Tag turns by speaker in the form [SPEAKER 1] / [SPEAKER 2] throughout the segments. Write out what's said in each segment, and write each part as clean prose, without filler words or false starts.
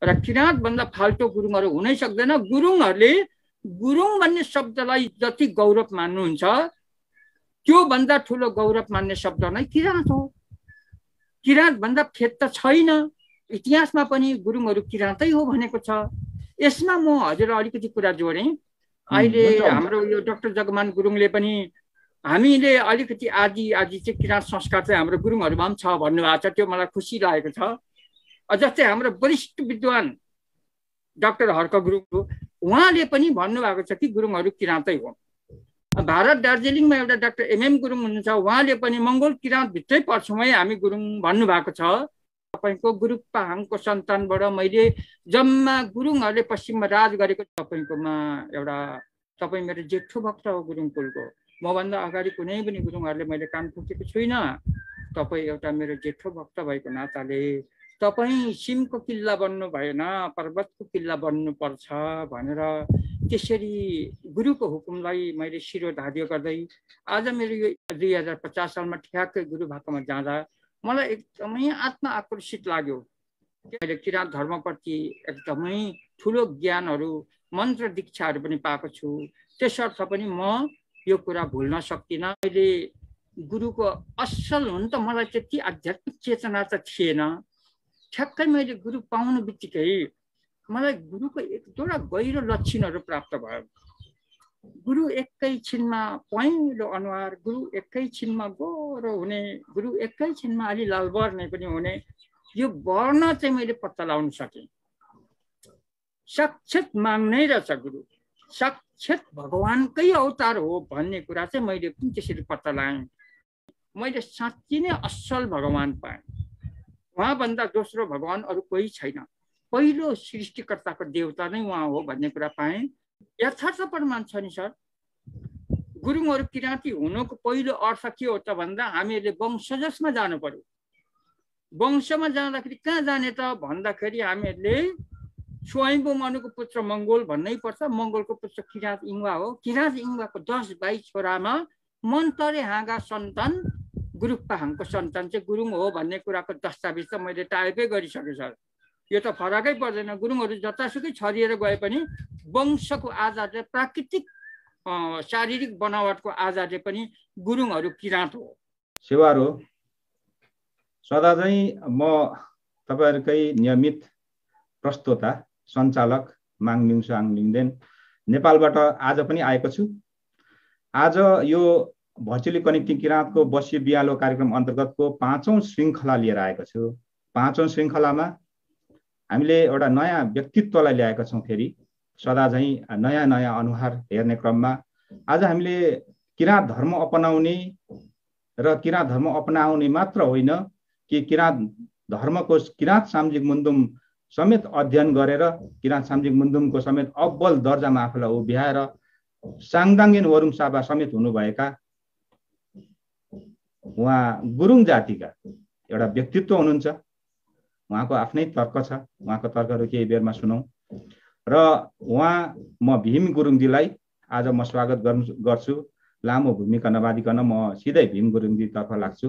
[SPEAKER 1] र किराँत भन्दा फाल्टो गुरुङहरू हुनै सक्दैन। गुरुङहरूले गुरुङ भन्ने शब्दलाई जति गौरव मान्नुहुन्छ त्यो भन्दा ठुलो गौरव मान्ने शब्द नै किराँत हो। किराँत भन्दा फेद त छैन। इतिहासमा पनि गुरुङहरू किराँतै हो भनेको छ। यसमा म हजुरलाई अलिकति कुरा जोडेँ। अहिले हाम्रो यो डाक्टर जगमान गुरुङले पनि हामीले अलिकति आदि चाहिँ किराँत संस्कार चाहिँ हाम्रो गुरुङहरूमा पनि छ भन्नुभएको छ। त्यो मलाई खुसी लागेको छ। जस्तै हाम्रो वरिष्ठ विद्वान डाक्टर हर्क गुरुङ उहाँले पनि भन्नुभएको छ कि गुरुङहरू किराँतै हो। भारत दार्जिलिङमा एउटा डाक्टर एमएम गुरुङ हुनुहुन्छ, उहाँले पनि मङ्गोल किराँत भित्रै पर्छौँ है हामी गुरुङ भन्नुभएको छ। तपाईँको गुरुपाहाङको सन्तानबाट मैले जम्मा गुरुङहरूले पश्चिममा राज गरेको तपाईँकोमा एउटा तपाईँ मेरो जेठो भक्त हो गुरुङ कुलको। मभन्दा अगाडि कुनै पनि गुरुङहरूले मैले कान फुकेको छुइनँ। तपाईँ एउटा मेरो जेठो भक्त भएको नाताले तपाईँ सिमको किल्ला बन्नु भएन, पर्वतको किल्ला बन्नुपर्छ भनेर त्यसरी गुरुको हुकुमलाई मैले शिरोधार्य गर्दै आज मेरो यो 2050 सालमा ठ्याक्कै गुरु भाकामा जाँदा मलाई एकदमै आत्मा आकर्षित लाग्यो। मैले किराँत धर्मप्रति एकदमै ठुलो ज्ञानहरू मन्त्र दीक्षाहरू पनि पाएको छु। त्यसर्थ पनि म यो कुरा भुल्न सक्दिनँ। अहिले गुरुको असल हुन त मलाई त्यति आध्यात्मिक चेतना त थिएन। ठ्याक्कै मैले गुरु पाउनु बित्तिकै मलाई गुरुको एक दुईवटा गहिरो लक्षणहरू प्राप्त भयो। गुरु एकैछिनमा पहेँलो अनुहार, गुरु एकैछिनमा गोरो हुने, गुरु एकैछिनमा अलि लाल वर्णे पनि हुने, यो वर्ण चाहिँ मैले पत्ता लगाउन सकेँ। साक्षात माग्नै रहेछ गुरु, साक्षात भगवानकै अवतार हो भन्ने कुरा चाहिँ मैले पनि त्यसरी पत्ता लगाएँ। मैले साँच्ची नै असल भगवान पाएँ। उहाँभन्दा दोस्रो भगवान अरू कोही छैन। पहिलो सृष्टिकर्ताको देवता नै उहाँ हो भन्ने कुरा पाएँ। यथार्थ प्रमाण छ नि सर। गुरुङहरू किराँती हुनुको पहिलो अर्थ के हो त भन्दा हामीहरूले वंशजसमा जानु पर्यो। वंशमा जाँदाखेरि कहाँ जाने त भन्दाखेरि हामीहरूले स्वयम्भू मनुको पुत्र मङ्गोल भन्नै पर्छ। मङ्गोलको पुत्र किराँत इङ्वा हो। किराँत इङ्वाको 10-22 छोरामा मन्तरे हाँगा सन्तान गुरुपाहाङको सन्तान चाहिँ गुरुङ हो भन्ने कुराको दस्तावेज त मैले टाइपै गरिसकेँ सर। यो त फरकै पर्दैन। गुरुङहरू जतासुकै छरिएर गए पनि वंशको आधारले, प्राकृतिक शारीरिक बनावटको आधारले पनि गुरुङहरू किराँत हो।
[SPEAKER 2] सेवार हो। सदा चाहिँ म तपाईँहरूकै नियमित प्रस्तोता सञ्चालक माङमिङ साङलिङदेन नेपालबाट आज पनि आएको छु। आज यो भर्चुअली कनेक्टिङ किराँतको बसी बियालो कार्यक्रम अन्तर्गतको 5औं श्रृङ्खला लिएर आएको छु। 5औं श्रृङ्खलामा हामीले एउटा नयाँ व्यक्तित्वलाई ल्याएका छौँ। फेरि सदा चाहिँ नयाँ नयाँ अनुहार हेर्ने क्रममा आज हामीले किराँत धर्म अपनाउने र किराँत धर्म अपनाउने मात्र होइन कि किराँत धर्मको किराँत सामाजिक मुन्दुम समेत अध्ययन गरेर किराँत सामाजिक मुन्दुमको समेत अब्बल दर्जामा आफूलाई उभ्याएर साङदाङेन वरुङ साबा समेत हुनुभएका उहाँ गुरुङ जातिका एउटा व्यक्तित्व हुनुहुन्छ। उहाँको आफ्नै तर्क छ। उहाँको तर्कहरू केही बेरमा सुनौँ र म भीम गुरुङजीलाई आज म स्वागत गर्छु। लामो भूमिका नबाधिकन म सिधै भीम गुरुङजी तर्फ लाग्छु।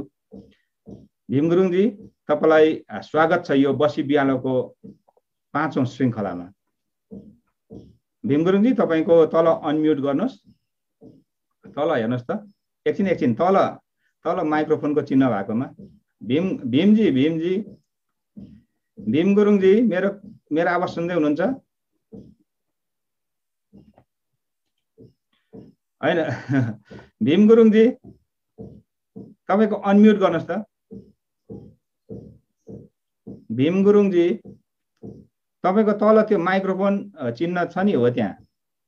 [SPEAKER 2] भीम गुरुङजी, तपाईलाई स्वागत छ यो बसी बियालोको 5औं श्रृङ्खलामा। भीम गुरुङजी, तपाईको तल अनम्युट गर्नुहोस्। तल हेर्नुहोस् त, एकछिन तल माइक्रोफोनको चिन्ह भएकोमा। भीम गुरुङजी, मेरो आवाज सुन्दै हुनुहुन्छ हैन? भीम गुरुङजी, तपाईको अनम्युट गर्नुहोस् त। भीम गुरुङजी, तपाईको तल त्यो माइक्रोफोन चिन्ह छ नि, हो त्यहाँ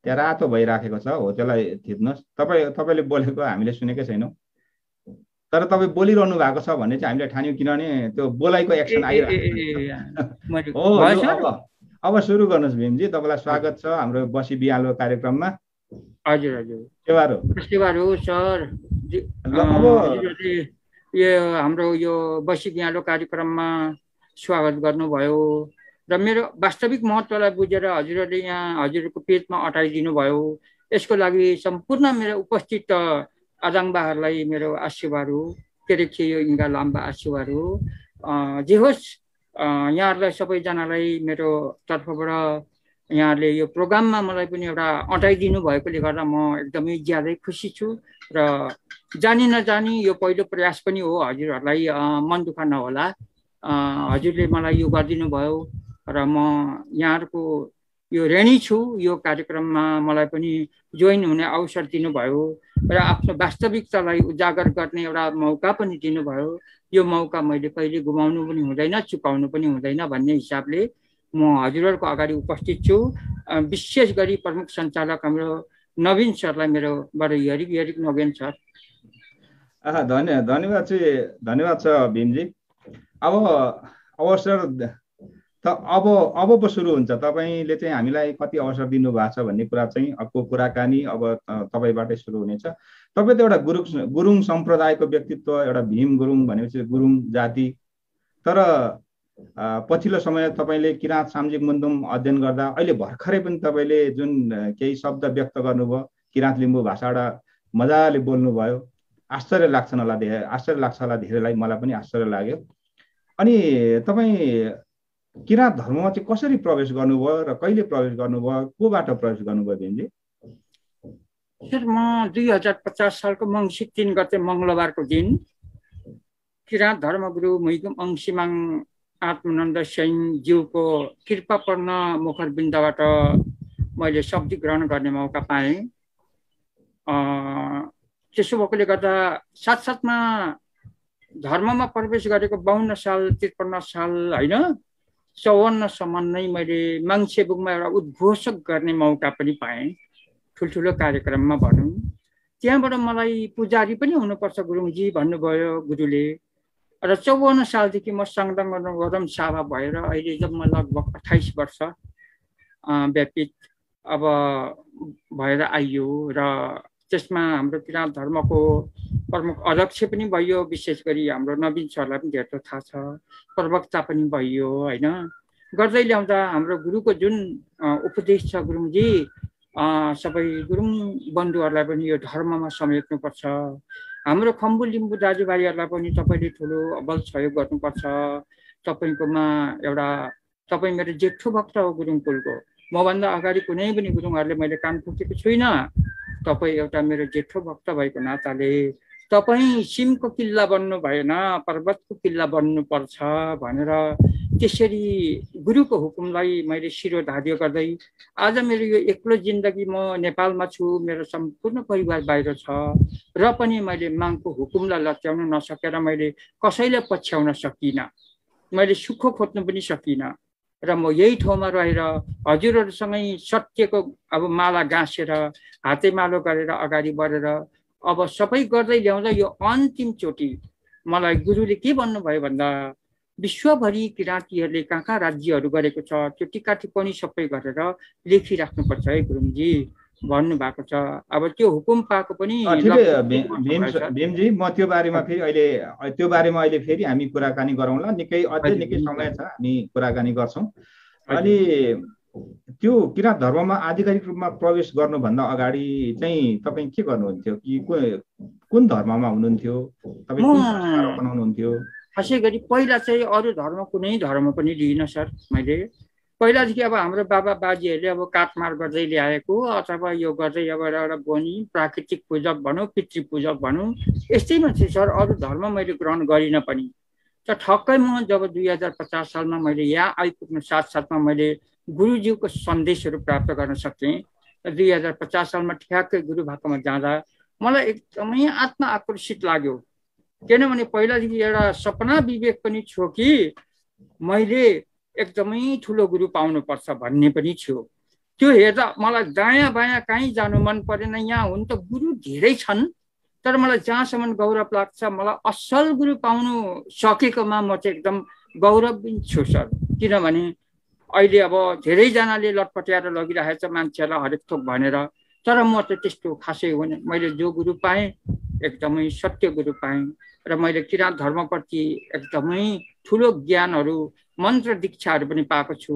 [SPEAKER 2] रातो भइराखेको छ, हो त्यसलाई थिच्नुहोस्। तपाईले बोलेको हामीले सुनेकै छैनौँ, तर तपाईँ बोलिरहनु भएको छ भन्ने चाहिँ हामीले ठान्यौँ, किनभने त्यो बोलाइको एक्सन आइरहेको हो। अब सुरु गर्नुहोस् भीमजी, तपाईँलाई स्वागत छ हाम्रो बसी बियालो कार्यक्रममा।
[SPEAKER 1] हजुर सेवार हो सर। यो हाम्रो यो बसी बियालो कार्यक्रममा स्वागत गर्नुभयो र मेरो वास्तविक महत्त्वलाई बुझेर हजुरहरूले यहाँ हजुरको पेजमा अटाइदिनु भयो। यसको लागि सम्पूर्ण मेरो उपस्थित आजाङबाहरूलाई मेरो आशीर्वाद हो। के रे यो इङ्गा लाम्बा आशीर्वाद हो। जे होस्, यहाँहरूलाई सबैजनालाई मेरो तर्फबाट यहाँले यो प्रोग्राममा मलाई पनि एउटा अँटाइदिनु भएकोले गर्दा म एकदमै ज्यादै खुसी छु र जानी नजानी यो पहिलो प्रयास पनि हो। हजुरहरूलाई मन दुःख नहोला, हजुरले मलाई यो गरिदिनु भयो र म यहाँहरूको यो ऋणी छु। यो कार्यक्रममा मलाई पनि जोइन हुने अवसर दिनुभयो र आफ्नो वास्तविकतालाई उजागर गर्ने एउटा मौका पनि दिनुभयो। यो मौका मैले कहिले गुमाउनु पनि हुँदैन, चुकाउनु पनि हुँदैन भन्ने हिसाबले म हजुरहरूको अगाडि उपस्थित छु। विशेष गरी प्रमुख सञ्चालक हाम्रो नवीन सरलाई मेरोबाट हरिक नवीन सर।
[SPEAKER 2] धन्यवाद छ भीमजी। अब अवसर त अब पो सुरु हुन्छ। तपाईँले चाहिँ हामीलाई कति अवसर दिनुभएको छ भन्ने कुरा चाहिँ अबको कुराकानी अब तपाईँबाटै सुरु हुनेछ। तपाईँ त एउटा गुरुङ सम्प्रदायको व्यक्तित्व, एउटा भीम गुरुङ भनेपछि गुरुङ जाति। तर पछिल्लो समय तपाईँले किराँत सामाजिक मुन्दुम अध्ययन गर्दा अहिले भर्खरै पनि तपाईँले जुन केही शब्द व्यक्त गर्नुभयो, किराँत लिम्बू भाषाबाट मजाले बोल्नुभयो। आश्चर्य लाग्छ होला धेरैलाई, मलाई पनि आश्चर्य लाग्यो। अनि तपाईँ किराँत धर्ममा चाहिँ कसरी प्रवेश गर्नुभयो र कहिले प्रवेश गर्नुभयो, कोबाट प्रवेश गर्नुभयो भीमजी?
[SPEAKER 1] सर, म 2050 सालको मङ्सिर 3 गते मङ्गलबारको दिन किराँत धर्मगुरु मुइगम अंशिमाङ आत्मानन्द सिंहज्यूको कृपापूर्ण मुखरबिन्दबाट मैले शब्द ग्रहण गर्ने मौका पाएँ। त्यसो भएकोले गर्दा साथसाथमा धर्ममा प्रवेश गरेको 52 साल 53 साल होइन 54 सम्म नै मैले माङसेबुङमा एउटा उद्घोषक गर्ने मौका पनि पाएँ, ठुल्ठुलो कार्यक्रममा भनौँ। त्यहाँबाट मलाई पुजारी पनि हुनुपर्छ गुरुङजी भन्नुभयो गुरुले। र 54 सालदेखि म सङ्गदङ गरम साभा भएर अहिले जम्मा लगभग 28 वर्ष व्यतीत अब भएर आइयो। र त्यसमा हाम्रो किराँत धर्मको प्रमुख अध्यक्ष पनि भइयो, विशेष गरी हाम्रो नवीन सरलाई पनि धेरै थाहा छ, प्रवक्ता पनि भइयो होइन। गर्दै ल्याउँदा हाम्रो गुरुको जुन उपदेश छ गुरुङजी, सबै गुरुङ बन्धुहरूलाई पनि यो धर्ममा समेट्नुपर्छ। हाम्रो खम्बु लिम्बू दाजुभाइहरूलाई पनि तपाईँले ठुलो बल सहयोग गर्नुपर्छ। तपाईँकोमा एउटा तपाईँ मेरो जेठो भक्त हो गुरुङ कुलको। मभन्दा अगाडि कुनै पनि गुरुङहरूले मैले कान फुटेको छुइनँ। तपाईँ एउटा मेरो जेठो भक्त भएको नाताले तपाईँ सिमको किल्ला बन्नु भएन, पर्वतको किल्ला बन्नुपर्छ भनेर त्यसरी गुरुको हुकुमलाई मैले शिरोधार्य गर्दै आज मेरो यो एक्लो जिन्दगी म नेपालमा छु, मेरो सम्पूर्ण परिवार बाहिर छ र पनि मैले मागको हुकुमलाई लत्याउन नसकेर मैले कसैलाई पछ्याउन सकिनँ, मैले सुख खोज्नु पनि सकिनँ। र म यही ठाउँमा रहेर हजुरहरूसँगै सत्यको अब माला गाँसेर हातेमालो गरेर अगाडि बढेर अब सबै गर्दै ल्याउँदा यो अन्तिम चोटि मलाई गुरुले के भन्नुभयो भन्दा विश्वभरि किराँतीहरूले कहाँ कहाँ राज्यहरू गरेको छ त्यो टिका टिप्पणी सबै गरेर लेखिराख्नुपर्छ है गुरुङजी भन्नुभएको छ। अब त्यो हुकुम पाएको पनि
[SPEAKER 2] भीमजी, म त्यो बारेमा अहिले फेरि हामी कुराकानी गरौँला। अझै निकै समय छ, हामी कुराकानी गर्छौँ। अनि त्यो किराँत धर्ममा आधिकारिक रूपमा प्रवेश गर्नुभन्दा अगाडि चाहिँ तपाईँ के गर्नुहुन्थ्यो, कि कुन धर्ममा हुनुहुन्थ्यो, तपाईँ कुन संस्कार अपनाउनुहुन्थ्यो?
[SPEAKER 1] खासै गरी पहिला चाहिँ अरू धर्म कुनै धर्म पनि लिइनँ सर। मैले पहिलादेखि अब हाम्रो बाबा बाजेहरूले अब काटमार गर्दै ल्याएको अथवा यो गर्दै अब एउटा बनी प्राकृतिक पूजक भनौँ, पितृ पूजक भनौँ, यस्तैमा चाहिँ सर अरू धर्म मैले ग्रहण गरिनँ पनि। त ठक्कै म जब 2050 सालमा मैले यहाँ आइपुग्नु साथसाथमा मैले गुरुज्यूको सन्देशहरू प्राप्त गर्न सकेँ। 2050 सालमा ठ्याक्कै गुरु भाकामा जाँदा मलाई एकदमै आत्मा आकर्षित लाग्यो। किनभने पहिलादेखि एउटा सपना विवेक पनि थियो कि मैले एकदमै ठुलो गुरु पाउनुपर्छ भन्ने पनि थियो। त्यो हेर्दा मलाई दायाँ बायाँ कहीँ जानु मन परेन। यहाँ हुन त गुरु धेरै छन्, तर मलाई जहाँसम्म गौरव लाग्छ मलाई असल गुरु पाउनु सकेकोमा म चाहिँ एकदम गौरवहीन छु सर। किनभने अहिले अब धेरैजनाले लटपट्याएर लगिरहेको छ मान्छेहरूलाई हरेक थोक भनेर, तर म त त्यस्तो खासै होइन। मैले जो गुरु पाएँ एकदमै सत्य गुरु पाएँ र मैले किराँत धर्मप्रति एकदमै ठुलो ज्ञानहरू मन्त्र दीक्षाहरू पनि पाएको छु।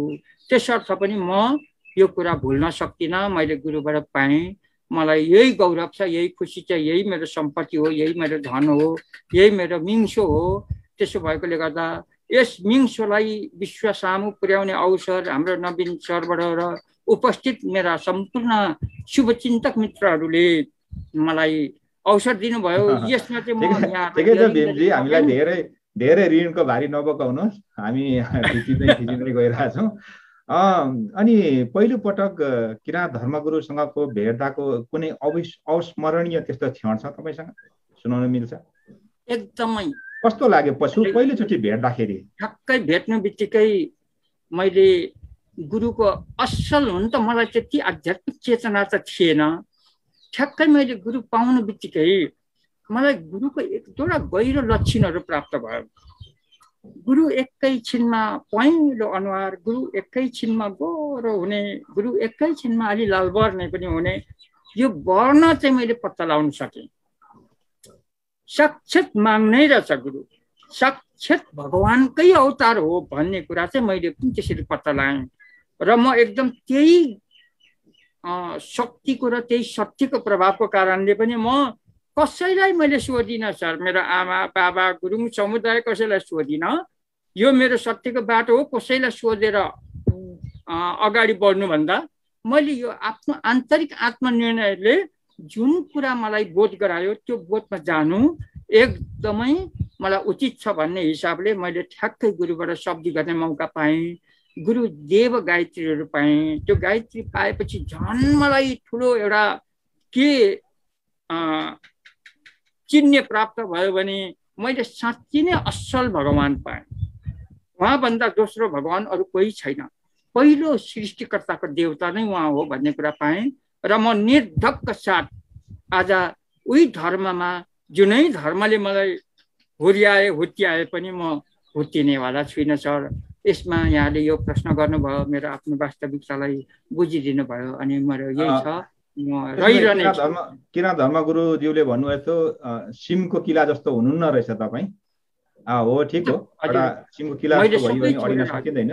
[SPEAKER 1] त्यसर्थ पनि म यो कुरा भुल्न सक्दिनँ। मैले गुरुबाट पाएँ, मलाई यही गौरव छ, यही खुसी छ, यही मेरो सम्पत्ति हो, यही मेरो धन हो, यही मेरो मिङ्सो हो। त्यसो भएकोले गर्दा यस मिङ्सोलाई विश्व सामु पुर्याउने अवसर हाम्रो नवीन सरबाट र उपस्थित मेरा सम्पूर्ण शुभचिन्तक मित्रहरूले मलाई अवसर दिनुभयो। यसमा चाहिँ म यहाँ
[SPEAKER 2] ठिकै छ भीमजी, हामीलाई धेरै ऋणको भारी नबोकाउनुहोस्, हामी खिचिँदै गइरहेछौँ। अनि पहिलो पटक किराँत धर्मगुरुसँगको भेट्दाको कुनै अविस्मरणीय त्यस्तो क्षण छ तपाईँसँग, सुनाउन मिल्छ?
[SPEAKER 1] एकदमै।
[SPEAKER 2] कस्तो लाग्यो पहिलोचोटि भेट्दाखेरि?
[SPEAKER 1] ठ्याक्कै भेट्नु बित्तिकै मैले गुरुको असल हुन त मलाई त्यति आध्यात्मिक चेतना त थिएन। ठ्याक्कै मैले गुरु पाउनु बित्तिकै मलाई गुरुको एक दुईवटा गहिरो लक्षणहरू प्राप्त भयो। गुरु एकैछिनमा पहेँलो अनुहार, गुरु एकैछिनमा गोरो हुने, गुरु एकैछिनमा अलि लाल वर्णे पनि हुने, यो वर्ण चाहिँ मैले पत्ता लगाउन सकेँ। साक्षात् माग्नै रहेछ गुरु, साक्षात् भगवानकै अवतार हो भन्ने कुरा चाहिँ मैले पनि त्यसरी पत्ता लगाएँ। र म एकदम त्यही शक्तिको र त्यही सत्यको प्रभावको कारणले पनि म कसैलाई मैले सोधिनँ सर, मेरो आमा बाबा गुरुङ समुदाय कसैलाई सोधिनँ। यो मेरो सत्यको बाटो हो, कसैलाई सोधेर अगाडि बढ्नुभन्दा मैले यो आफ्नो आन्तरिक आत्मनिर्णयले जुन कुरा मलाई बोध गरायो त्यो बोधमा जानु एकदमै मलाई उचित छ भन्ने हिसाबले मैले ठ्याक्कै गुरुबाट शब्द गर्ने मौका पाएँ। गुरु देव गायत्रीहरू पाएँ। त्यो गायत्री पाएपछि झन् मलाई ठुलो एउटा के चिन्ह प्राप्त भयो भने मैले साँच्चै नै असल भगवान पाएँ। उहाँभन्दा दोस्रो भगवान अरू कोही छैन, पहिलो सृष्टिकर्ताको देवता नै उहाँ हो भन्ने कुरा पाएँ। र म निर्धक्क साथ आज उही धर्ममा, जुनै धर्मले मलाई हुत्याए पनि म हुत्तिनेवाला छुइनँ सर। यसमा यहाँले यो प्रश्न गर्नुभयो, मेरो आफ्नो वास्तविकतालाई बुझिदिनु भयो, अनि मेरो यही छ।
[SPEAKER 2] किराँत धर्मगुरुज्यूले भन्नुभएको सिमको किला जस्तो हुनुहुन्न रहेछ तपाईँ। हो, ठिक हो, एउटा सिमको किला जस्तो भयो भने अडिन सकिँदैन।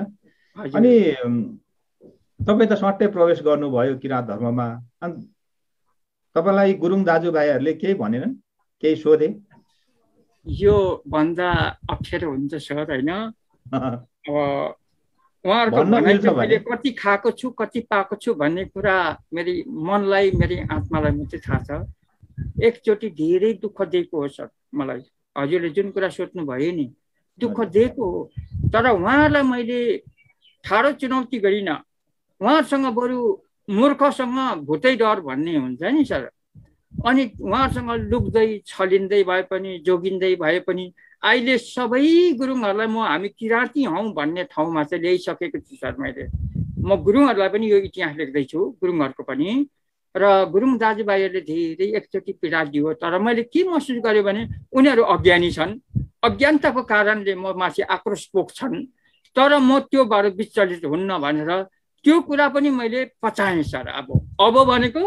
[SPEAKER 2] अनि तपाईँ त सट्टै प्रवेश गर्नुभयो किराँत धर्ममा। अनि तपाईँलाई गुरुङ दाजुभाइहरूले केही भनेनन्, केही सोधे?
[SPEAKER 1] यो भन्दा अप्ठ्यारो हुन्छ सर, होइन? उहाँहरूको मैले कति खाएको छु कति पाएको छु भन्ने कुरा मेरी मनलाई, मेरी आत्मालाई मात्रै थाहा छ। एकचोटि धेरै दुःख दिएको हो सर मलाई, हजुरले जुन कुरा सोध्नु भयो नि, दुःख दिएको हो। तर उहाँलाई मैले ठाडो चुनौती गरिनँ। उहाँसँग बरु मूर्खसँग भुतै डर भन्ने हुन्छ नि सर। अनि उहाँसँग लुक्दै छलिँदै भए पनि, जोगिँदै भए पनि अहिले सबै गुरुङहरूलाई म हामी किराँती हौँ भन्ने ठाउँमा चाहिँ ल्याइसकेको छु सर मैले। म गुरुङहरूलाई पनि यो इतिहास लेख्दैछु, गुरुङहरूको पनि। र गुरुङ दाजुभाइहरूले धेरै एकचोटि पीडा दियो, तर मैले के महसुस गरेँ भने उनीहरू अज्ञानी छन्। अज्ञानताको कारणले म माथि आक्रोश पोख्छन्, तर म त्योबाट विचलित हुन्न भनेर त्यो कुरा पनि मैले पचाएँ सर। अब भनेको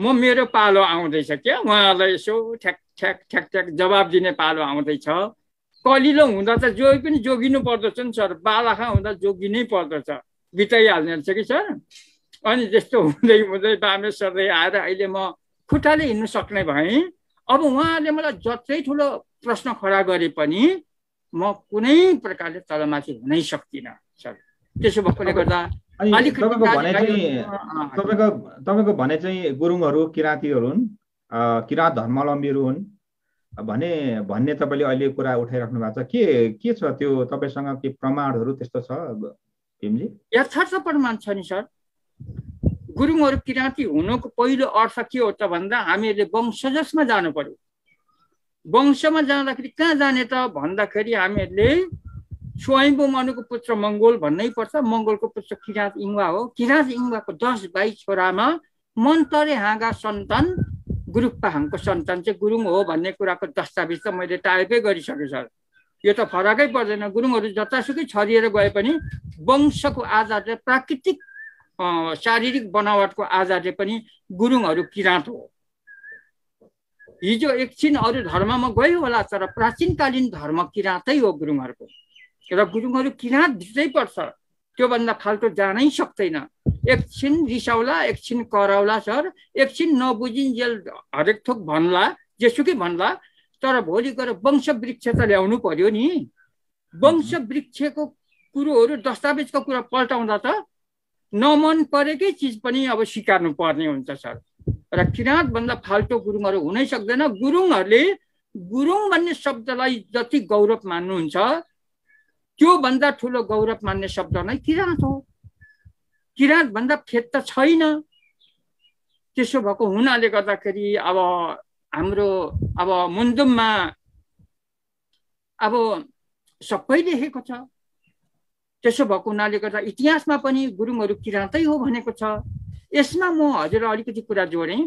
[SPEAKER 1] म मेरो पालो आउँदैछ क्या, उहाँहरूलाई यसो ठ्याक ठ्याक ठ्याक ठ्याक जवाब दिने पालो आउँदैछ। कलिलो हुँदा त जोगी पनि जोगिनु पर्दछ नि सर, बालाखा हुँदा जोगिनै पर्दछ, बिताइहाल्ने रहेछ कि सर। अनि त्यस्तो हुँदै हुँदै बामे सर्दै आएर अहिले म खुट्टाले हिँड्नु सक्ने भएँ। अब उहाँले मलाई जत्रै ठुलो प्रश्न खडा गरे पनि म कुनै प्रकारले तलमाथि हुनै सक्दिनँ सर। त्यसो भएकोले गर्दा
[SPEAKER 2] तपाईँको भने चाहिँ गुरुङहरू किराँतीहरू हुन्, किराँत धर्मावलम्बीहरू हुन् भन्ने तपाईँले अहिले कुरा उठाइराख्नु भएको छ। के छ त्यो? तपाईँसँग के प्रमाणहरू त्यस्तो छ भीमजी?
[SPEAKER 1] यथार्थ प्रमाण छ नि सर। गुरुङहरू किराँती हुनुको पहिलो अर्थ के हो त भन्दा हामीहरूले वंशजमा जानु पर्यो। वंशमा जाँदाखेरि कहाँ जाने त भन्दाखेरि हामीहरूले स्वयम्भू मनुको पुत्र मङ्गोल भन्नै पर्छ। मङ्गोलको पुत्र किराँत इङ्वा हो। किराँत इङ्वाको 10-22 छोरामा मन्तरे हाँगा सन्तान गुरुप्पाहाङको सन्तान चाहिँ गुरुङ हो भन्ने कुराको दस्तावेज त मैले टाइपै गरिसकेँ सर। यो त फरकै पर्दैन। गुरुङहरू जतासुकै छरिएर गए पनि वंशको आधारले, प्राकृतिक शारीरिक बनावटको आधारले पनि गुरुङहरू किराँत हो। हिजो एकछिन अरू धर्ममा गयो होला, तर प्राचीनकालीन धर्म किराँतै हो गुरुङहरूको। र गुरुङहरू किराँत भित्रै पर्छ, त्योभन्दा फाल्टो जानै सक्दैन। एकछिन रिसाउला, एकछिन कराउला सर, एकछिन नबुझिन्जेल हरेक थोक भन्ला, जेसुकै भन्ला, तर भोलि गएर वंश वृक्ष त ल्याउनु पर्यो नि। वंश वृक्षको कुरोहरू दस्तावेजको कुरा पल्टाउँदा त नमन परेकै चिज पनि अब स्वीकार्नु पर्ने हुन्छ सर। र किराँत भन्दा फाल्टो गुरुङहरू हुनै सक्दैन। गुरुङहरूले गुरुङ भन्ने शब्दलाई जति गौरव मान्नुहुन्छ त्यो भन्दा ठुलो गौरव मान्ने शब्द नै किराँत हो। किराँत भन्दा फेद त छैन। त्यसो भएको हुनाले गर्दाखेरि अब हाम्रो अब मुन्दुममा अब सबै लेखेको छ। त्यसो भएको हुनाले गर्दा इतिहासमा पनि गुरुङहरू किराँतै हो भनेको छ। यसमा म हजुर अलिकति कुरा जोडेँ।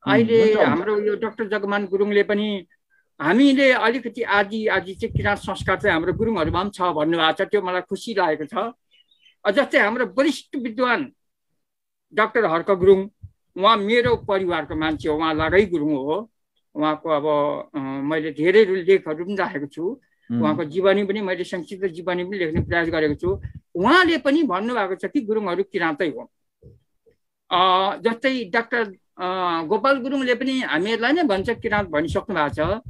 [SPEAKER 1] अहिले हाम्रो यो डाक्टर जगमान गुरुङले पनि हामीले अलिकति आदि चाहिँ किराँत संस्कार चाहिँ हाम्रो गुरुङहरूमा पनि छ भन्नुभएको छ। त्यो मलाई खुसी लागेको छ। जस्तै हाम्रो वरिष्ठ विद्वान डाक्टर हर्क गुरुङ, उहाँ मेरो परिवारको मान्छे हो, उहाँ लागै गुरुङ हो। उहाँको अब मैले धेरै लेखहरू पनि राखेको छु। उहाँको जीवनी पनि मैले संक्षिप्त जीवनी पनि लेख्ने प्रयास गरेको छु। उहाँले पनि भन्नुभएको छ कि गुरुङहरू किराँतै हो। जस्तै डाक्टर गोपाल गुरुङले पनि हामीहरूलाई नै भन्छ किराँत भनिसक्नु भएको छ।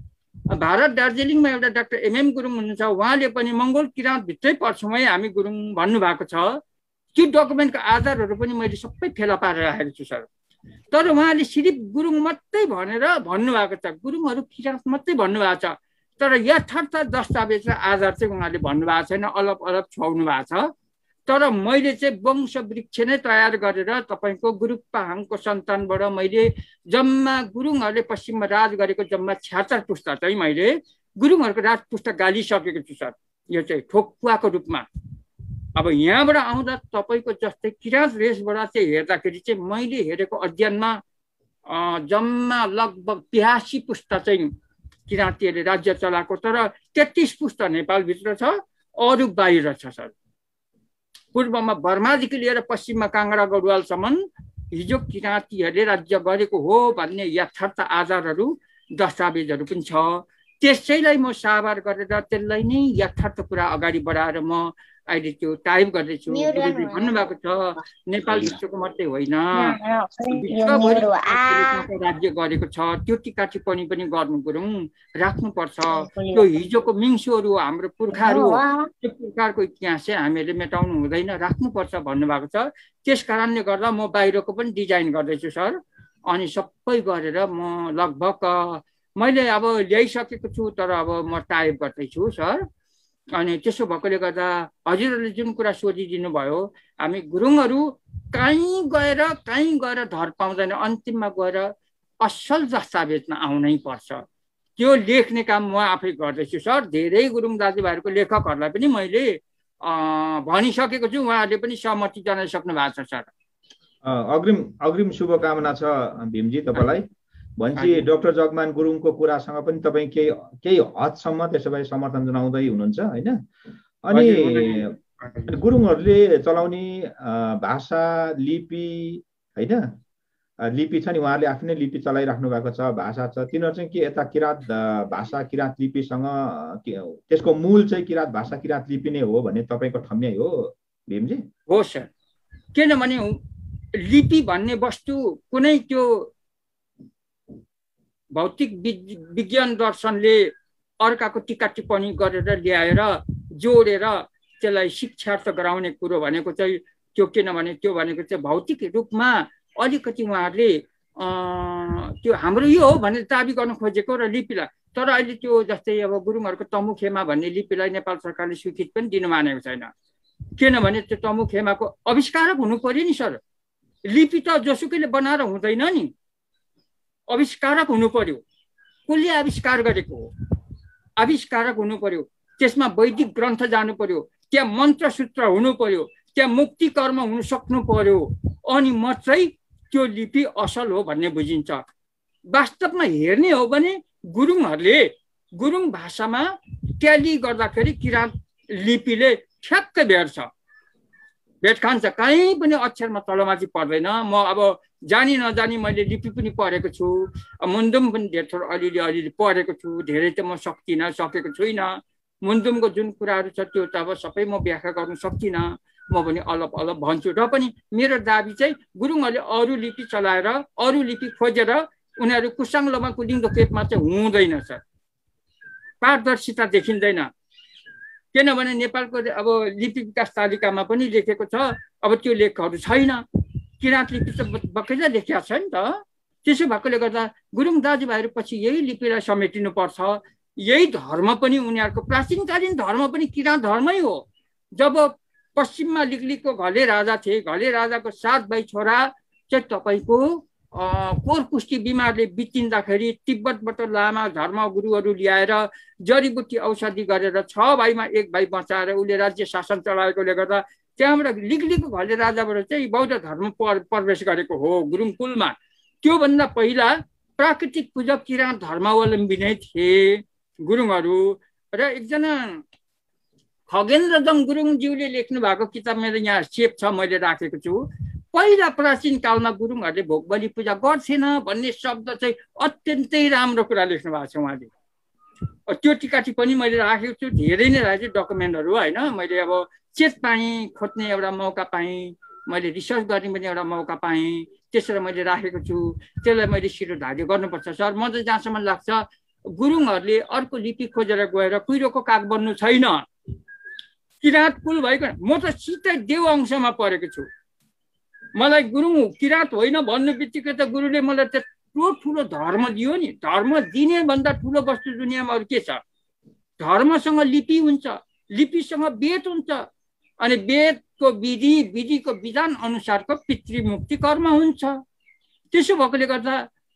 [SPEAKER 1] भारत दार्जिलिङमा एउटा डाक्टर एमएम गुरुङ हुनुहुन्छ, उहाँले पनि मङ्गोल किराँत भित्रै पर्छौँ है हामी गुरुङ भन्नुभएको छ। त्यो डकुमेन्टको आधारहरू पनि मैले सबै फेला पारेर राखेको छु सर। तर उहाँले सिर्फ गुरुङ मात्रै भनेर भन्नुभएको छ, गुरुङहरू किराँत मात्रै भन्नुभएको छ। तर यथार्थ दस्तावेज र आधार चाहिँ उहाँले भन्नुभएको छैन, अलग अलग छुवाउनु भएको छ। तर मैले चाहिँ वंश वृक्ष नै तयार गरेर तपाईँको गुरुपाहाङको सन्तानबाट मैले जम्मा गुरुङहरूले पश्चिममा राज गरेको जम्मा 76 पुस्ता चाहिँ मैले गुरुङहरूको राज पुस्ता गालिसकेको छु सर। यो चाहिँ ठोकुवाको रूपमा। अब यहाँबाट आउँदा तपाईँको जस्तै किराँत रेसबाट चाहिँ हेर्दाखेरि चाहिँ मैले हेरेको अध्ययनमा जम्मा लगभग 82 पुस्ता चाहिँ किराँतीहरूले राज्य चलाएको, तर 33 पुस्ता नेपालभित्र छ, अरू बाहिर छ सर। पूर्वमा बर्मादेखि लिएर पश्चिममा काङ्गडा गढवालसम्म हिजो किराँतीहरूले राज्य गरेको हो भन्ने यथार्थ आधारहरू दस्तावेजहरू पनि छ। त्यसैलाई म साभार गरेर त्यसलाई नै यथार्थ कुरा अगाडि बढाएर म अहिले त्यो टाइप गर्दैछु। गुरुले भन्नुभएको छ नेपाल विश्वको मात्रै होइन विश्वभरि राज्य गरेको छ, त्यो टिका टिप्पणी पनि गर्नु गुरुङ राख्नुपर्छ। त्यो हिजोको मिङ्सुहरू हाम्रो पुर्खाहरू हो, त्यो पुर्खाहरूको इतिहास चाहिँ हामीले मेटाउनु हुँदैन, राख्नुपर्छ भन्नुभएको छ। त्यस कारणले गर्दा म बाहिरको पनि डिजाइन गर्दैछु सर। अनि सबै गरेर म लगभग मैले अब ल्याइसकेको छु, तर अब म टाइप गर्दैछु सर। अनि त्यसो भएकोले गर्दा हजुरहरूले जुन कुरा सोधिदिनु भयो, हामी गुरुङहरू कहीँ गएर धर पाउँदैन, अन्तिममा गएर असल दस्तावेजमा आउनै पर्छ। त्यो लेख्ने काम म आफै गर्दैछु सर। धेरै गुरुङ दाजुभाइहरूको लेखकहरूलाई पनि मैले भनिसकेको छु, उहाँहरूले पनि सहमति जनाइसक्नु भएको छ सर।
[SPEAKER 2] अग्रिम शुभकामना छ भीमजी तपाईँलाई। भनेपछि डाक्टर जगमान गुरुङको कुरासँग पनि तपाईँ केही हदसम्म त्यसो भए समर्थन जनाउँदै हुनुहुन्छ होइन? अनि गुरुङहरूले चलाउने भाषा लिपि होइन, लिपि छ नि, उहाँहरूले आफ्नै लिपि चलाइराख्नु भएको छ, भाषा छ, तिनीहरू चाहिँ के यता किराँत भाषा किराँत लिपिसँग त्यसको मूल चाहिँ किराँत भाषा किराँत लिपि नै हो भन्ने तपाईँको ठम्याइ हो भीमजी?
[SPEAKER 1] हो सर। किनभने लिपि भन्ने वस्तु कुनै त्यो भौतिक विज्ञान दर्शनले अर्काको टिका टिप्पणी गरेर ल्याएर जोडेर त्यसलाई शिक्षार्थ गराउने कुरो भनेको चाहिँ त्यो, किनभने त्यो भनेको चाहिँ भौतिक रूपमा अलिकति उहाँहरूले त्यो हाम्रो यो हो भनेर दाबी गर्न खोजेको र लिपिलाई। तर अहिले त्यो जस्तै अब गुरुङहरूको तमुखेमा भन्ने लिपिलाई नेपाल सरकारले स्वीकृति पनि दिनु मानेको छैन। किनभने त्यो तमुखेमाको आविष्कारक हुनु पर्यो नि सर। लिपि त जोसुकैले बनाएर हुँदैन नि, आविष्कारक हुनु पर्यो। कसले आविष्कार गरेको हो, आविष्कारक हुनु पर्यो। त्यसमा वैदिक ग्रन्थ जानु पर्यो, त्यहाँ मन्त्र सूत्र हुनु पर्यो, त्यहाँ मुक्ति कर्म हुन सक्नु पर्यो, अनि मात्रै त्यो लिपि असल हो भन्ने बुझिन्छ। वास्तवमा हेर्ने हो भने गुरुङहरूले गुरुङ भाषामा ट्याली गर्दाखेरि किराँत लिपिले ठ्याक्कै भेट खान्छ, कहीँ पनि अक्षरमा तलमाथि पर्दैन। म अब जानी नजानी मैले लिपि पनि पढेको छु, मुन्दुम पनि धेर थोर अलिअलि पढेको छु, धेरै त म सकेको छुइनँ। मुन्दुमको जुन कुराहरू छ त्यो त अब सबै म व्याख्या गर्न सक्दिनँ, म पनि अलग भन्छु। र पनि मेरो दाबी चाहिँ गुरुङहरूले अरू लिपि चलाएर अरू लिपि खोजेर उनीहरू कुसाङ लमा कुलिङ्गको पेटमा चाहिँ हुँदैन सर, पारदर्शिता देखिँदैन। किनभने नेपालको अब लिपि विकास तालिकामा पनि लेखेको छ, अब त्यो लेखहरू छैन, किराँत लिपि त बक्कै लेखिया छ नि त। त्यसो भएकोले गर्दा गुरुङ दाजुभाइहरू पछि यही लिपिलाई समेटिनुपर्छ। यही धर्म पनि उनीहरूको प्राचीनकालीन धर्म पनि किराँत धर्मै हो। जब पश्चिममा लिगलिगको घले राजा थिए, घले राजाको 7 भाइ छोरा चाहिँ तपाईँको कोरकुष्ठी बिमारले बितिँदाखेरि तिब्बतबाट लामा धर्म गुरुहरू ल्याएर जडीबुटी औषधि गरेर 6 भाइमा 1 भाइ बचाएर उसले राज्य शासन चलाएकोले गर्दा त्यहाँबाट लिगलिगको घले राजाबाट चाहिँ बौद्ध धर्म प्रवेश गरेको हो गुरुङ कुलमा। त्योभन्दा पहिला प्राकृतिक पूजक किराँत धर्मावलम्बी नै थिए गुरुङहरू। र एकजना खगेन्द्रदम गुरुङज्यूले लेख्नु भएको किताब मेरो यहाँ सेप छ, मैले राखेको छु। पहिला प्राचीन कालमा गुरुङहरूले भोग बलि पूजा गर्थेन भन्ने शब्द चाहिँ अत्यन्तै राम्रो कुरा लेख्नु भएको छ उहाँले। त्यो टिका टिप्पणी मैले राखेको छु, धेरै नै राखेको छु डकुमेन्टहरू होइन। मैले अब चेत पाएँ, खोज्ने एउटा मौका पाएँ, मैले रिसर्च गर्ने पनि एउटा मौका पाएँ, त्यसरी मैले राखेको छु। त्यसलाई मैले शिरोधार्य गर्नुपर्छ सर। म चाहिँ जहाँसम्म लाग्छ गुरुङहरूले अर्को लिपि खोजेर गएर कुहिरोको काग बन्नु छैन। किराँत कुल भएको म त सिधै देव अंशमा परेको छु। मलाई गुरुङ किराँत होइन भन्ने बित्तिकै त गुरुले मलाई त्यत्रो ठुलो धर्म दियो नि। धर्म दिने भन्दा ठुलो वस्तु दुनियाँमा अरू के छ? धर्मसँग लिपि हुन्छ, लिपिसँग वेद हुन्छ, अनि वेदको विधि, विधिको विधान अनुसारको पितृमुक्ति कर्म हुन्छ। त्यसो भएकोले गर्दा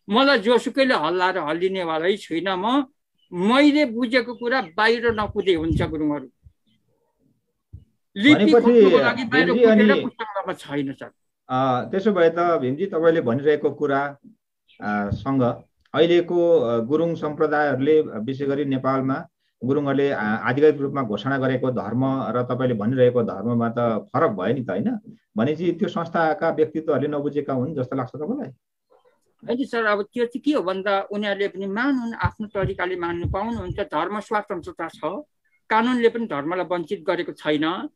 [SPEAKER 1] मलाई जोसुकैले हल्लाएर हल्लिनेवालै छुइनँ म। मैले बुझेको कुरा बाहिर नकुदे हुन्छ गुरुङहरू। लिपि खोज्नुको लागि बाहिर कुदेर पुस्तकमा छैन सर।
[SPEAKER 2] त्यसो भए त भीमजी तपाईँले भनिरहेको कुरा सँग अहिलेको गुरुङ सम्प्रदायहरूले विशेष गरी नेपालमा गुरुङहरूले आधिकारिक रूपमा घोषणा गरेको धर्म र तपाईँले भनिरहेको धर्ममा त फरक भयो नि त होइन? भनेपछि त्यो संस्थाका व्यक्तित्वहरूले नबुझेका हुन् जस्तो लाग्छ तपाईँलाई?
[SPEAKER 1] होइन सर, अब त्यो चाहिँ के हो भन्दा उनीहरूले पनि मान्नु, आफ्नो तरिकाले मान्नु पाउनुहुन्छ। धर्म स्वतन्त्रता छ, कानुनले पनि धर्मलाई वञ्चित गरेको छैन।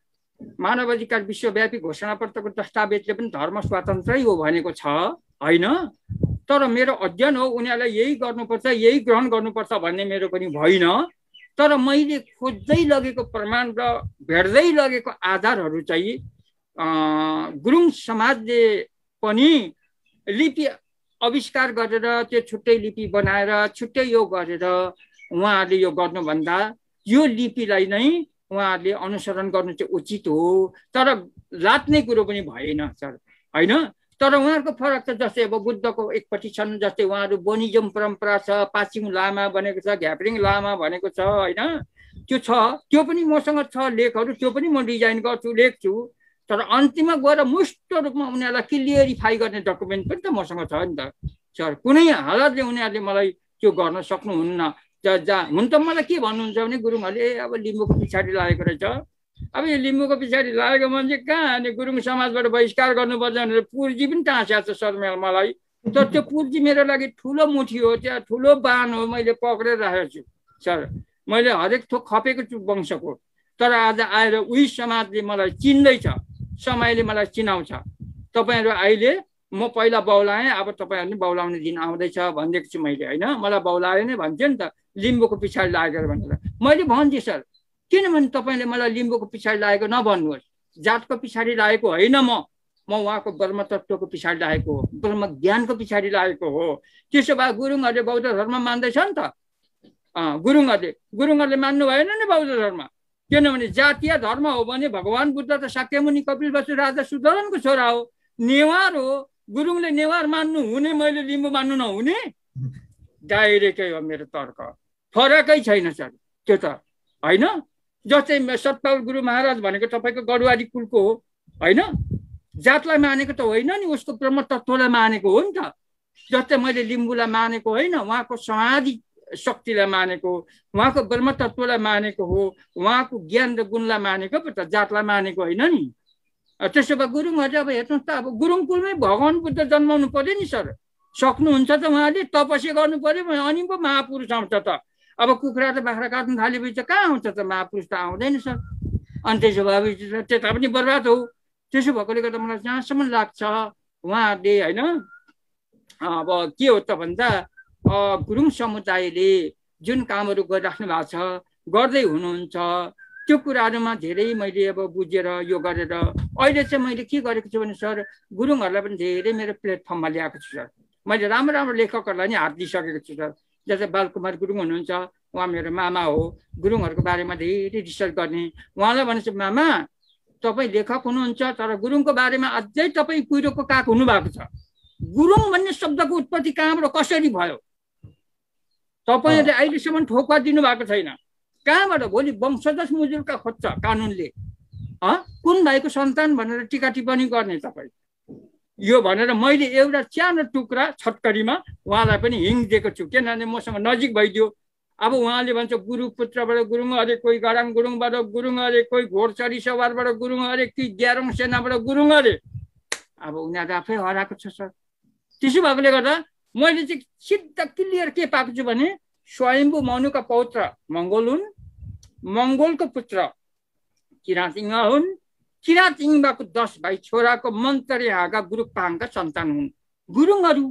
[SPEAKER 1] मानव अधिकार विश्वव्यापी घोषणापत्रको दस्तावेजले पनि धर्म स्वतन्त्रै हो भनेको छ होइन। तर मेरो अध्ययन हो उनीहरूलाई यही गर्नुपर्छ, यही ग्रहण गर्नुपर्छ भन्ने मेरो पनि होइन। तर मैले खोज्दै लगेको प्रमाण र भेट्दै लगेको आधारहरू चाहिँ गुरुङ समाजले पनि लिपि आविष्कार गरेर त्यो छुट्टै लिपि बनाएर छुट्टै यो गरेर उहाँहरूले यो गर्नुभन्दा यो लिपिलाई नै उहाँहरूले अनुसरण गर्नु चाहिँ उचित हो। तर लात्ने कुरो पनि भएन सर होइन। तर उहाँहरूको फरक छ। जस्तै अब बुद्धको एकपट्टि छन्, जस्तै उहाँहरू बोनिजम परम्परा छ, पाचिङ लामा भनेको छ, घ्याप्रिङ लामा भनेको छ होइन। त्यो छ, त्यो पनि मसँग छ लेखहरू, त्यो पनि म डिजाइन गर्छु, लेख्छु। तर अन्तिममा गएर मुष्ट रूपमा उनीहरूलाई क्लियरिफाई गर्ने डकुमेन्ट पनि त मसँग छ नि त सर। कुनै हालतले उनीहरूले मलाई त्यो गर्न सक्नुहुन्न। हुन त मलाई के भन्नुहुन्छ भने गुरुङहरूले अब लिम्बूको पछाडि लागेको रहेछ। अब यो लिम्बूको पछाडि लागेको मान्छे कहाँ? अनि गुरुङ समाजबाट बहिष्कार गर्नुपर्छ भनेर पुर्जी पनि टाँस्याएको छ सर मलाई। तर त्यो पुर्जी मेरो लागि ठुलो मुठी हो, त्यहाँ ठुलो बान हो, मैले पक्रेर राखेको छु सर। मैले हरेक थोक खपेको छु वंशको। तर आज आएर उही समाजले मलाई चिन्दैछ, समयले मलाई चिनाउँछ। तपाईँहरू अहिले म पहिला बौलाएँ, अब तपाईँहरू नि बौलाउने दिन आउँदैछ भनिदिएको छु मैले होइन। मलाई बौलायो नै भन्थ्यो नि त लिम्बूको पछाडि लागेर भनेर। मैले भन्थेँ सर, किनभने तपाईँले मलाई लिम्बूको पछाडि लागेको नभन्नुहोस्। जातको पछाडि लागेको होइन, म उहाँको ब्रह्म तत्त्वको पछाडि लागेको हो, ब्रह्म ज्ञानको पछाडि लागेको हो। त्यसो भए गुरुङहरूले बौद्ध धर्म मान्दैछ नि त। गुरुङहरूले मान्नु भएन नि बौद्ध धर्म। किनभने जातीय धर्म हो भने भगवान बुद्ध त शाक्यमुनि कपिलवस्तु राजा सुदर्शनको छोरा हो, नेवार हो। गुरुङले नेवार मान्नु हुने, मैले लिम्बू मान्नु नहुने? डाइरेक्टै हो मेरो तर्क। फरकै छैन सर त्यो त होइन। जस्तै सतपाल गुरु महाराज भनेको तपाईँको गढवाली कुलको हो होइन। जातलाई मानेको त होइन नि, उसको ब्रह्म तत्त्वलाई मानेको हो नि त। जस्तै मैले लिम्बूलाई मानेको होइन, उहाँको समाधि शक्तिलाई मानेको, उहाँको ब्रह्म तत्त्वलाई मानेको हो, उहाँको ज्ञान र गुणलाई मानेको पो त, जातलाई मानेको होइन नि। त्यसो भए गुरुङहरूले अब हेर्नुहोस् त, अब गुरुङ कुलमै भगवान बुद्ध जन्माउनु पर्यो नि सर। सक्नुहुन्छ त उहाँले, तपस्या गर्नु पर्यो अनि पो महापुरुष आउँछ त। अब कुखुरा र बाख्रा काट्नु थालेपछि त कहाँ आउँछ त महापुरुष? त आउँदैन सर। अनि त्यसो भएपछि त्यता पनि बर्बाद हो। त्यसो भएकोले गर्दा मलाई जहाँसम्म लाग्छ उहाँहरूले होइन, अब के हो त भन्दा गुरुङ समुदायले जुन कामहरू गरिराख्नु भएको छ, गर्दै हुनुहुन्छ, त्यो कुराहरूमा धेरै मैले अब बुझेर यो गरेर अहिले चाहिँ मैले के गरेको छु भने सर गुरुङहरूलाई पनि धेरै मेरो प्लेटफर्ममा ल्याएको छु सर। मैले राम्रो राम्रो लेखकहरूलाई नि हात दिइसकेको छु सर। जस्तै बालकुमार गुरुङ हुनुहुन्छ, उहाँ मेरो मामा हो, गुरुङहरूको बारेमा धेरै रिसर्च गर्ने। उहाँलाई भनेछु मामा तपाईँ लेखक हुनुहुन्छ तर गुरुङको बारेमा अझै तपाईँ कुहिरोको काग हुनुभएको छ। गुरुङ भन्ने शब्दको उत्पत्ति कहाँबाट कसरी भयो तपाईँहरूले अहिलेसम्म ठोक्का दिनुभएको छैन। कहाँबाट भोलि वंशज मुजुरका खोज्छ कानुनले कुन भाइको सन्तान भनेर टिका टिप्पणी गर्ने तपाईँ यो भनेर मैले एउटा सानो टुक्रा छटकरीमा उहाँलाई पनि हिङ दिएको छु किनभने मसँग नजिक भइदियो। अब उहाँले भन्छ गुरु पुत्रबाट गुरुङ अरे, कोही गराङ गुरुङबाट गुरुङ अरे, कोही घोडचरी सवारबाट गुरुङ अरे, कि ग्यारौँ सेनाबाट गुरुङ अरे। अब उनीहरू आफै हराएको छ सर। त्यसो भएकोले गर्दा मैले चाहिँ सिधा क्लियर के पाएको छु भने स्वयम्भू मनुका पौत्र मङ्गोल हुन्, मङ्गोलको पुत्र किराँत इङ्गा हुन्, किराँत इङ्बाको 10 भाइ छोराको मन्तरे हाँगा गुरुपाङका सन्तान हुन् गुरुङहरू।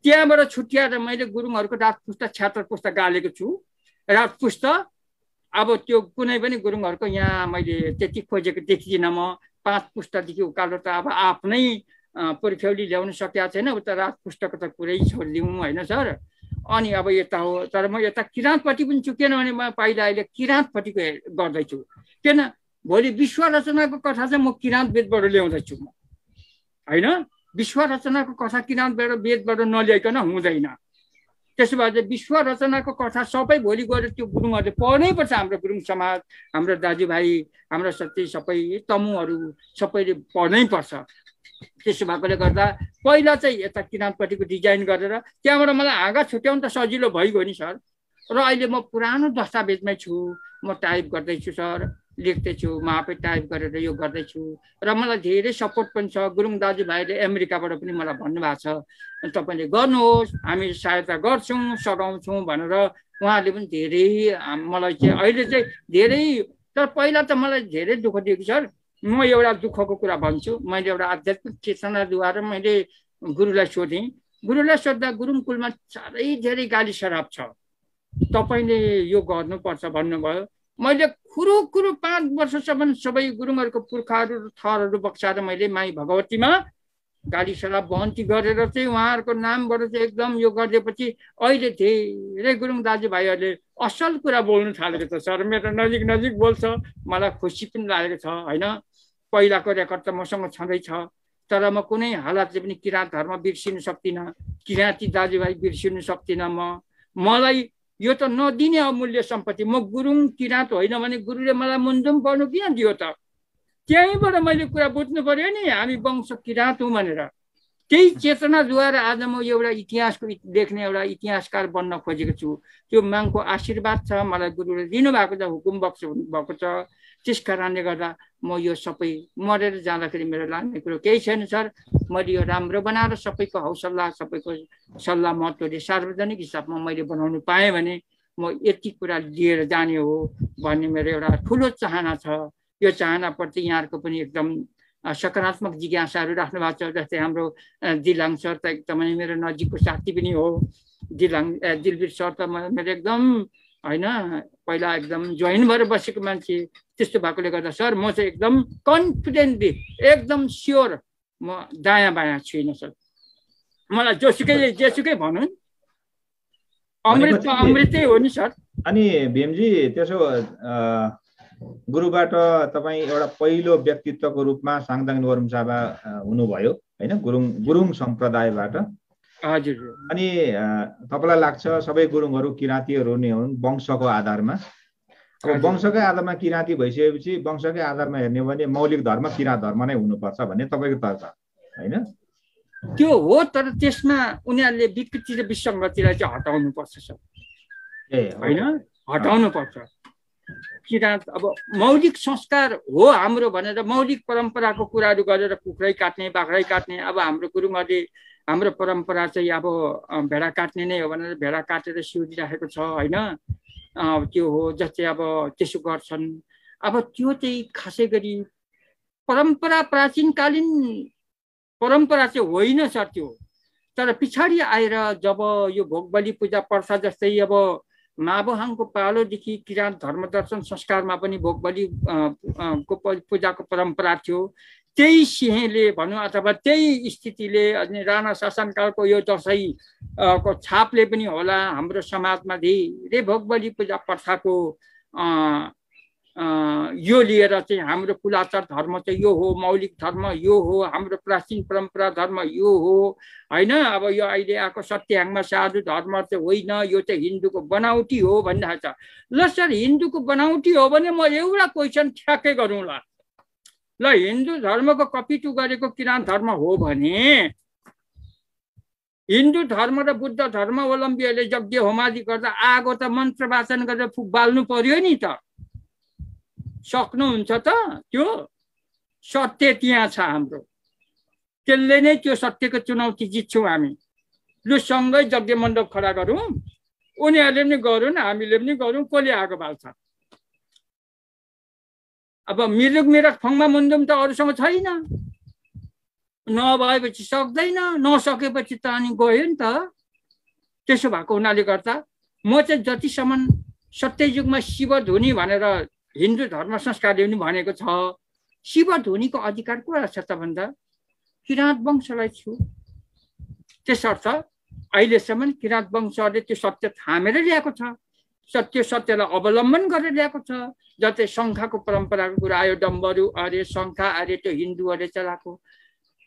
[SPEAKER 1] त्यहाँबाट छुट्याएर मैले गुरुङहरूको राजपुस्ता छ्यातर पुस्ता गालेको छु। राजपुस्ता अब त्यो कुनै पनि गुरुङहरूको यहाँ मैले त्यति खोजेको देखिदिनँ म। 5 पुस्तादेखि उकालो त अब आफ्नै पुर्ख्यौली ल्याउन सकेको छैन, उता राजपुस्तको त कुरै छोडिदिउँ होइन सर। अनि अब यता हो, तर म यता किराँतपट्टि पनि छु किनभने म पहिला अहिले किराँतपट्टिको गर्दैछु। किन भोलि विश्व रचनाको कथा चाहिँ म किराँत वेदबाट ल्याउँदैछु म होइन। विश्व रचनाको कथा किराँत वेदबाट नल्याइकन हुँदैन। त्यसो भए चाहिँ विश्व रचनाको कथा सबै भोलि गएर त्यो गुरुङहरूले पढ्नै पर्छ। हाम्रो गुरुङ समाज, हाम्रो दाजुभाइ, हाम्रो सबै सबै तमुहरू सबैले पढ्नै पर्छ। त्यसो भएकोले गर्दा पहिला चाहिँ यता किराँतपट्टिको डिजाइन गरेर त्यहाँबाट मलाई हाँगा छुट्याउनु त सजिलो भइगयो नि सर। र अहिले म पुरानो दस्तावेजमै छु, म टाइप गर्दैछु सर, लेख्दैछु, म आफै टाइप गरेर यो गर्दैछु। र मलाई धेरै सपोर्ट पनि छ। गुरुङ दाजुभाइले अमेरिकाबाट पनि मलाई भन्नुभएको छ तपाईँले गर्नुहोस्, हामी सहायता गर्छौँ सघाउँछौँ भनेर। उहाँहरूले पनि धेरै मलाई चाहिँ अहिले चाहिँ धेरै, तर पहिला त मलाई धेरै दुःख दिएको सर। म एउटा दुःखको कुरा भन्छु। मैले एउटा आध्यात्मिक चेतनाद्वारा मैले गुरुलाई सोधेँ। गुरुलाई सोद्धा गुरुङ कुलमा साह्रै धेरै गाली शराब छ, तपाईँले यो गर्नुपर्छ भन्नुभयो। मैले कुरो 5 वर्षसम्म सबै गुरुङहरूको पुर्खाहरू थरहरू बक्साएर मैले माई भगवतीमा गाली शराब बन्ती गरेर चाहिँ उहाँहरूको नामबाट चाहिँ एकदम यो गरिदिएपछि अहिले धेरै गुरुङ दाजुभाइहरूले असल कुरा बोल्नु थालेको छ सर। मेरो नजिक बोल्छ, मलाई खुसी पनि लागेको छ होइन। पहिलाको रेकर्ड त मसँग छँदैछ, तर म कुनै हालतले पनि किराँत धर्म बिर्सिनु सक्दिनँ, किराँती दाजुभाइ बिर्सिनु सक्दिनँ। मलाई यो त नदिने अमूल्य सम्पत्ति। म गुरुङ किराँत होइन भने गुरुले मलाई मुन्जुम पर्नु किन दियो त? त्यहीँबाट मैले कुरा बुझ्नु पर्यो नि हामी वंश किराँत हौँ भनेर। त्यही चेतनाद्वारा आज म एउटा इतिहासको लेख्ने एउटा इतिहासकार बन्न खोजेको छु। त्यो माङको आशीर्वाद छ, मलाई गुरुले दिनुभएको छ, हुकुम बक्स भएको छ। त्यस कारणले गर्दा म यो सबै मरेर जाँदाखेरि मेरो लाग्ने कुरो केही छैन सर। मैले यो राम्रो बनाएर सबैको हौसला, सबैको सल्लाह महत्त्वले सार्वजनिक हिसाबमा मैले बनाउनु पाएँ भने म यति कुरा लिएर जाने हो भन्ने मेरो एउटा ठुलो चाहना छ। यो चाहनाप्रति यहाँहरूको पनि एकदम सकारात्मक जिज्ञासाहरू राख्नु भएको छ। जस्तै हाम्रो दिलाङ सर त एकदमै मेरो नजिकको साथी पनि हो। दिलवीर सर त मेरो एकदम होइन पहिला एकदम जोइन भएर बसेको मान्छे। त्यस्तो भएकोले गर्दा सर म चाहिँ एकदम कन्फिडेन्टली एकदम स्योर म दायाँ बायाँ छुइनँ सर। मलाई जेसुकै भनौँ अमृतै हो नि सर।
[SPEAKER 2] अनि भीमजी त्यसो गुरुबाट तपाईँ एउटा पहिलो व्यक्तित्वको रूपमा साङदाङ नोर्मसाबा हुनुभयो होइन, गुरुङ सम्प्रदायबाट।
[SPEAKER 1] हजुर।
[SPEAKER 2] अनि तपाईँलाई लाग्छ सबै गुरुङहरू किराँतीहरू नै हुन् वंशको आधारमा? अब वंशकै आधारमा किराँती भइसकेपछि वंशकै आधारमा हेर्ने भने मौलिक धर्म किराँत धर्म नै हुनुपर्छ भन्ने तपाईँको तर्क होइन?
[SPEAKER 1] त्यो हो, तर त्यसमा उनीहरूले विकृति र विसङ्गतिलाई चाहिँ हटाउनु पर्छ सर। होइन, हटाउनु पर्छ। किराँत अब मौलिक संस्कार हो हाम्रो भनेर मौलिक परम्पराको कुराहरू गरेर कुखुरै काट्ने, बाख्रै काट्ने। अब हाम्रो गुरुङहरूले हाम्रो परम्परा चाहिँ अब भेडा काट्ने नै हो भनेर भेडा काटेर सिउरिराखेको छ होइन। त्यो हो, जस्तै अब त्यसो गर्छन्। अब त्यो चाहिँ खासै गरी परम्परा, प्राचीनकालीन परम्परा चाहिँ होइन सर त्यो। तर पछाडि आएर जब यो भोग बलि पूजा प्रथा जस्तै अब माबोहाङको पालोदेखि किराँत धर्म दर्शन संस्कारमा पनि भोग बलि को पूजाको परम्परा थियो। त्यही सिंहले भनौँ अथवा त्यही स्थितिले अनि राणा शासनकालको यो दसैँ को छापले पनि होला हाम्रो समाजमा धेरै भोग बलि पूजा प्रथाको यो लिएर चाहिँ हाम्रो कुलाचार धर्म चाहिँ यो हो, मौलिक धर्म यो हो, हाम्रो प्राचीन परम्परा धर्म यो हो हैन। अब यो अहिले आएको सत्याङ्गमा साधु धर्म चाहिँ होइन, यो चाहिँ हिन्दूको बनावटी हो भनिरहेको छ। ल सर, हिन्दूको बनावटी हो भने म एउटा क्वेसन ठ्याक्कै गरौँला। ल, हिन्दू धर्मको कपिटु गरेको किराँत धर्म हो भने हिन्दू धर्म र बुद्ध धर्मावलम्बीहरूले यज्ञ होमादि गर्दा आगो त मन्त्र वाचन गरेर बाल्नु पर्यो नि त। सक्नुहुन्छ त? त्यो सत्य त्यहाँ छ हाम्रो। त्यसले नै त्यो सत्यको चुनौती जित्छौँ हामी। लु सँगै यज्ञ मण्डप खडा गरौँ, उनीहरूले पनि गरौँ हामीले पनि गरौँ, कसले आगो बाल्छ? अब मिरुक मिरक फङ्मा मुन्दुम त अरूसँग छैन, नभएपछि सक्दैन, नसकेपछि त अनि गयो नि त। त्यसो भएको हुनाले गर्दा म चाहिँ जतिसम्म सत्ययुगमा शिवधुनी भनेर हिन्दू धर्म संस्कारले पनि भनेको छ, शिवधुनीको अधिकार को छ त भन्दा किराँत वंशलाई छु। त्यसर्थ अहिलेसम्म किराँत वंशले त्यो सत्य थामेर ल्याएको छ, सत्यलाई अवलम्बन गरेर ल्याएको छ। जतै शङ्खाको परम्पराको कुरा आयो, डम्बरू अरे शङ्खा अरे त्यो हिन्दूहरूले चलाएको।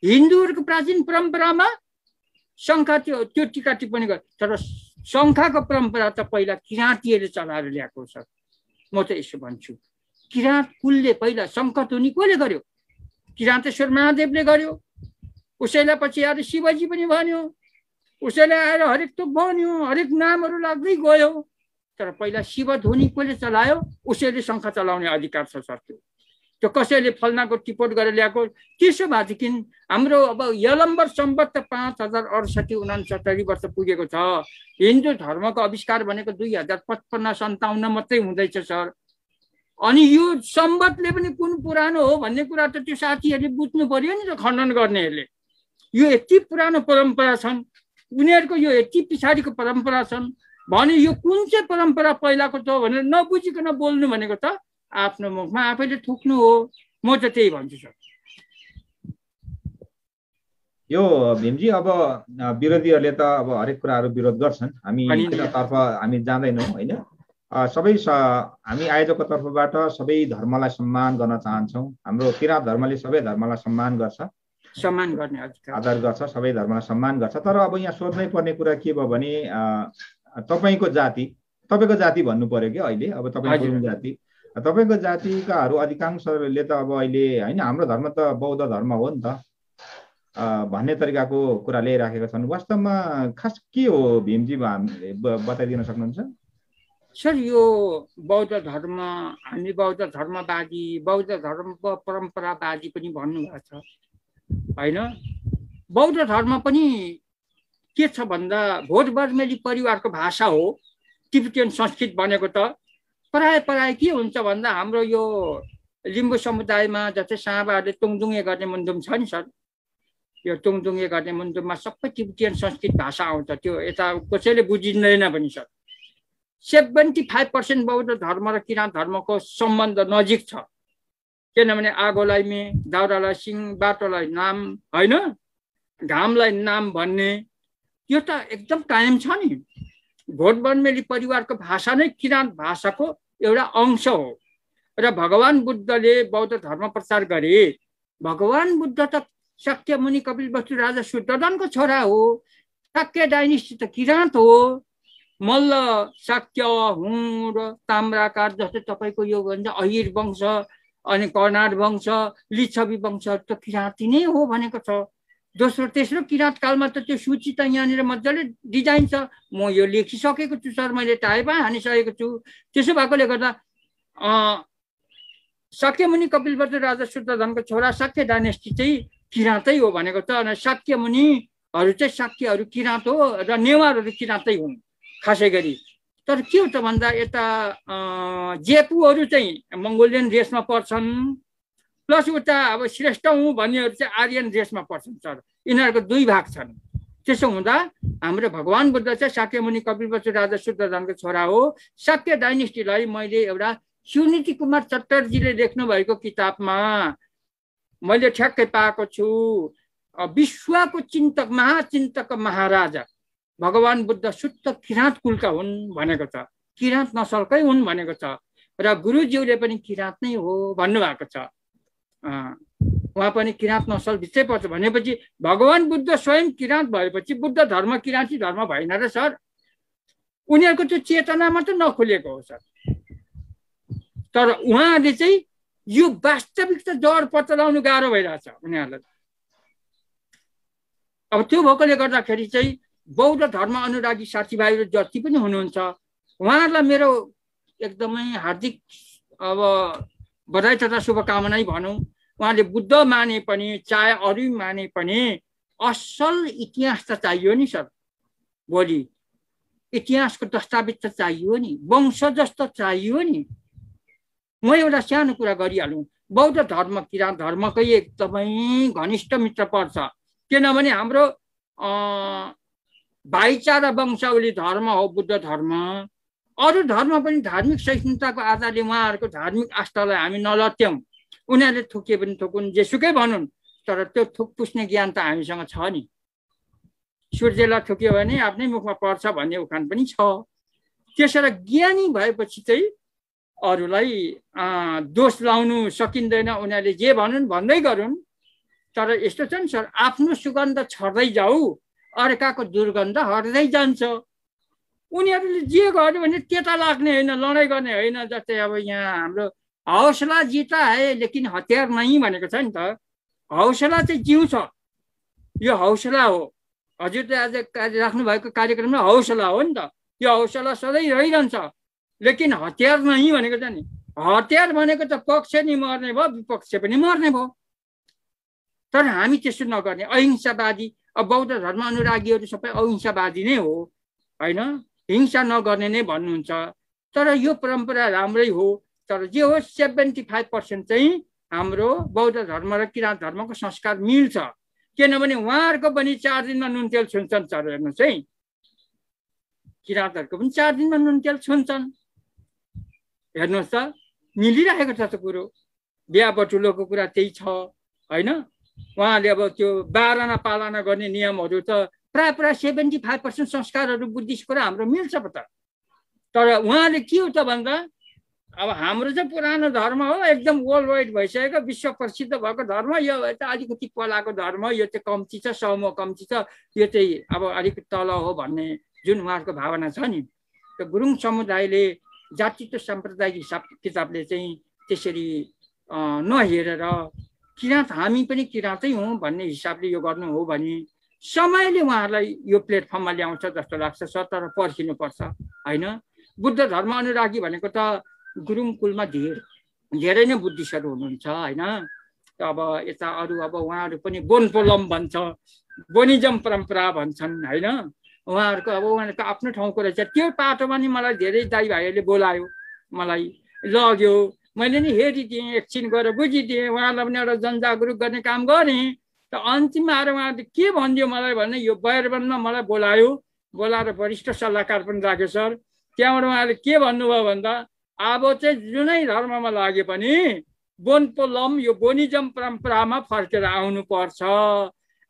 [SPEAKER 1] हिन्दूहरूको प्राचीन परम्परामा शङ्खा त्यो टिका टिप्पणी गर्छ, तर शङ्खाको परम्परा त पहिला किराँतीहरूले चलाएर ल्याएको छ। म चाहिँ यसो भन्छु, किराँत कुलले पहिला शङ्खध्वनि कसले गर्यो? किराँतेश्वर महादेवले गर्यो। उसैलाई पछि आएर शिवजी पनि भन्यो, उसैलाई आएर हरेक थोक भन्यो, हरेक नामहरू लाग्दै गयो। तर पहिला शिवध्वनि कसले चलायो? उसैले शङ्ख चलाउने अधिकार छ सर। त्यो कसैले फल्नाको टिपोट गरेर ल्याएको। त्यसो भएदेखि हाम्रो अब यलम्बर सम्बत 5068-69 वर्ष पुगेको छ। हिन्दू धर्मको आविष्कार भनेको 2055-57 मात्रै हुँदैछ सर। अनि यो सम्बतले पनि कुन पुरानो हो भन्ने कुरा त त्यो साथीहरूले बुझ्नु पर्यो नि त, खण्डन गर्नेहरूले। यो यति पुरानो परम्परा छन्, उनीहरूको यो यति पछाडिको परम्परा छन् भने यो कुन चाहिँ परम्परा पहिलाको त भनेर नबुझिकन बोल्नु भनेको त आफ्नो मुखमा आफैले थुक्नु हो। म चाहिँ त्यही भन्छु सर।
[SPEAKER 2] यो भीमजी, अब विरोधीहरूले त अब हरेक कुराहरू विरोध गर्छन्, हामी तर्फ हामी जाँदैनौँ होइन। हामी आयोजकको तर्फबाट सबै धर्मलाई सम्मान गर्न चाहन्छौँ। हाम्रो किराँत धर्मले सबै धर्मलाई सम्मान गर्छ,
[SPEAKER 1] सम्मान गर्ने
[SPEAKER 2] आदर गर्छ, सबै धर्मलाई सम्मान गर्छ। तर अब यहाँ सोध्नै पर्ने कुरा के भयो भने तपाईँको जाति भन्नु पर्यो कि अहिले, अब तपाईँको गुरुङ जाति, तपाईँको जातिकाहरू अधिकांशले त अब अहिले होइन हाम्रो धर्म त बौद्ध धर्म हो नि त भन्ने तरिकाको कुरा ल्याइराखेका छन्। वास्तवमा खास के हो भीमजी, बताइदिन सक्नुहुन्छ?
[SPEAKER 1] सर, यो बौद्ध धर्म, हामी बौद्ध धर्मवादी, बौद्ध धर्म परम्परावादी पनि भन्नुभएको छ होइन। बौद्ध धर्म पनि के छ भन्दा भोट बर्मेली परिवारको भाषा हो, तिब्बतियन संस्कृत भनेको त। प्राय के हुन्छ भन्दा हाम्रो यो लिम्बू समुदायमा जस्तै साँबाहरूले तुङदुङे गर्ने मुन्दुम छ नि सर, यो तुङदुङे गर्ने मुन्दुममा सबै तिब्बतियन संस्कृत भाषा आउँछ। त्यो यता कसैले बुझिँदैन पनि सर। 75% बौद्ध धर्म र किराँत धर्मको सम्बन्ध नजिक छ। किनभने आगोलाई मे, दाउरालाई सिंह, बाटोलाई नाम होइन, घामलाई नाम भन्ने यो त एकदम कायम छ नि। भोट बर्मेली परिवारको भाषा नै किराँत भाषाको एउटा अंश हो। र भगवान बुद्धले बौद्ध धर्म प्रचार गरे। भगवान बुद्ध त शाक्य मुनि कपिलवस्तु राजा शुद्धोधनको छोरा हो। शाक्य डाइनेस्टी त किराँत हो। मल्ल, शाक्य, हुँ र ताम्राकार जस्तै तपाईँको यो भन्छ अहिर वंश अनि कर्नाड वंश, लिच्छवी वंश त किराँती नै हो भनेको छ। दोस्रो तेस्रो किराँत कालमा त त्यो सूची त यहाँनिर मजाले डिजाइन छ। म यो लेखिसकेको छु सर, मैले टाइपमा हानिसकेको छु। त्यसो भएकोले गर्दा शाक्यमुनि कपिलवस्तु राजा शुद्धोधनको छोरा शाक्य डाइनेस्टी चाहिँ किराँतै हो भनेको छ। अनि शाक्य मुनिहरू चाहिँ शाक्यहरू किराँत हो र नेवारहरू किराँतै हुन् खासै गरी। तर के हो त भन्दा यता जेपुहरू चाहिँ मङ्गोलियन रेसमा पर्छन्, प्लस उता अब श्रेष्ठ हुँ भन्नेहरू चाहिँ आर्यन रेसमा पर्छन् सर। यिनीहरूको दुई भाग छन्। त्यसो हुँदा हाम्रो भगवान बुद्ध चाहिँ शाक्यमुनि कपिलवस्तु राजा शुद्धोधनको छोरा हो। शाक्य डाइनेस्टीलाई मैले एउटा सुनीति कुमार चटर्जीले लेख्नु भएको किताबमा मैले ठ्याक्कै पाएको छु। विश्वको चिन्तक महाचिन्तक महाराजा भगवान बुद्ध शुद्ध किराँत कुलका हुन् भनेको छ, किराँत नसलकै हुन् भनेको छ र गुरुज्यूले पनि किराँत नै हो भन्नुभएको छ। उहाँ पनि किराँत नसल भित्रै पर्छ भनेपछि भगवान बुद्ध स्वयं किराँत भएपछि बुद्ध धर्म किराँती धर्म भएन र सर। उनीहरूको त्यो चेतना मात्र नखुलेको हो सर। तर उहाँले चाहिँ यो वास्तविकता जड पत्ता लगाउनु गाह्रो भइरहेछ उनीहरूलाई। अब त्यो भएकोले गर्दाखेरि चाहिँ बौद्ध धर्म अनुरागी साथीभाइहरू जति पनि हुनुहुन्छ उहाँहरूलाई मेरो एकदमै हार्दिक अब बधाई तथा शुभकामना भनौँ। उहाँले बुद्ध माने पनि चाहे अरू माने पनि असल इतिहास त चाहियो नि सर। भोलि इतिहासको दस्तावेज त चाहियो नि, वंश जस्तो चाहियो नि। म एउटा सानो कुरा गरिहालौँ, बौद्ध धर्म किराँत धर्मकै एकदमै घनिष्ठ मित्र पर्छ। किनभने हाम्रो भाइचारा वंशावली धर्म हो बुद्ध धर्म। अरू धर्म पनि धार्मिक सहिष्णुताको आधारले उहाँहरूको धार्मिक आस्थालाई हामी नलत्याउँ। उनीहरूले थुके पनि थुकुन्, जेसुकै भनुन्, तर त्यो थुक पुस्ने ज्ञान त हामीसँग छ नि। सूर्यलाई थुक्यो भने आफ्नै मुखमा पर्छ भन्ने उखान पनि छ। त्यसैले ज्ञानी भएपछि चाहिँ अरूलाई दोष लाउनु सकिँदैन। उनीहरूले जे भनुन् भन्दै गरून्। तर यस्तो छ नि सर, आफ्नो सुगन्ध छर्दै जाऊ, अर्काको दुर्गन्ध हट्दै जान्छ। उनीहरूले जे गर्यो भने त्यता लाग्ने होइन, लडाइँ गर्ने होइन। जस्तै अब यहाँ हाम्रो हौसला जिता है लेकिन हतियार नै भनेको छ नि त। हौसला चाहिँ जिउँछ, यो हौसला हो। हजुरले आज राख्नु भएको कार्यक्रममा हौसला हो नि त। यो हौसला सधैँ रहिरहन्छ, लेकिन हतियार नै भनेको छ नि। हतियार भनेको त पक्ष नि मर्ने भयो, विपक्ष पनि मर्ने भयो। तर हामी त्यसो नगर्ने, अहिंसावादी। अब बौद्ध धर्म अनुरागीहरू सबै अहिंसावादी नै हो होइन, हिंसा नगर्ने नै भन्नुहुन्छ। तर यो परम्परा राम्रै हो। तर जे हो 75% चाहिँ हाम्रो बौद्ध धर्म र किराँत धर्मको संस्कार मिल्छ। किनभने उहाँहरूको पनि 4 दिनमा नुन तेल छुन्छन् सर। हेर्नुहोस् है, किराँतहरूको पनि 4 दिनमा नुन तेल छुन्छन्। हेर्नुहोस् त, मिलिरहेको छ त कुरो। बिहा बटुलोको कुरा त्यही छ होइन। उहाँले अब त्यो बारना पालना गर्ने नियमहरू त प्राय 75% संस्कारहरू बुद्धिस्टको र हाम्रो मिल्छ त। तर उहाँले के हो त भन्दा अब हाम्रो चाहिँ पुरानो धर्म हो, एकदम वर्ल्ड वाइड भइसकेको विश्व प्रसिद्ध भएको धर्म। यो त अलिकति पलाको धर्म, यो चाहिँ कम्ती छ, समूह कम्ती छ, यो चाहिँ अब अलिकति तल हो भन्ने जुन उहाँहरूको भावना छ नि। त्यो गुरुङ समुदायले जातित्व साम्प्रदायिक हिसाब किताबले चाहिँ त्यसरी नहेरेर किराँत हामी पनि किराँतै हौँ भन्ने हिसाबले यो गर्नु हो भने समयले उहाँहरूलाई यो प्लेटफर्ममा ल्याउँछ जस्तो लाग्छ सर। तर पर्खिनुपर्छ होइन। बुद्ध धर्म अनुरागी भनेको त गुरुङ कुलमा धेरै नै बुद्धिस्टहरू हुनुहुन्छ होइन। अब यता अरू अब उहाँहरू पनि बोनपोलम भन्छ, बोनिजम परम्परा भन्छन् होइन। उहाँहरूको अब उहाँहरूको आफ्नो ठाउँको रहेछ। त्यो पाटोमा नि मलाई धेरै दाइ भाइहरूले बोलायो, मलाई लग्यो, मैले नि हेरिदिएँ, एकछिन गएर बुझिदिएँ, उहाँलाई पनि एउटा जनजागरुक गर्ने काम गरेँ। त अन्तिममा आएर उहाँले के भनिदियो मलाई भने यो बैरवनमा मलाई बोलाएर वरिष्ठ सल्लाहकार पनि राख्यो सर। त्यहाँबाट उहाँले के भन्नुभयो भन्दा अब चाहिँ जुनै धर्ममा लागे पनि बोनपोलम यो बोनिजम परम्परामा फर्केर आउनुपर्छ।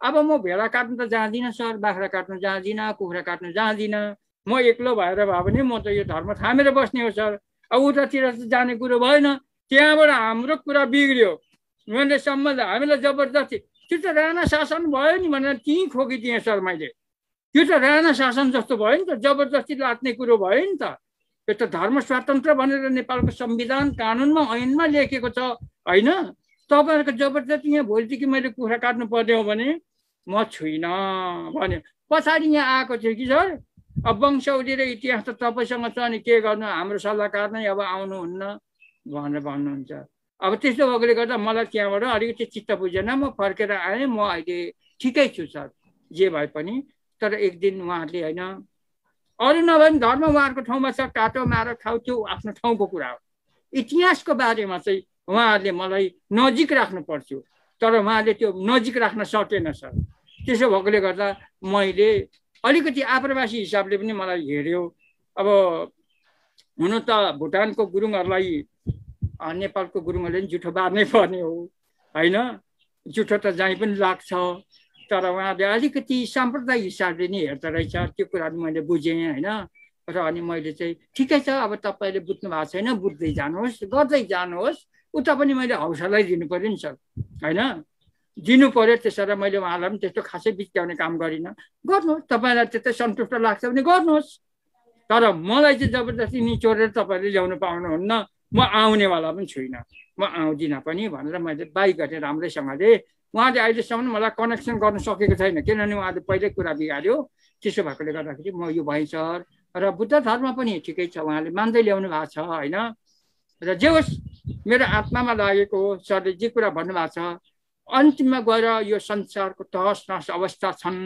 [SPEAKER 1] अब म भेडा काट्नु त जाँदिनँ सर, बाख्रा काट्नु जाँदिनँ, कुखुरा काट्नु जाँदिनँ। म एक्लो भएर भए पनि म त यो धर्म थामेर बस्ने हो सर। अब उतातिर त जाने कुरो भएन। त्यहाँबाट हाम्रो कुरा बिग्रियो। मैले सम्बन्ध हामीलाई जबरजस्ती, त्यो त राणा शासन भयो नि भनेर त्यहीँ खोकिदिएँ सर मैले। त्यो त राणा शासन जस्तो भयो नि त, जबरजस्ती लाग्ने कुरो भयो नि त। यो त धर्म स्वतन्त्र भनेर नेपालको संविधान कानुनमा ऐनमा लेखेको छ होइन। तपाईँहरूको जबरजस्ती यहाँ भोलिदेखि मैले कुखुरा काट्नु पर्ने हो भने म छुइनँ भन्यो। पछाडि यहाँ आएको थियो कि सर, अब वंशावली र इतिहास त तपाईँसँग छ नि, के गर्नु, हाम्रो सल्लाहकार नै अब आउनुहुन्न भनेर भन्नुहुन्छ। अब त्यस्तो भएकोले गर्दा मलाई त्यहाँबाट अलिकति चित्त बुझेन, म फर्केर आएँ। म अहिले ठिकै छु सर जे भए पनि। तर एक दिन उहाँहरूले होइन, अरू नभए पनि धर्म उहाँहरूको ठाउँमा छ, काटो मार खाऊ, त्यो आफ्नो ठाउँको कुरा हो। इतिहासको बारेमा चाहिँ उहाँहरूले मलाई नजिक राख्नु पर्थ्यो, तर उहाँले त्यो नजिक राख्न सकेन सर। त्यसो भएकोले गर्दा मैले अलिकति आप्रवासी हिसाबले पनि मलाई हेऱ्यो। अब हुन त भुटानको गुरुङहरूलाई नेपालको गुरुङहरूले पनि जुठो बार्नै पर्ने हो होइन, जुठो त जहीँ पनि लाग्छ, तर उहाँले अलिकति साम्प्रदायिक हिसाबले नि हेर्दो रहेछ, त्यो कुराहरू मैले बुझेँ होइन। र अनि मैले चाहिँ ठिकै छ, अब तपाईँले बुझ्नु भएको छैन, बुझ्दै जानुहोस्, गर्दै जानुहोस्, उता पनि मैले हौसला दिनु पऱ्यो नि सर होइन, दिनु पऱ्यो। त्यसरी मैले उहाँलाई पनि त्यस्तो खासै बित्याउने काम गरिनँ। गर्नुहोस्, तपाईँलाई त्यस्तै सन्तुष्ट लाग्छ भने गर्नुहोस्, तर मलाई चाहिँ जबरजस्ती निचोरेर तपाईँले ल्याउनु पाउनुहुन्न, म आउनेवाला पनि छुइनँ, म आउँदिनँ पनि भनेर मैले बाई गरेँ राम्रैसँगले। उहाँले अहिलेसम्म मलाई कनेक्सन गर्न सकेको छैन, किनभने उहाँले पहिल्यै कुरा बिगार्यो। त्यसो भएकोले गर्दाखेरि म यो भएँ सर। र बुद्ध धर्म पनि ठिकै छ, उहाँले मान्दै ल्याउनु भएको छ होइन। र जे होस्, मेरो आत्मामा लागेको हो, सरले जे कुरा भन्नुभएको छ, अन्तिममा गएर यो संसारको तहस नहस अवस्था छन्,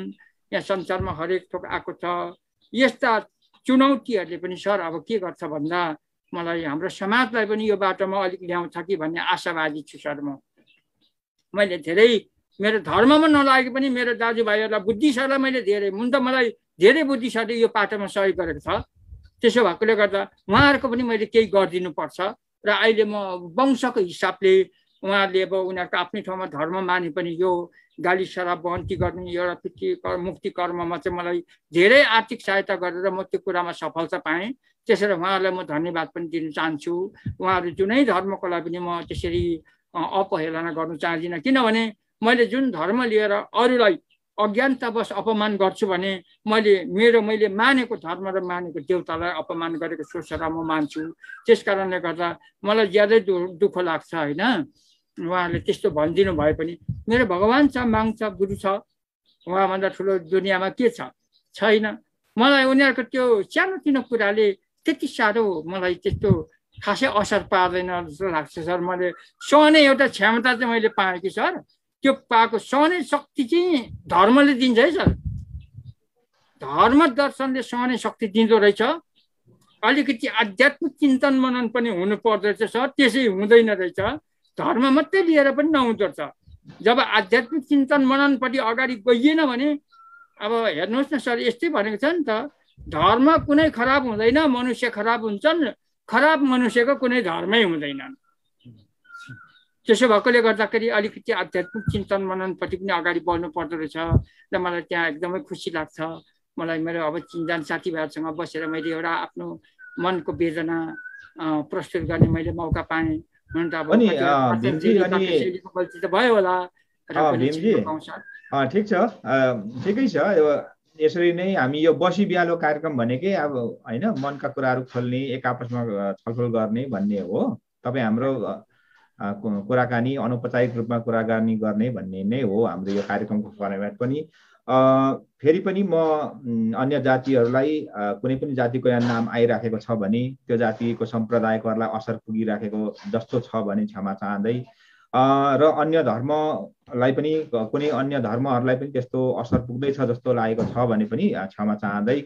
[SPEAKER 1] यहाँ संसारमा हरेक थोक आएको छ। यस्ता चुनौतीहरूले पनि सर अब के गर्छ भन्दा मलाई हाम्रो समाजलाई पनि यो बाटोमा अलिक ल्याउँछ कि भन्ने आशावादी छु सर। मैले धेरै मेरो धर्ममा नलागे पनि मेरो दाजुभाइहरूलाई बुद्धिस्टहरूलाई मैले धेरै मुन त मलाई धेरै बुद्धिस्टहरूले यो बाटोमा सहयोग गरेको छ। त्यसो भएकोले गर्दा उहाँहरूको पनि मैले केही गरिदिनु पर्छ। र अहिले म वंशको हिसाबले उहाँहरूले अब उनीहरूको आफ्नै ठाउँमा धर्म माने पनि यो गाली शराब बन्ती गर्ने एउटा मुक्ति कर्ममा चाहिँ मलाई धेरै आर्थिक सहायता गरेर म त्यो कुरामा सफलता पाएँ। त्यसरी उहाँहरूलाई म धन्यवाद पनि दिन चाहन्छु। उहाँहरू जुनै धर्मको लागि पनि म त्यसरी अपहेलना गर्नु चाहदिनँ, किनभने मैले जुन धर्म लिएर अरूलाई अज्ञानतावश अपमान गर्छु भने मैले मानेको धर्म र मानेको देवतालाई अपमान गरेको सोचेर म मान्छु। त्यस कारणले गर्दा मलाई ज्यादै दुःख लाग्छ होइन। उहाँहरूले त्यस्तो भनिदिनु भए पनि मेरो भगवान् छ, माग छ, गुरु छ, उहाँभन्दा ठुलो दुनियाँमा के छ, छैन। मलाई उनीहरूको त्यो सानोतिनो कुराले त्यति साह्रो मलाई त्यस्तो खासै असर पार्दैन जस्तो लाग्छ सर। मैले सहने एउटा क्षमता चाहिँ मैले पाएँ कि सर, त्यो पाएको सहने शक्ति चाहिँ धर्मले दिन्छ है सर। धर्म दर्शनले सहने शक्ति दिँदो रहेछ। अलिकति आध्यात्मिक चिन्तन मनन पनि हुनु पर्दो रहेछ सर, त्यसै हुँदैन रहेछ। धर्म मात्रै लिएर पनि नहुँदो रहेछ। जब आध्यात्मिक चिन्तन मननपट्टि अगाडि गइएन भने अब हेर्नुहोस् न सर, यस्तै भनेको छ नि त, धर्म कुनै खराब हुँदैन, मनुष्य खराब हुन्छन्, खराब मनुष्यको कुनै धर्मै हुँदैन। त्यसो भएकोले गर्दाखेरि अलिकति आध्यात्मिक चिन्तन मननपट्टि पनि अगाडि बढ्नु पर्दो रहेछ। र मलाई त्यहाँ एकदमै खुसी लाग्छ। मलाई मेरो अब चिनजान साथीभाइहरूसँग बसेर मैले एउटा आफ्नो मनको वेदना प्रस्तुत गर्ने मैले मौका पाएँ। हुन त अब गल्ती त भयो होला।
[SPEAKER 2] ठिक छ, ठिकै छ। यसरी नै हामी यो बसी बिहालो कार्यक्रम भनेकै अब होइन, मनका कुराहरू खोल्ने, एक आपसमा छलफल गर्ने भन्ने हो। तपाईँ हाम्रो कुराकानी अनौपचारिक रूपमा कुराकानी गर्ने भन्ने नै हो हाम्रो यो कार्यक्रमको फर्मेट पनि। फेरि पनि म अन्य जातिहरूलाई कुनै पनि जातिको यहाँ नाम आइराखेको छ भने त्यो जातिको सम्प्रदायकोहरूलाई असर पुगिराखेको जस्तो छ भने क्षमा चाहँदै, र अन्य धर्मलाई पनि कुनै अन्य धर्महरूलाई पनि त्यस्तो असर पुग्दैछ जस्तो लागेको छ भने पनि क्षमा चाहँदै,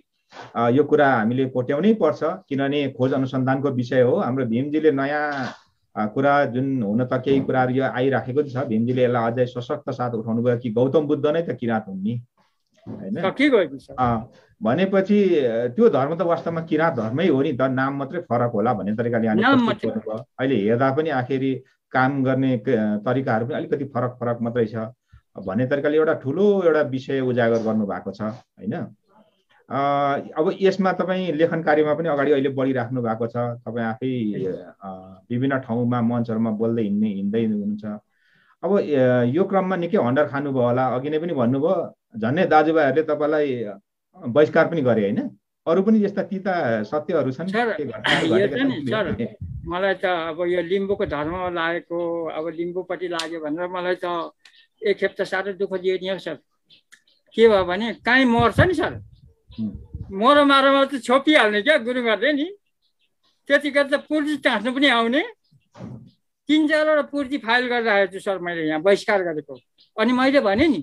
[SPEAKER 2] यो कुरा हामीले कोट्याउनै पर्छ, किनभने खोज अनुसन्धानको विषय हो। हाम्रो भीमजीले नयाँ कुरा जुन हुन त केही कुराहरू यो आइराखेको छ, भीमजीले यसलाई अझै सशक्त साथ उठाउनु भयो कि गौतम बुद्ध नै त किराँत हुन् नि होइन। भनेपछि त्यो धर्म त वास्तवमा किराँत धर्मै हो नि त, नाम मात्रै फरक होला भन्ने तरिकाले अहिले हेर्दा पनि आखिरी काम गर्ने तरिकाहरू पनि अलिकति फरक मात्रै छ भन्ने तरिकाले एउटा ठुलो एउटा विषय उजागर गर्नु भएको छ होइन। अब यसमा तपाईँ लेखन कार्यमा पनि अगाडि अहिले बढिराख्नु भएको छ। तपाईँ आफै विभिन्न ठाउँमा मञ्चहरूमा बोल्दै हिँड्दै हुनुहुन्छ। अब यो क्रममा निकै हन्डर खानुभयो होला, अघि नै पनि भन्नुभयो, झन्नै दाजुभाइहरूले तपाईँलाई बहिष्कार पनि गरे होइन। अरू पनि यस्ता तिता सत्यहरू छन्।
[SPEAKER 1] मलाई त अब यो लिम्बूको धर्ममा लागेको, अब लिम्बूपट्टि लाग्यो भनेर मलाई त एकखेप त साह्रो दुःख दियो नि सर। के भयो भने काहीँ मर्छ नि सर, मरो मारोमा त छोपिहाल्ने क्या गुरुङहरूले नि। त्यतिखेर त पुर्जी टाँस्नु पनि आउने। 3-4वटा पुर्जी फाइल गरिराखेको छु सर मैले यहाँ बहिष्कार गरेको। अनि मैले भने नि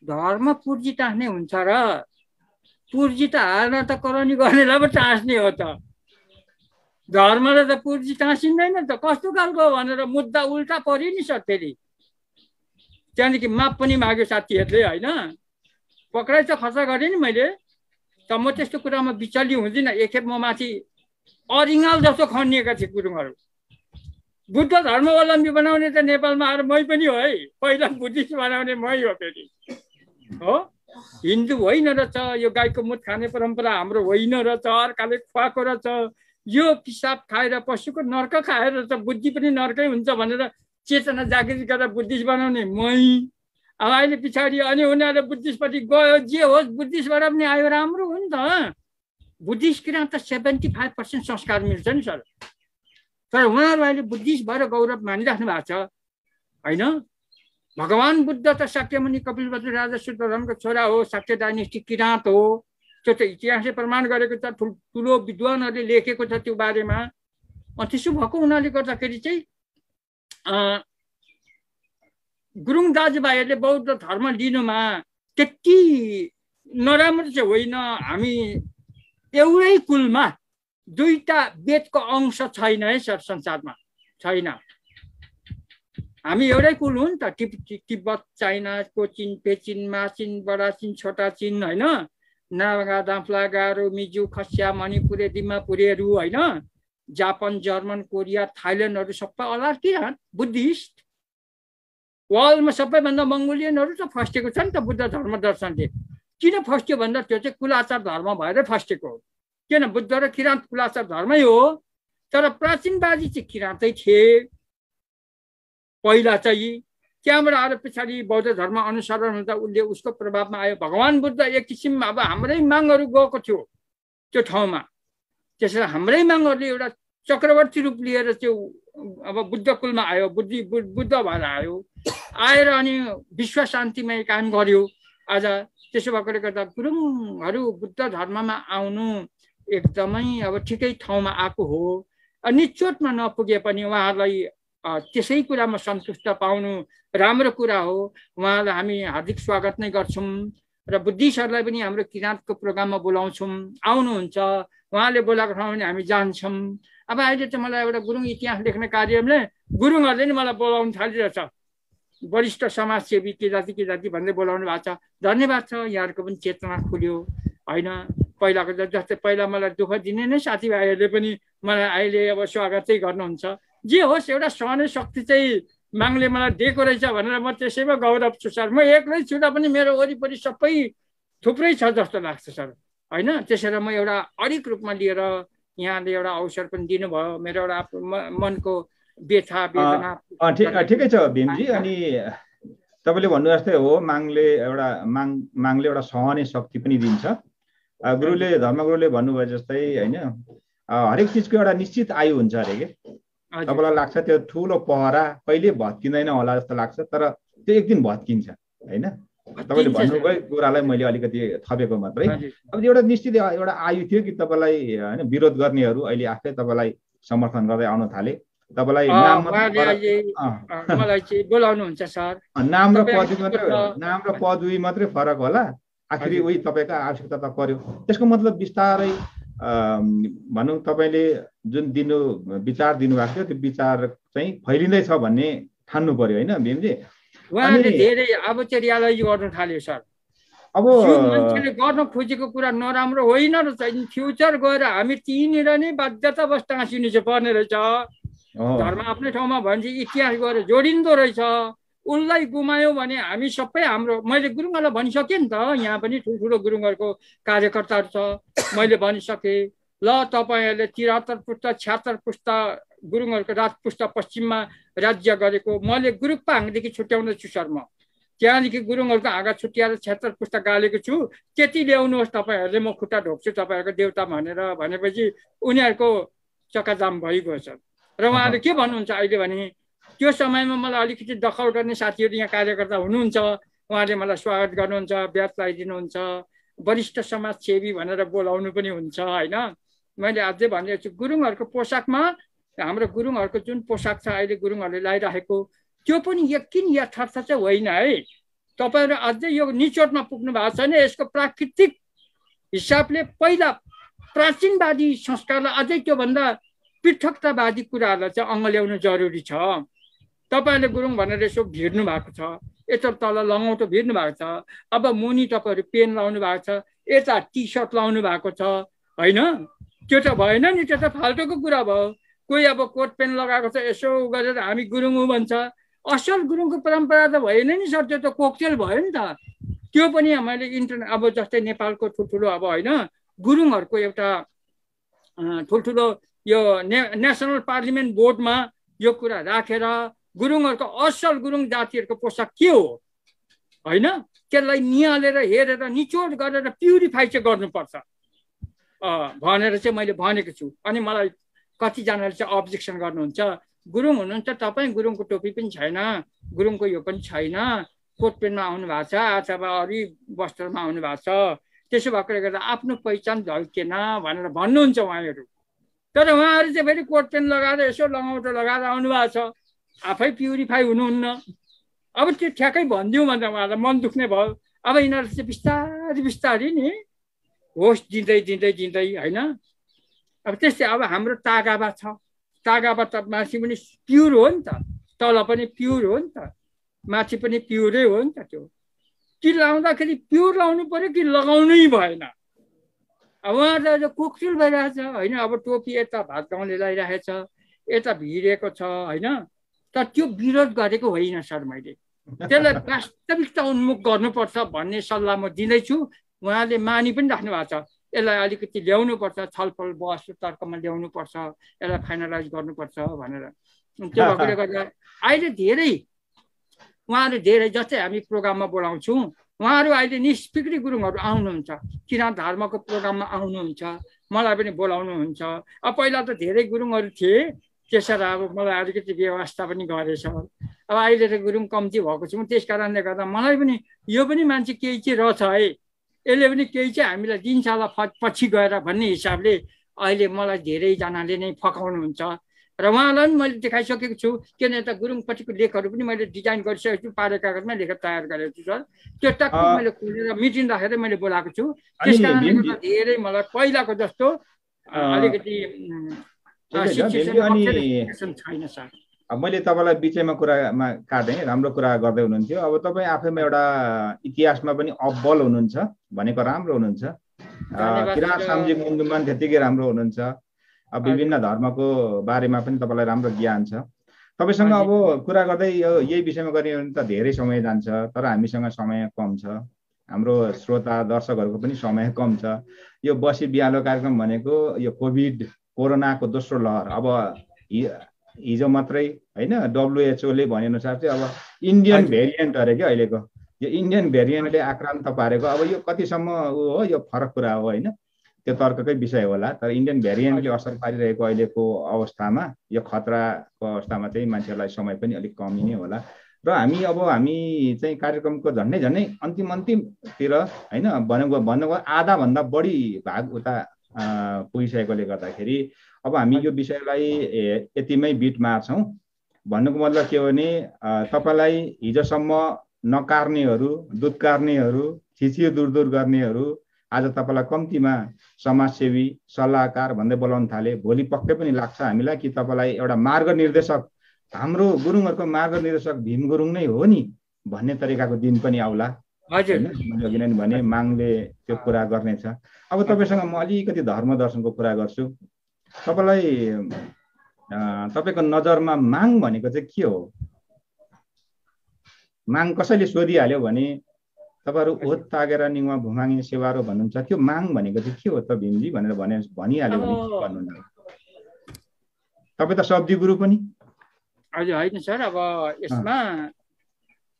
[SPEAKER 1] धर्म पुर्जी टाँस्ने हुन्छ र पुर्जी त हाल्न त करनी गर्नेलाई पो टाँस्ने हो त, धर्मले त पुर्जी टाँसिँदैन त, कस्तो खालको भनेर मुद्दा उल्टा पर्यो नि सर। फेरि त्यहाँदेखि माप पनि माग्यो साथीहरूले होइन, पक्राइ त खर्च गरेँ नि मैले। त म त्यस्तो कुरामा विचल्य हुँदिनँ। एकखेप म माथि अरिङ्गाल जस्तो खनिएका थिए गुरुङहरू। बुद्ध धर्मावलम्बी बनाउने त नेपालमा आएर मै पनि हो है, पहिला बुद्धिस्ट बनाउने मै हो फेरि हो। हिन्दू होइन रहेछ, यो गाईको मुत खाने परम्परा हाम्रो होइन रहेछ, अर्काले खुवाएको रहेछ, यो पिसाब खाएर पशुको नर्क खाएर रहेछ, बुद्धि पनि नर्कै हुन्छ भनेर चेतना जागृत गरेर बुद्धिस्ट बनाउने मै। अब अहिले पछाडि अनि उनीहरूले बुद्धिस्टपट्टि गयो, जे होस् बुद्धिस्टबाट पनि आयो, राम्रो हो नि त। बुद्धिस्ट किराँत त 75% संस्कार मिल्छ नि सर। तर उहाँहरू अहिले बुद्धिस्ट भएर गौरव मानिराख्नु भएको छ होइन। भगवान बुद्ध त शाक्यमुनि कपिलवस्तु राजा शुद्धोधनको छोरा हो, शाक्य डाइनेस्टी किराँत हो। त्यो त इतिहासले प्रमाण गरेको छ, ठुलो विद्वानहरूले लेखेको छ त्यो बारेमा। त्यसो भएको हुनाले गर्दाखेरि चाहिँ गुरुङ दाजुभाइहरूले बौद्ध धर्म लिनुमा त्यति नराम्रो चाहिँ होइन। हामी एउटै कुलमा दुईटा वेदको अंश छैन है सर, संसारमा छैन। हामी एउटै कुल हो नि त। तिब्बत, चाइनाको चिन, पेचिन, माचिन, बडा चिन, छोटा चिन होइन, नागा, दाम्फला, गारो, मिजु, खसिया, मणिपुरे, दिमापुरेहरू होइन, जापान, जर्मन, कोरिया, थाइल्यान्डहरू सबै अलार किराँत बुद्धिस्ट। वर्ल्डमा सबैभन्दा मङ्गोलियनहरू त फस्टेको छ नि त बुद्ध धर्म दर्शनले। किन फस्ट्यो भन्दा त्यो चाहिँ कुलाचार धर्म भएर फस्टेको हो। किन बुद्ध र किराँत कुलाचार धर्मै हो, तर प्राचीनवादी चाहिँ किराँतै थिए पहिला चाहिँ। त्यहाँबाट आएर पछाडि बौद्ध धर्म अनुसरण हुँदा उसले उसको प्रभावमा आयो। भगवान बुद्ध एक किसिममा अब हाम्रै मागहरू गएको थियो त्यो ठाउँमा, त्यसरी हाम्रै मागहरूले एउटा चक्रवर्ती रूप लिएर चाहिँ अब बुद्ध कुलमा आयो, बुद्ध भएर आयो, आएर अनि विश्व शान्तिमय काम गर्यो आज। त्यसो भएकोले गर्दा गुरुङहरू बुद्ध धर्ममा आउनु एकदमै अब ठिकै ठाउँमा आएको हो। निचोटमा नपुगे पनि उहाँहरूलाई त्यसै कुरामा सन्तुष्ट पाउनु राम्रो कुरा हो। उहाँलाई हामी हार्दिक स्वागत नै गर्छौँ र बुद्धिस्टहरूलाई पनि हाम्रो किराँतको प्रोग्राममा बोलाउँछौँ, आउनुहुन्छ। उहाँले बोलाएको ठाउँमा पनि हामी जान्छौँ। अब अहिले त मलाई एउटा गुरुङ इतिहास लेख्ने कार्यले गुरुङहरूले नि मलाई बोलाउनु थालिरहेछ, वरिष्ठ समाजसेवी के जाति भन्दै बोलाउनु भएको छ। धन्यवाद छ, यहाँहरूको पनि चेतना खुल्यो होइन। पहिलाको जस्तै पहिला मलाई दुःख दिने नै साथीभाइहरूले पनि मलाई अहिले अब स्वागतै गर्नुहुन्छ। जे होस्, एउटा सहने शक्ति चाहिँ मागले मलाई दिएको रहेछ भनेर म त्यसैमा गौरव छु सर। म एक्लै छु र पनि मेरो वरिपरि सबै थुप्रै छ जस्तो लाग्छ सर होइन। त्यसैले म एउटा अडिक रूपमा लिएर यहाँले एउटा अवसर पनि दिनुभयो, मेरो एउटा मनको व्यथा वेदना।
[SPEAKER 2] ठिकै छ भीमजी। अनि तपाईँले भन्नु जस्तै हो, मागले एउटा सहने शक्ति पनि दिन्छ। धर्मगुरुले भन्नुभयो जस्तै होइन, हरेक चिजको एउटा निश्चित आयु हुन्छ अरे के। तपाईँलाई लाग्छ त्यो ठुलो पहरा कहिले भत्किँदैन होला जस्तो लाग्छ, तर त्यो एक दिन भत्किन्छ होइन। तपाईँले भन्नुभयो कुरालाई मैले अलिकति थपेको मात्रै। अब एउटा निश्चित एउटा आयु थियो कि तपाईँलाई होइन विरोध गर्नेहरू अहिले आफै तपाईँलाई समर्थन गर्दै आउन थाले। तपाईँलाई नाम र पदवी मात्रै फरक होला, आखिरी उही तपाईँको आवश्यकता त पर्यो। त्यसको मतलब बिस्तारै भनौँ तपाईँले जुन विचार दिनुभएको थियो त्यो विचार चाहिँ फैलिँदैछ भन्ने ठान्नु पर्यो होइन भीमजी।
[SPEAKER 1] उहाँले धेरै अवचर्यालाई गर्नु थाल्यो सर। अब मान्छेले गर्न खोजेको कुरा नराम्रो होइन रहेछ। फ्युचर गएर हामी त्यहीँनिर नै बाध्यतावश टाँसिनु चाहिँ पर्ने रहेछ। धर्म आफ्नै ठाउँमा भने इतिहास गएर जोडिँदो रहेछ। उसलाई गुमायो भने हामी सबै हाम्रो, मैले गुरुङहरूलाई भनिसकेँ नि त, यहाँ पनि ठुल्ठुलो गुरुङहरूको कार्यकर्ताहरू छ, मैले भनिसकेँ। ल तपाईँहरूले 73 पुस्ता 76 पुस्ता गुरुङहरूको राजपुस्ता पश्चिममा राज्य गरेको मैले गुरुपाङदेखि छुट्याउँदैछु सर। म त्यहाँदेखि गुरुङहरूको हाँगा छुट्याएर 76 पुस्ता गालेको छु। त्यति ल्याउनुहोस् तपाईँहरूले, म खुट्टा ढोक्छु तपाईँहरूको देउता भनेर भनेपछि उनीहरूको चक्काजाम भइगयो सर। र उहाँले के भन्नुहुन्छ अहिले भने, त्यो समयमा मलाई अलिकति दखल गर्ने साथीहरू यहाँ कार्यकर्ता हुनुहुन्छ, उहाँले मलाई स्वागत गर्नुहुन्छ, ब्याज लगाइदिनुहुन्छ, वरिष्ठ समाजसेवी भनेर बोलाउनु पनि हुन्छ होइन। मैले अझै भनेको छु, गुरुङहरूको पोसाकमा हाम्रो गुरुङहरूको जुन पोसाक छ अहिले गुरुङहरूले लगाइराखेको, त्यो पनि यकिन यथार्थ चाहिँ होइन है। तपाईँहरू अझै यो निचोटमा पुग्नु भएको छैन। यसको प्राकृतिक हिसाबले पहिला प्राचीनवादी संस्कारलाई अझै त्योभन्दा पृथकतावादी कुराहरूलाई चाहिँ अँग ल्याउनु जरुरी छ। तपाईँहरूले गुरुङ भनेर यसो भिड्नु भएको छ। यता तल लङ्गौटो भिर्नु भएको छ, अब मुनि तपाईँहरू पेन लाउनु भएको छ, यता टी सर्ट लाउनु भएको छ होइन, त्यो त भएन नि, त्यो त फाल्टोको कुरा भयो। कोही अब कोट पेन लगाएको छ यसो गरेर हामी गुरुङ हो भन्छ, असल गुरुङको परम्परा त भएन नि सर, त्यो त कोकटेल भयो नि त। त्यो पनि मैले अब जस्तै नेपालको ठुल्ठुलो अब होइन गुरुङहरूको एउटा ठुल्ठुलो यो नेसनल पार्लिमेन्ट बोर्डमा यो कुरा राखेर गुरुङहरूको असल गुरुङ जातिहरूको पोसाक के हो होइन, त्यसलाई निहालेर हेरेर निचोड गरेर प्युरिफाई चाहिँ गर्नुपर्छ भनेर चाहिँ मैले भनेको छु। अनि मलाई कतिजनाले चाहिँ अब्जेक्सन गर्नुहुन्छ, गुरुङ हुनुहुन्छ तपाईँ, गुरुङको टोपी पनि छैन, गुरुङको यो पनि छैन, कोट पेनमा आउनु भएको छ अथवा अरू वस्त्रमा आउनु भएको छ, त्यसो भएकोले गर्दा आफ्नो पहिचान झल्केन भनेर भन्नुहुन्छ उहाँहरू। तर उहाँहरू चाहिँ फेरि कोट पेन लगाएर यसो लङ्गौटो लगाएर आउनु भएको छ, आफै प्युरिफाई हुनुहुन्न। अब त्यो ठ्याक्कै भनिदिउँ भन्दा उहाँलाई मन दुख्ने भयो। अब यिनीहरू चाहिँ बिस्तारै बिस्तारै नि होस दिँदै दिँदै दिँदै होइन। अब त्यस्तै अब हाम्रो तागाबा छ, तागाबा त माथि पनि प्युर हो नि त, तल पनि प्युर हो नि त, माथि पनि प्युरै हो नि त। त्यो कि लाउँदाखेरि प्युर लाउनु पर्यो कि लगाउनै भएन। अब उहाँहरूलाई जो कोकटेल भइरहेछ होइन, अब टोपी यता भात गाउँले लगाइरहेछ, यता भिडेको छ होइन, तर त्यो विरोध गरेको होइन सर मैले। त्यसलाई वास्तविकता उन्मुख गर्नुपर्छ भन्ने सल्लाह म दिँदैछु। उहाँले मानि पनि राख्नु भएको छ, यसलाई अलिकति ल्याउनुपर्छ, छलफल बहस तर्कमा ल्याउनुपर्छ, यसलाई फाइनलाइज गर्नुपर्छ भनेर। त्यो भएकोले गर्दा अहिले धेरै उहाँहरू धेरै जस्तै हामी प्रोग्राममा बोलाउँछौँ, उहाँहरू अहिले निष्फिक्री गुरुङहरू आउनुहुन्छ, किराँत धर्मको प्रोग्राममा आउनुहुन्छ, मलाई पनि बोलाउनुहुन्छ। अब पहिला त धेरै गुरुङहरू थिए, त्यसरी अब मलाई अलिकति व्यवस्था पनि गरेछ। अब अहिले त गुरुङ कम्ती भएको छु, त्यस कारणले गर्दा मलाई पनि यो पनि मान्छे केही चाहिँ रहेछ है, यसले पनि केही चाहिँ हामीलाई दिन्छ होला पछि गएर भन्ने हिसाबले अहिले मलाई धेरैजनाले नै फकाउनुहुन्छ। र उहाँलाई पनि मैले देखाइसकेको छु, किन यता गुरुङपट्टिको लेखहरू पनि मैले डिजाइन गरिसकेको छु, पारे कागजमा लेखेर तयार गरेको छु सर। त्यो टक्क मैले खोलेर मिटिङ राखेर मैले बोलाएको छु। त्यस कारणले गर्दा धेरै मलाई पहिलाको जस्तो अलिकति छैन सर।
[SPEAKER 2] मैले तपाईँलाई बिचैमा कुरामा काटेँ, राम्रो कुरा गर्दै हुनुहुन्थ्यो। अब तपाईँ आफैमा एउटा इतिहासमा पनि अब्बल हुनुहुन्छ भनेको राम्रो हुनुहुन्छ, किराँत सामाजिक मुन्दुमा त्यतिकै राम्रो हुनुहुन्छ। अब विभिन्न धर्मको बारेमा पनि तपाईँलाई राम्रो ज्ञान छ। तपाईँसँग अब कुरा गर्दै यही विषयमा गर्ने भने त धेरै समय जान्छ, तर हामीसँग समय कम छ, हाम्रो श्रोता दर्शकहरूको पनि समय कम छ। यो बसी बिहालो कार्यक्रम भनेको यो कोरोनाको दोस्रो लहर, अब हिजो मात्रै होइन WHO ले भनेअनुसार चाहिँ अब इन्डियन भेरिएन्ट अरे क्या अहिलेको, यो इन्डियन भेरिएन्टले आक्रान्त पारेको। अब यो कतिसम्म हो, यो फरक कुरा हो होइन, त्यो तर्ककै विषय होला। तर इन्डियन भेरिएन्टले असर पारिरहेको अहिलेको अवस्थामा, यो खतराको अवस्थामा चाहिँ मान्छेहरूलाई समय पनि अलिक कमी नै होला। र हामी चाहिँ कार्यक्रमको झन्डै अन्तिमतिर होइन भन्नुको आधाभन्दा बढी भाग उता पुगिसकेकोले गर्दाखेरि अब हामी यो विषयलाई यतिमै बिट मार्छौँ। भन्नुको मतलब के हो भने तपाईँलाई हिजोसम्म नकार्नेहरू, दुधकार्नेहरू, छिचियो दूर गर्नेहरू आज तपाईँलाई कम्तीमा समाजसेवी, सल्लाहकार भन्दै बोलाउन थाले। भोलि पक्कै पनि लाग्छ हामीलाई कि तपाईँलाई एउटा मार्गनिर्देशक, हाम्रो गुरुङहरूको मार्गनिर्देशक भीम गुरुङ नै हो नि भन्ने तरिकाको दिन पनि आउला।
[SPEAKER 1] हजुर,
[SPEAKER 2] मैले अघि नै भने माङले त्यो कुरा गर्नेछ। अब तपाईँसँग म अलिकति धर्म दर्शनको कुरा गर्छु। तपाईँको नजरमा माङ भनेको चाहिँ के हो? माङ कसैले सोधिहाल्यो भने तपाईँहरू ओत तागेर निङमा भुमाङे सेवारो भन्नुहुन्छ, त्यो माङ भनेको चाहिँ के हो त भीमजी भनेर भनिहाल्यो भने के भन्नुहुन्छ? तपाईँ त शब्दी गुरु पनि।
[SPEAKER 1] हजुर होइन सर, अब यसमा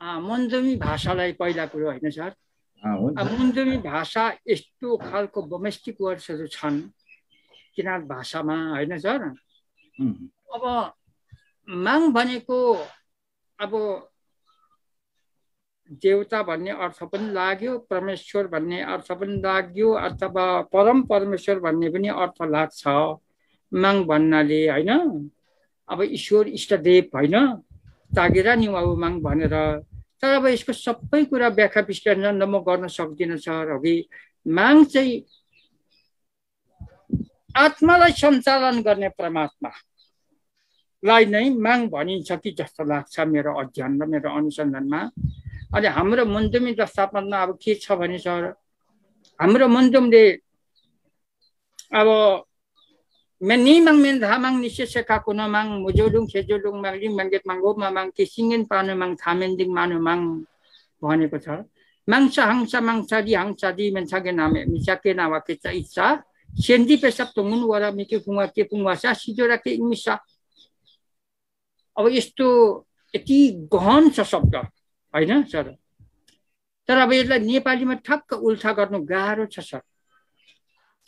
[SPEAKER 1] मुन्जुमी भाषालाई पहिला कुरो होइन सर। मुन्जुमी भाषा यस्तो खालको डोमेस्टिक वर्ड्सहरू छन् किराँत भाषामा होइन सर। अब माङ भनेको अब देवता भन्ने अर्थ पनि लाग्यो, परमेश्वर भन्ने अर्थ पनि लाग्यो, अथवा परम परमेश्वर भन्ने पनि अर्थ लाग्छ माङ भन्नाले होइन। अब ईश्वर इष्टदेव होइन, तागेर नि अब माङ भनेर। तर अब यसको सबै कुरा व्याख्या विश्लेषण म गर्न सक्दिनँ सर। अघि माङ चाहिँ आत्मालाई सञ्चालन गर्ने परमात्मालाई नै माङ भनिन्छ कि जस्तो लाग्छ मेरो अध्ययन र मेरो अनुसन्धानमा। अनि हाम्रो मन्दुमी व्यवस्थापनमा अब के छ भने सर, हाम्रो मन्दुमले अब मेनिमाङ मेन धामाङ निशेषका कुनमाङ मुजोलुङ खेजोलुङ माङलिङ माङ्गेत माङ्गोमा माङ केसिङेन पानु माङ थामेन्दिङ मानु माङ भनेको छ। माংসা হাংসা মাংসাদি হাংসাদি मेन्सागे नामे मिसाके नावा के इच्छा सेन्दी पेसाब तंगुन वरा मिके कुंगा के कुंगासा सिजोरा के मिसा। अब यस्तो यति गहन छ शब्द हैन सर, तर अब यसलाई नेपालीमा ठक्क उल्था गर्नु गाह्रो छ सर।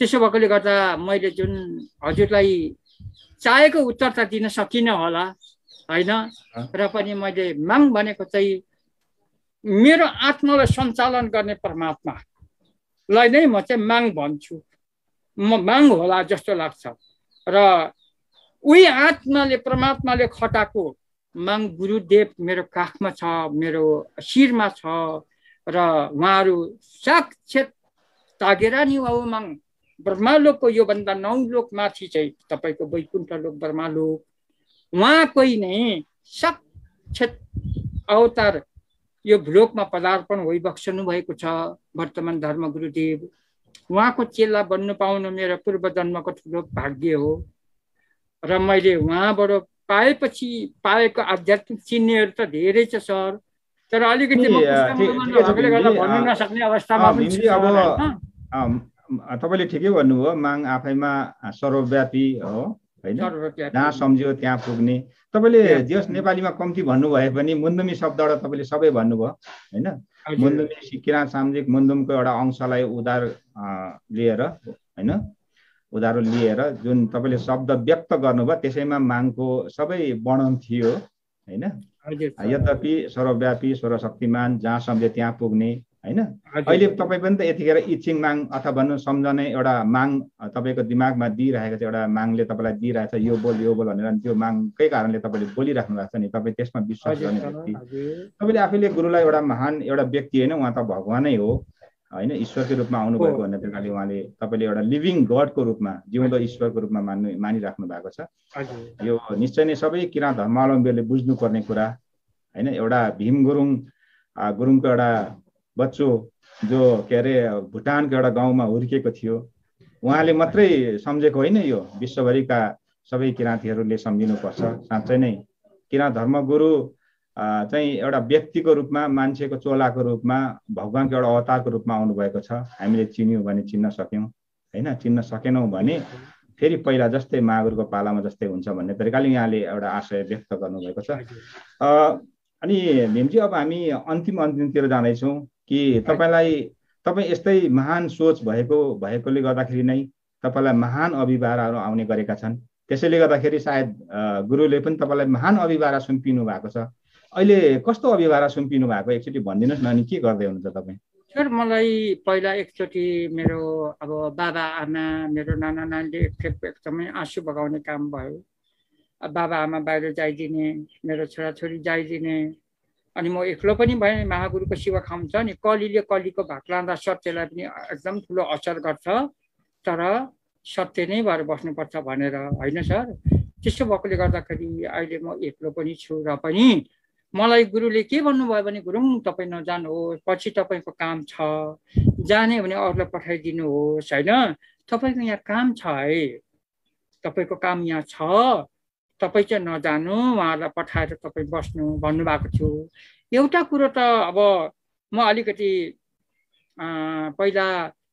[SPEAKER 1] त्यसो भएकोले गर्दा मैले जुन हजुरलाई चाहेको उत्तर त दिन सकिनँ होला हैन, र पनि मैले माग भनेको चाहिँ मेरो आत्मालाई सञ्चालन गर्ने परमात्मालाई नै म चाहिँ माग भन्छु। म माग होला जस्तो लाग्छ र उही आत्माले परमात्माले खटाको माग गुरुदेव मेरो काखमा छ, मेरो शिरमा छ र उहाँहरू साक्षात तागेरा नि वाउ माग ब्रह्मालोकको योभन्दा 9 लोक माथि चाहिँ तपाईको वैकुण्ठ लोक ब्रह्मालोक उहाँकै नै साक्षात अवतार यो भूलोकमा पदार्पण भइबक्सनु भएको छ वर्तमान धर्म गुरुदेव। उहाँको चेला बन्नु पाउनु मेरो पूर्व जन्मको ठुलो भाग्य हो र मैले उहाँबाट पाएपछि पाएको आध्यात्मिक चिन्हहरू त धेरै छ सर, तर अलिकति म पुस्तकले गर्दा भन्न नसक्ने अवस्थामा पनि छु।
[SPEAKER 2] अब तपाईले ठिकै भन्नुभयो, माग आफैमा सर्वव्यापी हो हैन, जहाँ सम्झियो त्यहाँ पुग्ने। तपाईले जस नेपालीमा कम्ती भन्नु भए पनि मुन्दुमी शब्दबाट तपाईले सबै भन्नुभयो हैन। मुन्दुमी किराँत सामाजिक मुन्दुमको एउटा अंशलाई उधार लिएर हैन, उधारो लिएर जुन तपाईले शब्द व्यक्त गर्नुभयो त्यसैमा मागको सबै वर्णन थियो हैन। यद्यपि सर्वव्यापी सर्वशक्तिमान जहाँ सम्झे त्यहाँ पुग्ने हैन। अहिले तपाई पनि त यतिखेर इच्छिङ माग अथवा भन्नु सम्झने एउटा माग तपाईको दिमागमा दिइरहेको छ, एउटा मागले तपाईलाई दिइरहेछ यो बोल भनेर, त्यो मागकै कारणले तपाईले बोलिराख्नु भएको छ नि। तपाई त्यसमा विश्वास गर्ने व्यक्ति, तपाईले आफैले गुरुलाई एउटा महान एउटा व्यक्ति हैन, उहाँ त भगवानै हो हैन, ईश्वरको रूपमा आउनु भएको भन्ने तरिकाले उहाँले तपाईले एउटा लिभिङ गडको रूपमा जिउँदो ईश्वरको रूपमा मानिराख्नु भएको छ। यो निश्चय नै सबै किराँत धर्मावलम्बीहरूले बुझ्नुपर्ने कुरा हैन। एउटा भीम गुरुङको एउटा बच्चो जो के अरे भुटानको एउटा गाउँमा हुर्किएको थियो, उहाँले मात्रै सम्झेको होइन, यो विश्वभरिका सबै किराँतीहरूले सम्झिनुपर्छ। साँच्चै नै किराँत धर्मगुरु चाहिँ एउटा व्यक्तिको रूपमा, मान्छेको चोलाको रूपमा, भगवानको एउटा अवतारको रूपमा आउनुभएको छ। हामीले चिन्यौँ भने चिन्न सक्यौँ हैन, चिन्न सकेनौँ भने फेरि पहिला जस्तै महागुरुको पालामा जस्तै हुन्छ भन्ने तरिकाले यहाँले एउटा आशय व्यक्त गर्नुभएको छ। अनि भीमजी अब हामी अन्तिमतिर जाँदैछौँ कि तपाईँ यस्तै महान सोच भएकोले गर्दाखेरि नै तपाईँलाई महान अभिभावनाहरू आउने गरेका छन्। त्यसैले गर्दाखेरि सायद गुरुले पनि तपाईँलाई महान अभिभावना सुम्पिनु भएको छ। अहिले कस्तो अभिभावना सुम्पिनु भएको एकचोटि भनिदिनुहोस् न, अनि के गर्दै हुनुहुन्छ तपाईँ?
[SPEAKER 1] सर मलाई पहिला एकचोटि मेरो अब बाबा आमा मेरो नाना नानीले एकखेप एकदमै आँसु बगाउने काम भयो। बाबा आमा बाहिर जाइदिने, मेरो छोराछोरी जाइदिने, अनि म एक्लो पनि भएँ। महागुरुको सेवा खान्छ नि, कलीले कलीको भाग लाँदा सत्यलाई पनि एकदम ठुलो असर गर्छ, तर सत्य नै भएर बस्नुपर्छ भनेर होइन सर। त्यसो भएकोले गर्दाखेरि अहिले म एक्लो पनि छु र पनि मलाई गुरुले के भन्नुभयो भने गुरुङ तपाईँ नजानुहोस्, पछि तपाईँको काम छ, जाने भने अरूलाई पठाइदिनुहोस् होइन, तपाईँको यहाँ काम छ है, तपाईँको काम यहाँ छ, तपाईँ चाहिँ नजानु, उहाँहरूलाई पठाएर तपाईँ बस्नु भन्नुभएको थियो। एउटा कुरो त अब म अलिकति पहिला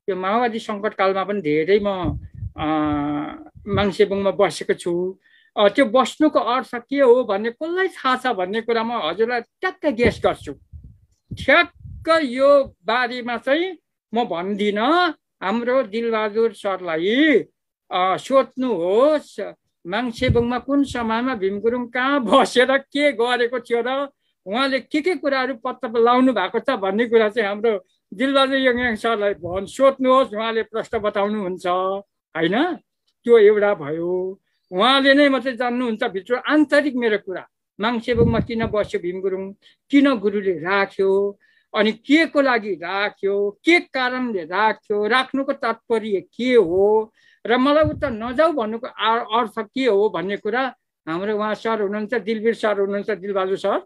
[SPEAKER 1] यो माओवादी सङ्कटकालमा पनि धेरै म माङसेबुङमा बसेको छु। त्यो बस्नुको अर्थ के हो भन्ने कसलाई थाहा छ भन्ने कुरा म हजुरलाई ट्याक्कै गेस गर्छु। ठ्याक्क यो बारेमा चाहिँ म भन्दिनँ, हाम्रो दिलबहादुर सरलाई सोध्नुहोस् माङसेबुङमा कुन समयमा भीम गुरुङ कहाँ बसेर के गरेको थियो र उहाँले के कुराहरू पत्ता लाउनु भएको छ भन्ने कुरा चाहिँ हाम्रो दिलबहादुर योङयाङ सरलाई सोध्नुहोस्, उहाँले प्रश्न बताउनुहुन्छ होइन। त्यो एउटा भयो, उहाँले नै मात्रै जान्नुहुन्छ भित्र आन्तरिक मेरो कुरा, माङसेबुङमा किन बस्यो भीम गुरुङ, किन गुरुले राख्यो, अनि के को लागि राख्यो, के कारणले राख्यो, राख्नुको तात्पर्य के हो, र मलाई उता नजाऊ भन्नुको अर्थ के हो भन्ने कुरा हाम्रो उहाँ सर हुनुहुन्छ, दिलवीर सर हुनुहुन्छ, दिलबहादुर सर,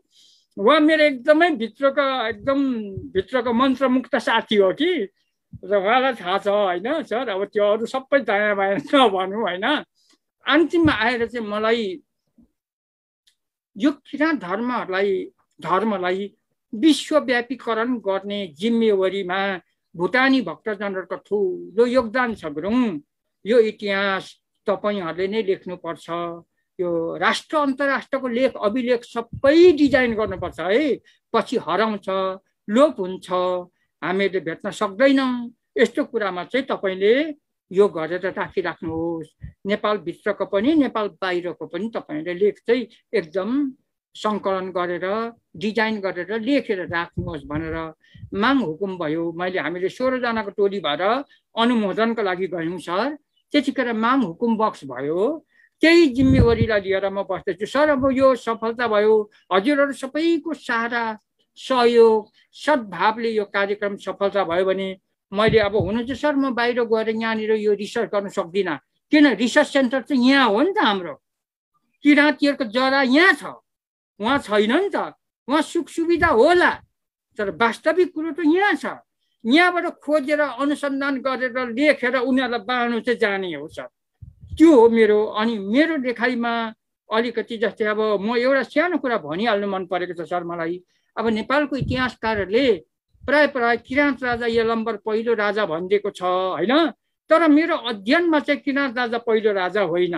[SPEAKER 1] उहाँ मेरो एकदमै भित्रको मन्त्रमुक्त साथी हो कि र उहाँलाई थाहा छ होइन सर। अब त्यो अरू सबै दायाँ बायाँ नभनौँ होइन। अन्तिममा आएर चाहिँ मलाई यो किराँत धर्मलाई विश्वव्यापीकरण गर्ने जिम्मेवारीमा भुटानी भक्तजनहरूको ठुलो योगदान छ गुरुङ। यो इतिहास तपाईहरूले नै लेख्नुपर्छ। यो राष्ट्र अन्तर्राष्ट्रको लेख अभिलेख सबै डिजाइन गर्नुपर्छ है। पछि हराउँछ, लोप हुन्छ, हामीले भेट्न सक्दैनौँ। यस्तो कुरामा चाहिँ तपाईँले यो गरेर राखिराख्नुहोस्। नेपालभित्रको पनि नेपाल बाहिरको पनि तपाईँले लेख चाहिँ एकदम सङ्कलन गरेर डिजाइन गरेर लेखेर राख्नुहोस् भनेर माग हुकुम भयो। हामीले 16 जनाको टोली भएर अनुमोदनको लागि गयौँ सर। त्यतिखेर माग हुकुम बक्स भयो। त्यही जिम्मेवारीलाई लिएर म बस्दैछु सर। अब यो सफलता भयो, हजुरहरू सबैको सहारा सहयोग सद्भावले यो कार्यक्रम सफलता भयो भने मैले अब हुनु चाहिँ सर म बाहिर गएर यहाँनिर यो रिसर्च गर्न सक्दिनँ। किन रिसर्च सेन्टर चाहिँ यहाँ हो नि त। हाम्रो किराँतीहरूको जरा यहाँ छ, उहाँ छैन नि त। उहाँ सुख सुविधा होला, तर वास्तविक कुरो त यहाँ छ। यहाँबाट खोजेर अनुसन्धान गरेर लेखेर उनीहरूलाई बाँड्नु चाहिँ जाने हो सर। त्यो हो मेरो। अनि मेरो लेखाइमा अलिकति जस्तै अब म एउटा सानो कुरा भनिहाल्नु मन परेको छ सर मलाई। अब नेपालको इतिहासकारहरूले प्राय किराँत राजा यलम्बर पहिलो राजा भनिदिएको छ होइन। तर मेरो अध्ययनमा चाहिँ किराँत राजा पहिलो राजा होइन।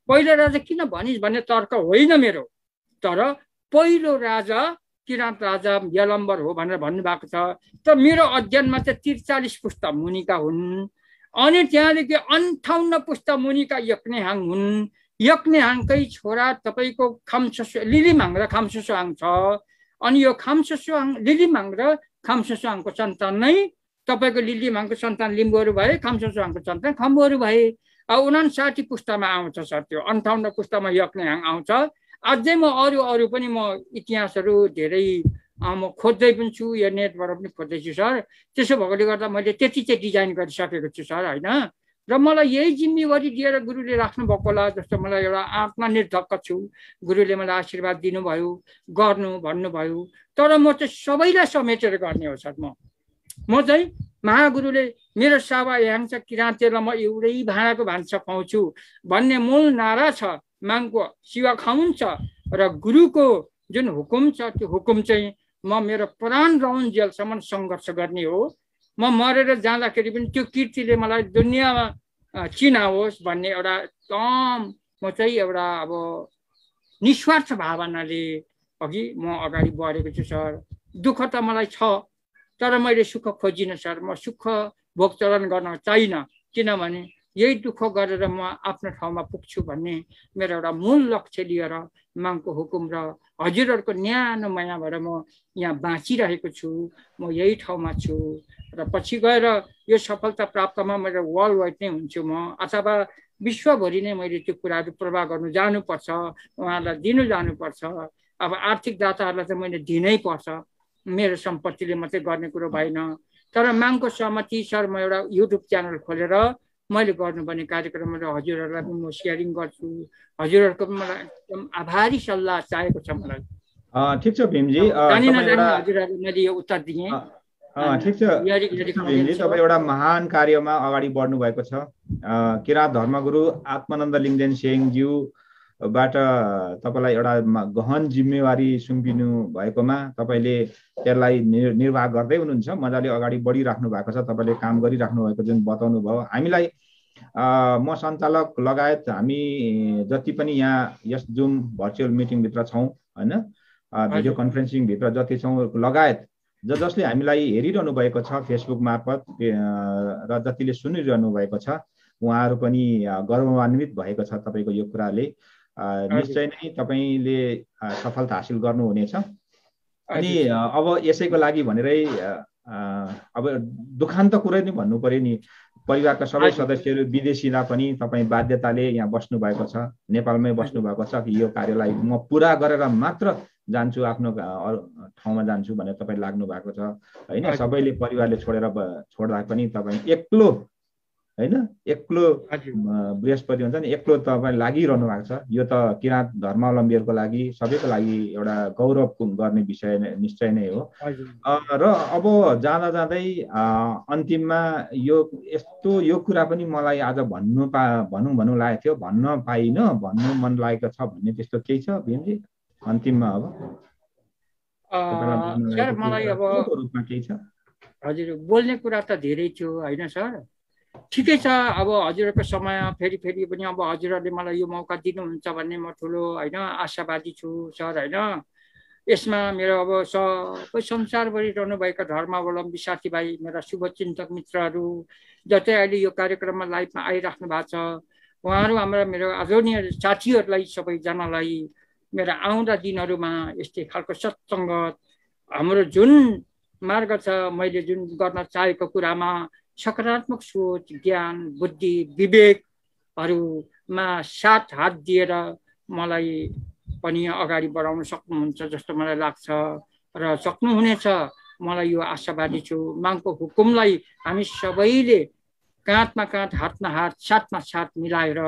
[SPEAKER 1] पहिलो राजा किन भनिस् भन्ने तर्क होइन मेरो। तर पहिलो राजा किराँत राजा यलम्बर हो भनेर भन्नुभएको छ। त मेरो अध्ययनमा चाहिँ 43 पुस्ता मुनिका हुन्। अनि त्यहाँदेखि 58 पुस्ता मुनिका यक्नेहाङ हुन्। यक्नेहाङकै छोरा तपाईँको लिलिमाङ र खाम्सुसुआङ छ। अनि यो लिलिमाङ र खाम्सुसुआङको सन्तान नै तपाईँको लिलिमाङको सन्तान लिम्बुहरू भए, खाम्सुसुआङको सन्तान खम्बुहरू भए। अब 59 पुस्तामा आउँछ सर। त्यो 58 पुस्तामा यक्नेहाङ आउँछ। अझै म अरू पनि म इतिहासहरू धेरै म खोज्दै पनि छु, यो नेटबाट पनि खोज्दैछु सर। त्यसो भएकोले गर्दा मैले त्यति चाहिँ डिजाइन गरिसकेको छु सर होइन। र मलाई यही जिम्मेवारी दिएर गुरुले राख्नु भएको होला जस्तो मलाई एउटा आत्मनिर्धक्क छु। गुरुले मलाई आशीर्वाद दिनुभयो, गर्नु भन्नुभयो। तर म चाहिँ सबैलाई समेटेर गर्ने हो सर। म चाहिँ महागुरुले मेरो सावा याङ छ किराँतीलाई म एउटै भाँडाको भान्सा खुवाउँछु भन्ने मूल नारा छ। माङको शिवा खाउँछ र गुरुको जुन हुकुम छ त्यो हुकुम चाहिँ म मेरो प्राण रहन्जेलसम्म सङ्घर्ष गर्ने हो। म मरेर जाँदाखेरि पनि त्यो कीर्तिले मलाई दुनियाँमा चिनाओस् भन्ने एउटा एकदम म चाहिँ एउटा अब निस्वार्थ भावनाले अघि म अगाडि बढेको छु सर। दुःख त मलाई छ, तर मैले सुख खोजिनँ सर। म सुख भोगचलन गर्न चाहिनँ, किनभने यही दुःख गरेर म आफ्नो ठाउँमा पुग्छु भन्ने मेरो एउटा मूल लक्ष्य लिएर माङको हुकुम र हजुरहरूको न्यानो मायाबाट म यहाँ बाँचिरहेको छु। म यही ठाउँमा छु र पछि गएर यो सफलता प्राप्तमा मेरो वर्ल्ड वाइड नै हुन्छु म, अथवा विश्वभरि नै मैले त्यो कुराहरू प्रवाह गर्नु जानुपर्छ, उहाँहरूलाई दिनु जानुपर्छ। अब आर्थिक दाताहरूलाई चाहिँ मैले दिनै पर्छ, मेरो सम्पत्तिले मात्रै गर्ने कुरो भएन। तर माङको सहमति सर म एउटा युट्युब च्यानल खोलेर मैले गर्नुपर्ने कार्यक्रमहरू हजुरहरूलाई पनि म सेयरिङ गर्छु। हजुरहरूको पनि मलाई एकदम आभारी सल्लाह चाहिएको छ मलाई।
[SPEAKER 2] ठिक छ भीमजी,
[SPEAKER 1] हजुरहरूले मैले यो उत्तर दिएँ।
[SPEAKER 2] ठिक छ भीमजी, तपाईँ एउटा महान कार्यमा अगाडि बढ्नु भएको छ। किराँत धर्मगुरु आत्मानन्द लिङ्गदेन सेयङज्यूबाट तपाईँलाई एउटा गहन जिम्मेवारी सुम्पिनु भएकोमा तपाईँले त्यसलाई निर्वाह गर्दै हुनुहुन्छ, मजाले अगाडि बढिराख्नु भएको छ। तपाईँले काम गरिराख्नु भएको जुन बताउनु भयो हामीलाई, म सञ्चालक लगायत हामी जति पनि यहाँ यस जुम भर्चुअल मिटिङभित्र छौँ होइन, भिडियो कन्फरेन्सिङभित्र जति छौँ लगायत जसले हामीलाई हेरिरहनु भएको छ फेसबुक मार्फत र जतिले सुनिरहनु भएको छ, उहाँहरू पनि गौरवान्वित भएको छ तपाईँको यो कुराले। निश्चय नै तपाईँले सफलता हासिल गर्नुहुनेछ। अनि अब यसैको लागि भनेरै अब दुखान्त कुरै नै भन्नु पर्यो नि, परिवारका सबै सदस्यहरू विदेशीलाई पनि तपाईँ बाध्यताले यहाँ बस्नु भएको छ, नेपालमै बस्नु भएको छ कि यो कार्यलाई म पुरा गरेर मात्र जान्छु, आफ्नो ठाउँमा जान्छु भनेर तपाईँ लाग्नु भएको छ होइन। सबैले परिवारले छोड्दा पनि तपाईँ एक्लो हैन, एक्लो बृहस्पति हुन्छ नि, एक्लो तपाईँ लागिरहनु भएको छ। यो त किराँत धर्मावलम्बीहरूको लागि सबैको लागि एउटा गौरव गर्ने विषय निश्चय नै हो। र अब जाँदा जाँदै अन्तिममा यस्तो यो कुरा पनि मलाई आज भनौँ लागेको थियो, भन्न पाइनँ, भन्नु मन लागेको छ भन्ने त्यस्तो केही छ भीमजी अन्तिममा?
[SPEAKER 1] अब मलाई अब
[SPEAKER 2] रूपमा केही छ?
[SPEAKER 1] हजुर, बोल्ने कुरा त धेरै थियो होइन सर, ठिकै छ। अब हजुरहरूको समय फेरि पनि अब हजुरहरूले मलाई यो मौका दिनुहुन्छ भन्ने म ठुलो होइन आशावादी छु सर होइन। यसमा मेरो अब सबै संसारभरि रहनुभएका धर्मावलम्बी साथीभाइ, मेरा शुभचिन्तक मित्रहरू जतै अहिले यो कार्यक्रममा लाइभमा आइराख्नु भएको छ, उहाँहरू हाम्रा मेरो आदरणीय साथीहरूलाई सबैजनालाई मेरा आउँदा दिनहरूमा यस्तै खालको सत्सङ्गत, हाम्रो जुन मार्ग छ, मैले जुन गर्न चाहेको कुरामा सकारात्मक सोच, ज्ञान, बुद्धि, विवेकहरूमा साथ हात दिएर मलाई पनि अगाडि बढाउन सक्नुहुन्छ जस्तो मलाई लाग्छ र सक्नुहुनेछ। मलाई यो आशावादी छु। मागको हुकुमलाई हामी सबैले काँधमा काँध, हातमा हात, साथमा साथ मिलाएर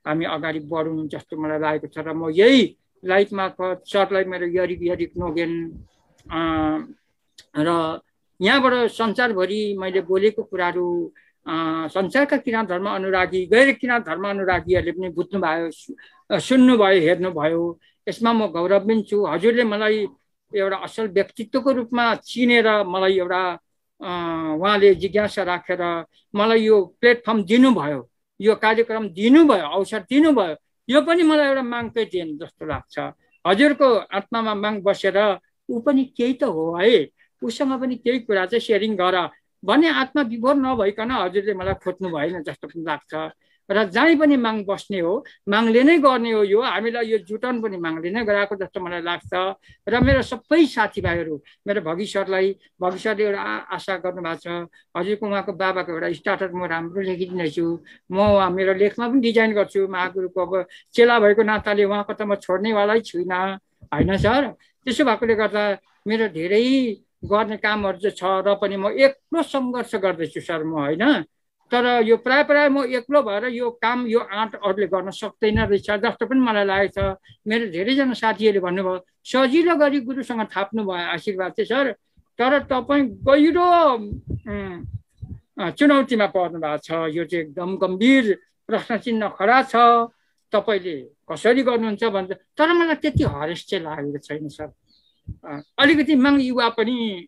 [SPEAKER 1] हामी अगाडि बढौँ जस्तो मलाई लागेको छ। र म यही लाइफ मार्फत सरलाई मेरो यरिक नोगेन र यहाँबाट संसारभरि मैले बोलेको कुराहरू संसारका किराँत धर्म अनुरागी, गैर किराँत धर्म अनुरागीहरूले पनि बुझ्नुभयो, सुन्नुभयो, हेर्नुभयो। यसमा म गौरवान्वित छु। हजुरले मलाई एउटा असल व्यक्तित्वको रूपमा चिनेर मलाई एउटा उहाँले जिज्ञासा राखेर मलाई यो प्लेटफर्म दिनुभयो, यो कार्यक्रम दिनुभयो, अवसर दिनुभयो। यो पनि मलाई एउटा मागकै देन जस्तो लाग्छ। हजुरको आत्मामा माग बसेर ऊ पनि केही त हो है, उसँग पनि केही कुरा चाहिँ सेयरिङ गर भन्ने आत्मविभोर नभइकन हजुरले मलाई खोज्नु भएन जस्तो पनि लाग्छ। र जहीँ पनि माग बस्ने हो, मागले नै गर्ने हो। यो हामीलाई यो जुटाउन पनि मागले नै गराएको जस्तो मलाई लाग्छ। र मेरो सबै साथीभाइहरू, मेरो भगी सरले एउटा आशा गर्नुभएको छ। हजुरको उहाँको बाबाको एउटा स्टार्टर म राम्रो लेखिदिनेछु। म मेरो लेखमा पनि डिजाइन गर्छु। महागुरुको अब चेला भएको नाताले उहाँको त म छोड्नेवालै छुइनँ होइन सर। त्यसो भएकोले गर्दा मेरो धेरै गर्ने कामहरू चाहिँ छ र पनि म एक्लो सङ्घर्ष गर्दैछु सर म होइन। तर यो प्राय म एक्लो भएर यो काम, यो आँट अरूले गर्न सक्दैन रहेछ जस्तो पनि मलाई लागेको छ। मेरो धेरैजना साथीहरूले भन्नुभयो सजिलो गरी गुरुसँग थाप्नु भयो आशीर्वाद चाहिँ सर, तर तपाईँ गहिरो चुनौतीमा पर्नु भएको छ। यो चाहिँ एकदम गम्भीर प्रश्न चिन्ह खडा छ, तपाईँले कसरी गर्नुहुन्छ भन्छ। तर मलाई त्यति हरेस चाहिँ लागेको छैन सर। अलिकति माग युवा पनि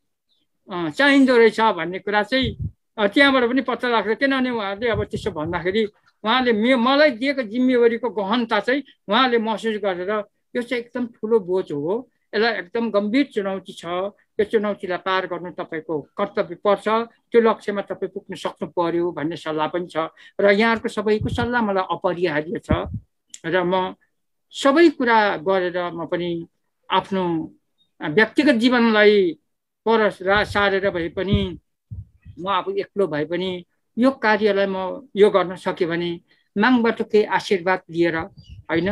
[SPEAKER 1] चाहिँदो रहेछ भन्ने कुरा चाहिँ त्यहाँबाट पनि पत्ता लाग्छ। किनभने उहाँहरूले अब त्यसो भन्दाखेरि उहाँले मलाई दिएको जिम्मेवारीको गहनता चाहिँ उहाँले महसुस गरेर यो चाहिँ एकदम ठुलो बोझ हो, यसलाई एकदम गम्भीर चुनौती छ, यो चुनौतीलाई पार गर्नु तपाईँको कर्तव्य पर्छ, त्यो लक्ष्यमा तपाईँ पुग्न सक्नु पर्यो भन्ने सल्लाह पनि छ। र यहाँहरूको सबैको सल्लाह मलाई अपरिहार्य छ र म सबै कुरा गरेर म पनि आफ्नो व्यक्तिगत जीवनलाई पर सारेर भए पनि म अब एक्लो भए पनि यो कार्यलाई म यो गर्न सकेँ भने मागबाट केही आशीर्वाद लिएर होइन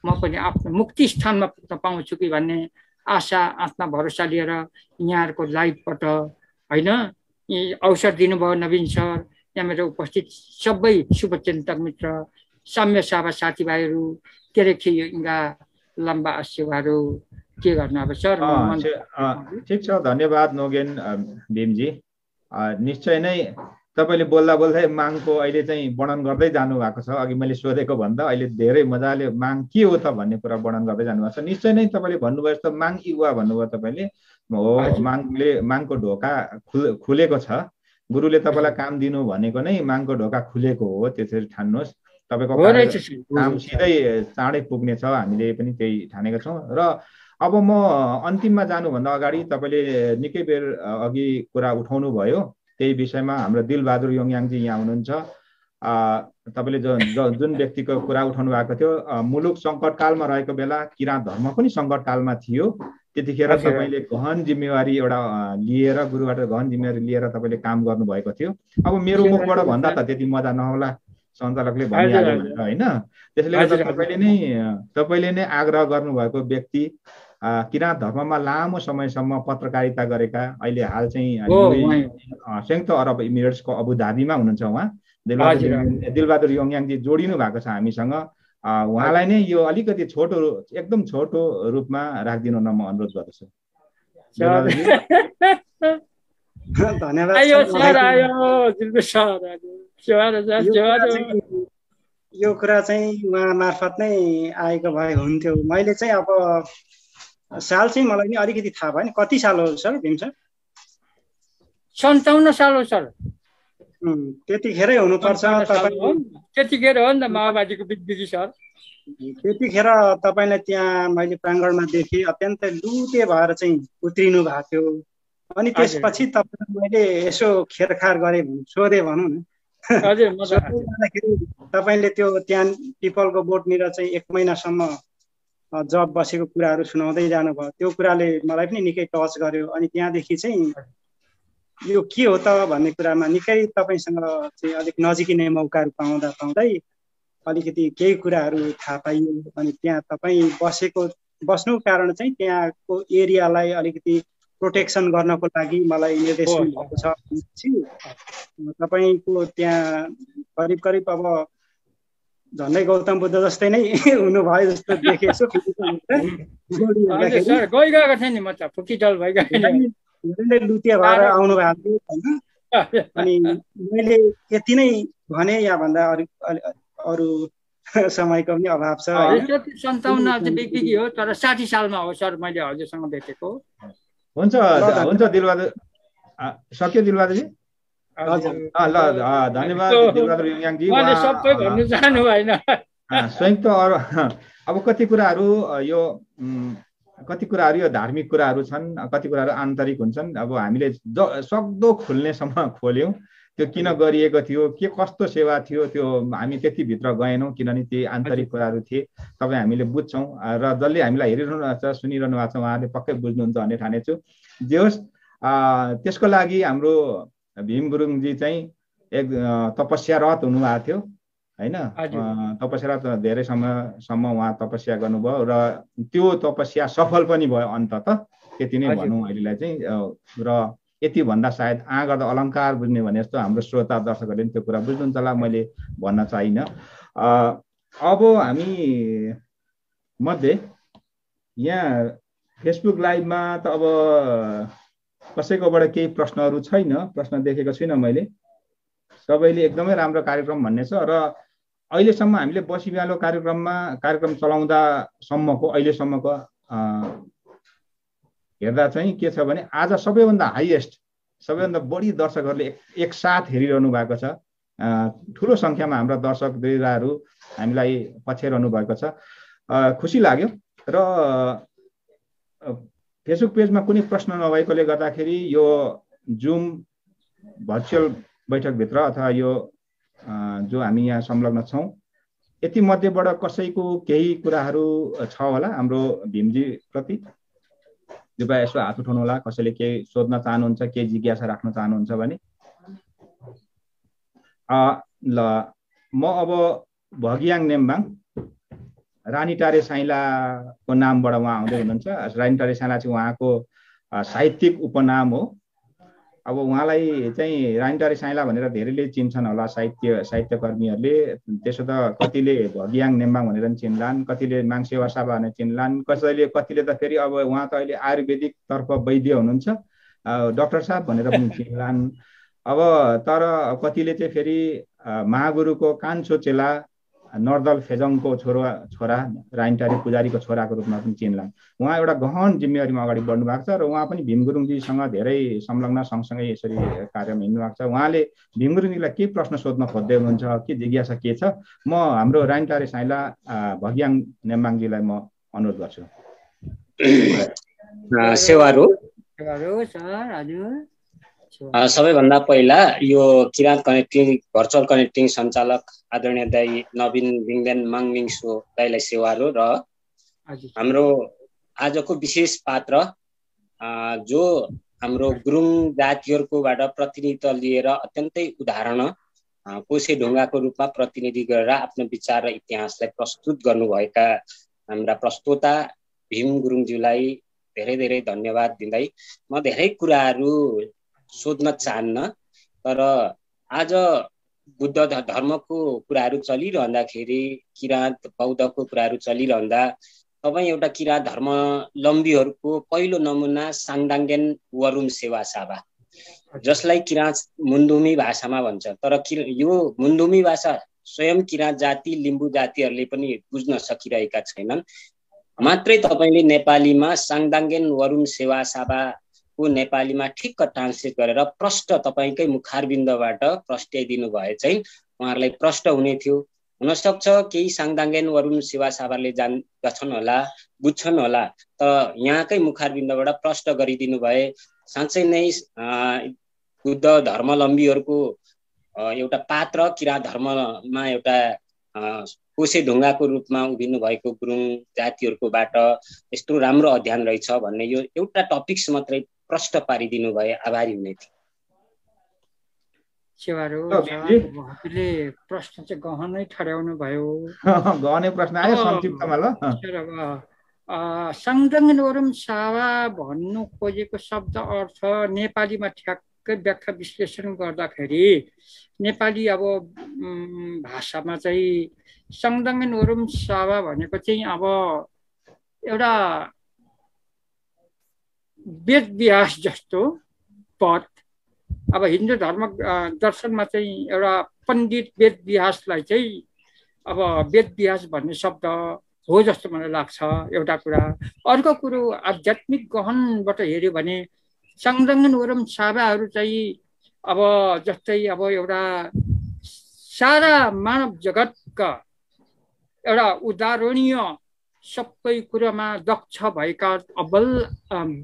[SPEAKER 1] म पनि आफ्नो मुक्ति स्थानमा पुग्न पाउँछु कि भन्ने आशा, आत्मा भरोसा लिएर यहाँहरूको लाइभबाट होइन अवसर दिनुभयो नवीन सर, यहाँ मेरो उपस्थित सबै शुभचिन्तक मित्र, साम्य साभा साथीभाइहरू, केरेखिङ्गा लम्बा आशीर्वादहरू के गर्नु अब सर।
[SPEAKER 2] ठिक छ, धन्यवाद नोगेन भीमजी। निश्चय नै तपाईँले बोल्दा बोल्दै मागको अहिले चाहिँ वर्णन गर्दै जानुभएको छ। अघि मैले सोधेको भन्दा अहिले धेरै मजाले माग के हो त भन्ने कुरा वर्णन गर्दै जानुभएको छ। निश्चय नै तपाईँले भन्नुभयो जस्तो माग युवा भन्नुभयो तपाईँले हो, मागको ढोका खुलेको छ। गुरुले तपाईँलाई काम दिनु भनेको नै मागको ढोका खुलेको हो, त्यसरी ठान्नुहोस्। तपाईँको काम सिधै चाँडै पुग्नेछ, हामीले पनि त्यही ठानेका छौँ। र अब म अन्तिममा जानुभन्दा अगाडि तपाईँले निकै बेर अघि कुरा उठाउनु भयो त्यही विषयमा। हाम्रो दिलबहादुर योङयाङजी यहाँ हुनुहुन्छ। तपाईँले जुन व्यक्तिको कुरा उठाउनु भएको थियो, मुलुक सङ्कटकालमा रहेको बेला किराँत धर्म पनि सङ्कटकालमा थियो, त्यतिखेर तपाईँले गहन जिम्मेवारी एउटा लिएर, गुरुबाट गहन जिम्मेवारी लिएर तपाईँले काम गर्नुभएको थियो। अब मेरो मुखबाट भन्दा त त्यति मजा नहोला, सञ्चालकले भनिहाल्यो भनेर होइन। त्यसले गर्दा तपाईँले नै आग्रह गर्नुभएको व्यक्ति, किराँत धर्ममा लामो समयसम्म पत्रकारिता गरेका, अहिले हाल चाहिँ संयुक्त अरब इमिरेट्सको अबुधाबीमा हुनुहुन्छ उहाँ। दिलबहादुर योङयाङजी जोडिनु भएको छ हामीसँग। उहाँलाई नै यो अलिकति एकदम छोटो रूपमा राखिदिनु न म अनुरोध गर्दछु।
[SPEAKER 3] यो कुरा चाहिँ उहाँ मार्फत नै आएको भए हुन्थ्यो। मैले चाहिँ अब साल चाहिँ मलाई नि अलिकति थाहा भएन, कति साल हो सर भीम सर?
[SPEAKER 1] 57 साल हो सर।
[SPEAKER 3] त्यतिखेरै हुनुपर्छ।
[SPEAKER 1] त्यतिखेर हो नि त माओवादीको बिग्बिगी सर।
[SPEAKER 3] त्यतिखेर तपाईँलाई त्यहाँ मैले प्राङ्गणमा देखेँ, अत्यन्तै लुते भएर चाहिँ उत्रिनु भएको थियो। अनि त्यसपछि तपाईँलाई मैले यसो खेरखार गरेँ, सोधेँ भनौँ न। तपाईँले त्यो त्यहाँ पिपलको बोटनिर चाहिँ 1 महिनासम्म जब बसेको कुराहरू सुनाउँदै जानुभयो। त्यो कुराले मलाई पनि निकै टच गर्यो। अनि त्यहाँदेखि चाहिँ यो के हो त भन्ने कुरामा निकै तपाईँसँग चाहिँ अलिक नजिकै नै मौकाहरू पाउँदै अलिकति केही कुराहरू थाहा पाइयो। अनि त्यहाँ तपाईँ बस्नुको कारण चाहिँ त्यहाँको एरियालाई अलिकति प्रोटेक्सन गर्नको लागि मलाई निर्देशन भएको छ। तपाईँको त्यहाँ करिब अब झन्डै गौतम बुद्ध जस्तै नै हुनुभयो जस्तो देखेको छु।
[SPEAKER 1] गइरहेको थिएँ नि म त फुकिटल भइगएको
[SPEAKER 3] लुते भएर आउनु भएको थियो होइन। अनि मैले यति नै भने, यहाँभन्दा अरू समयको पनि अभाव छ।
[SPEAKER 1] 57 बिग्बिगी हो, तर 60 सालमा हो सर मैले हजुरसँग भेटेको।
[SPEAKER 2] हुन्छ दिलबहादुर, सक्यो दिलबहादुरजी? ल धन्यवाद दिलबहादुर योङयाङजी।
[SPEAKER 1] सबै भन्नु चाहनु भएन।
[SPEAKER 2] संयुक्त अब कति कुराहरू यो धार्मिक कुराहरू छन्, कति कुराहरू आन्तरिक हुन्छन्। अब हामीले सक्दो खुल्नेसम्म खोल्यौँ। त्यो किन गरिएको थियो, के कस्तो सेवा थियो, त्यो हामी त्यति भित्र गएनौँ, किनभने ती आन्तरिक कुराहरू थिए। तपाईँ हामीले बुझ्छौँ र जसले हामीलाई हेरिरहनु भएको छ, सुनिरहनु भएको छ, उहाँले पक्कै बुझ्नुहुन्छ भन्ने ठानेछु। जे होस्, त्यसको लागि हाम्रो भीम गुरुङजी चाहिँ एक तपस्यारत हुनुभएको थियो होइन। तपस्यारत धेरै समयसम्म उहाँ तपस्या गर्नुभयो र त्यो तपस्या सफल पनि भयो अन्ततः, त्यति नै भनौँ अहिलेलाई चाहिँ। र यति भन्दा सायद गर्दा अलङ्कार बुझ्ने भने जस्तो हाम्रो श्रोता दर्शकहरूले पनि त्यो कुरा बुझ्नुहुन्छ होला, मैले भन्न चाहिनँ। अब हामी मध्ये यहाँ फेसबुक लाइभमा त अब कसैकोबाट केही प्रश्नहरू छैन, प्रश्न देखेको छुइनँ मैले। सबैले एकदमै राम्रो कार्यक्रम भन्ने छ र अहिलेसम्म हामीले बसी बिहालो कार्यक्रम चलाउँदासम्मको अहिलेसम्मको हेर्दा चाहिँ के छ भने आज सबैभन्दा हाइएस्ट, सबैभन्दा बढी दर्शकहरूले एकसाथ हेरिरहनु भएको छ। ठुलो सङ्ख्यामा हाम्रा दर्शकवृन्दहरू हामीलाई पछ्याइरहनु भएको छ। खुसी लाग्यो। र फेसबुक पेजमा कुनै प्रश्न नभएकोले गर्दाखेरि यो जुम भर्चुअल बैठकभित्र अथवा यो जो हामी यहाँ संलग्न छौँ, यति मध्येबाट कसैको केही कुराहरू छ होला हाम्रो भीमजी प्रति? कृपया यसो हात उठाउनु होला, कसैले केही सोध्न चाहनुहुन्छ, केही जिज्ञासा राख्न चाहनुहुन्छ भने। ल, म अब भगियाङ नेम्बाङ, रानीटारे साइलाको नामबाट उहाँ आउँदै हुनुहुन्छ। रानीटारे साइला चाहिँ उहाँको साहित्यिक उपनाम हो। अब उहाँलाई चाहिँ रानीटारे साइला भनेर धेरैले चिन्छन् होला साहित्यकर्मीहरूले। त्यसो त कतिले भगियाङ नेम्बाङ भनेर पनि चिन्लान्, कतिले माङसेवा साबा भनेर चिन्लान्, कतिले त फेरि अब उहाँ त अहिले आयुर्वेदिक तर्फ वैद्य हुनुहुन्छ, डाक्टर साहब भनेर पनि चिन्लान्। अब तर कतिले चाहिँ फेरि महागुरुको कान्छो चेला नरदल फेजङको छोरा रानीटारे पुजारीको छोराको रूपमा पनि चिन्लान्। उहाँ एउटा गहन जिम्मेवारीमा अगाडि बढ्नु भएको छ र उहाँ पनि भीम गुरुङजीसँग धेरै संलग्न, सँगसँगै यसरी कार्यमा हिँड्नु भएको छ। उहाँले भीम गुरुङजीलाई के प्रश्न सोध्न खोज्दै हुनुहुन्छ, के जिज्ञासा के छ, म हाम्रो रानीटारे साइला भगियाङ नेम्बाङजीलाई म अनुरोध गर्छु।
[SPEAKER 4] सबैभन्दा पहिला यो किराँत कनेक्टिङ भर्चुअल कनेक्टिङ सञ्चालक आदरणीय दाई नवीन बिङदेन माङमिङसो दाईलाई सेवाहरू र हाम्रो आजको विशेष पात्र जो हाम्रो गुरुङ जातिहरूकोबाट प्रतिनिधित्व लिएर अत्यन्तै उदाहरण कोसे ढुङ्गाको रूपमा प्रतिनिधि गरेर आफ्नो विचार र इतिहासलाई प्रस्तुत गर्नुभएका हाम्रा प्रस्तोता भीम गुरुङज्यूलाई धेरै धेरै धन्यवाद दिँदै म धेरै कुराहरू सोध्न चाहन्न, तर आज बुद्ध धर्मको कुराहरू चलिरहँदाखेरि, किराँत बौद्धको कुराहरू चलिरहँदा तपाईँ एउटा किराँत धर्मावलम्बीहरूको पहिलो नमुना साङदाङ्गेन वरुम सेवा साबा, जसलाई किराँत मुन्धुमी भाषामा भन्छ। तर यो मुन्धुमी भाषा स्वयं किराँत जाति लिम्बू जातिहरूले पनि बुझ्न सकिरहेका छैनन्। मात्रै तपाईँले नेपालीमा साङदाङ्गेन वरुम सेवा साबाको नेपालीमा ठिक्क ट्रान्सलेट गरेर प्रष्ट तपाईँकै मुखारबिन्दबाट प्रष्टाइदिनु भए चाहिँ उहाँहरूलाई प्रष्ट हुने थियो। हुनसक्छ केही साङदाङ्गेन वरुम सेवा साबाले जान्दछन् होला, बुझ्छन् होला, तर यहाँकै मुखारबिन्दबाट प्रष्ट गरिदिनु भए साँच्चै नै बुद्ध धर्मावलम्बीहरूको एउटा पात्र, किराँत धर्ममा एउटा कोसे ढुङ्गाको रूपमा उभिनु भएको गुरुङ जातिहरूकोबाट यस्तो राम्रो अध्ययन रहेछ भन्ने यो एउटा टपिक्स मात्रै प्रष्ट पारिदिनु भए आभारी हुने थियो।
[SPEAKER 1] हजुरले प्रश्न चाहिँ गहनै ठड्याउनु भयो।
[SPEAKER 2] गहनै प्रश्न आयो संक्षिप्तमा ल।
[SPEAKER 1] साङदाङ्गेन वरुम सावा भन्नु खोजेको शब्द अर्थ नेपालीमा ठ्याक्कै व्याख्या विश्लेषण गर्दाखेरि नेपाली अब भाषामा चाहिँ साङदाङ्गेन वरुम सावा भनेको चाहिँ अब एउटा वेद व्यास जस्तो पद। अब हिन्दू धर्म दर्शनमा चाहिँ एउटा पण्डित वेद व्यासलाई चाहिँ अब वेद व्यास भन्ने शब्द हो जस्तो मलाई लाग्छ एउटा कुरा। अर्को कुरो आध्यात्मिक गहनबाट हेऱ्यो भने साङदाङ्गेन वरुम साबाहरू चाहिँ अब जस्तै अब एउटा सारा मानव जगतका एउटा उदाहरणीय सबै कुरामा दक्ष भएका अब्बल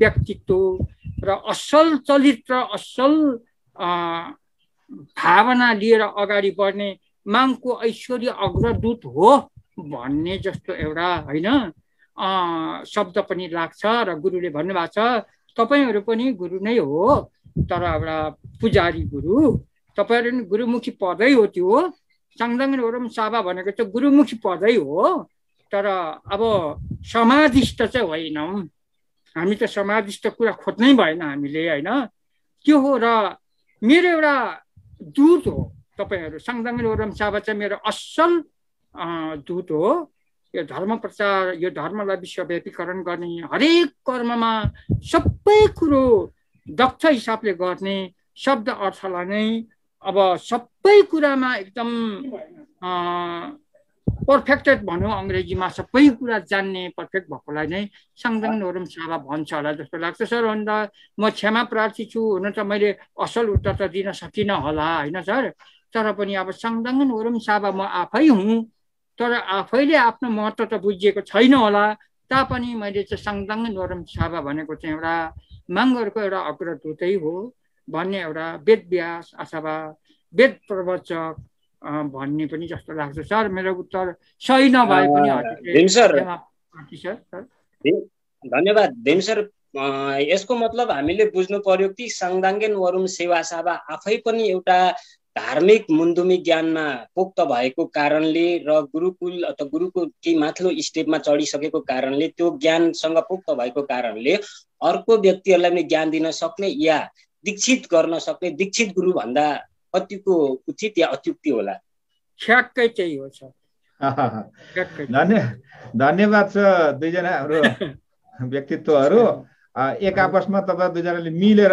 [SPEAKER 1] व्यक्तित्व र असल चरित्र, असल भावना लिएर अगाडि बढ्ने माङको ऐश्वर्य अग्रदूत हो भन्ने जस्तो एउटा होइन शब्द पनि लाग्छ। र गुरुले भन्नुभएको छ तपाईँहरू पनि गुरु नै हो, तर एउटा पुजारी गुरु, तपाईँहरू पनि गुरुमुखी पदै हो। त्यो साङदाङ्गेन वरुम साबा भनेको चाहिँ गुरुमुखी पदै हो, तर अब समाधिष्ट चाहिँ होइनौँ हामी। त समाधिष्ट कुरा खोज्नै भएन हामीले होइन, त्यो हो। र मेरो एउटा दूत हो तपाईँहरू। साङदाङ्गेन वरुम साबा चाहिँ मेरो असल दूत हो। यो धर्म प्रचार, यो धर्मलाई विश्वव्यापीकरण गर्ने, हरेक कर्ममा सबै कुरो दक्ष हिसाबले गर्ने, शब्द अर्थलाई नै अब सबै कुरामा एकदम पर्फेक्टेड भनौँ अङ्ग्रेजीमा, सबै कुरा जान्ने पर्फेक्ट भएकोलाई नै साङदाङ्गेन वरुम साबा भन्छ होला जस्तो लाग्छ सर। अन्त म क्षमा प्रार्थी छु, हुन त मैले असल उत्तर त दिन सकिनँ होला होइन सर, तर पनि अब साङदाङ्गेन वरुम साबा म आफै हुँ, तर आफैले आफ्नो महत्त्व त बुझिएको छैन होला। तापनि मैले चाहिँ साङदाङ्गेन वरुम साबा भनेको चाहिँ एउटा माङहरूको एउटा अग्रदूतै हो भन्ने एउटा वेद व्यास अथवा वेद प्रवचक भन्ने पनि जस्तो लाग्छ सर। मेरो उत्तर सही नभए पनि
[SPEAKER 4] धन्यवाद देम सर। यसको मतलब हामीले बुझ्नु पर्यो कि साङदाङ्गेन वरुम सेवा साबा आफै पनि एउटा धार्मिक मुन्धुमी ज्ञानमा पोक्त भएको कारणले र गुरुकुल अथवा गुरुको केही माथिल्लो स्टेपमा चढिसकेको कारणले, त्यो ज्ञानसँग पोक्त भएको कारणले अर्को व्यक्तिहरूलाई पनि ज्ञान दिन सक्ने या दीक्षित गर्न सक्ने दीक्षित गुरु भन्दा कतिको उचित या अत्युक्ति होला?
[SPEAKER 1] ठ्याक्कै त्यही हो सर।
[SPEAKER 2] धन्यवाद छ दुईजना हाम्रो व्यक्तित्वहरू। एक आपसमा तपाईँ दुईजनाले मिलेर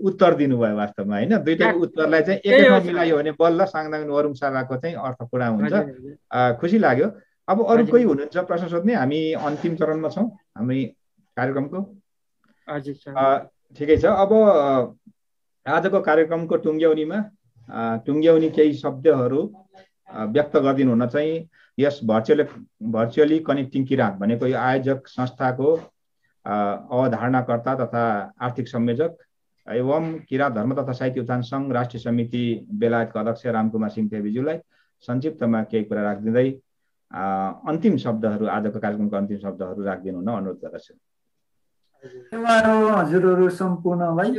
[SPEAKER 2] उत्तर दिनुभयो वास्तवमा होइन। दुईटाको उत्तरलाई चाहिँ एकैमा मिलायो भने बल्ल साङदाङ्गेन वरुम साबाको चाहिँ अर्थ पुरा हुन्छ। खुसी लाग्यो। अब अरू कोही हुनुहुन्छ प्रश्न सोध्ने? हामी अन्तिम चरणमा छौँ हामी कार्यक्रमको। ठिकै छ। अब आजको कार्यक्रमको टुङ्ग्याउनी केही शब्दहरू व्यक्त गरिदिनु हुन चाहिँ यस भर्चुअली कनेक्टिङ किराँत भनेको यो आयोजक संस्थाको अवधारणाकर्ता तथा आर्थिक संयोजक एवं किराँत धर्म तथा साहित्य उत्थान सङ्घ राष्ट्रिय समिति बेलायतका अध्यक्ष रामकुमार सिंहदेवीज्यूलाई संक्षिप्तमा केही कुरा राखिदिँदै अन्तिम शब्दहरू, आजको कार्यक्रमको अन्तिम शब्दहरू राखिदिनु हुन अनुरोध गर्दछु।
[SPEAKER 5] हजुरहरू सम्पूर्णलाई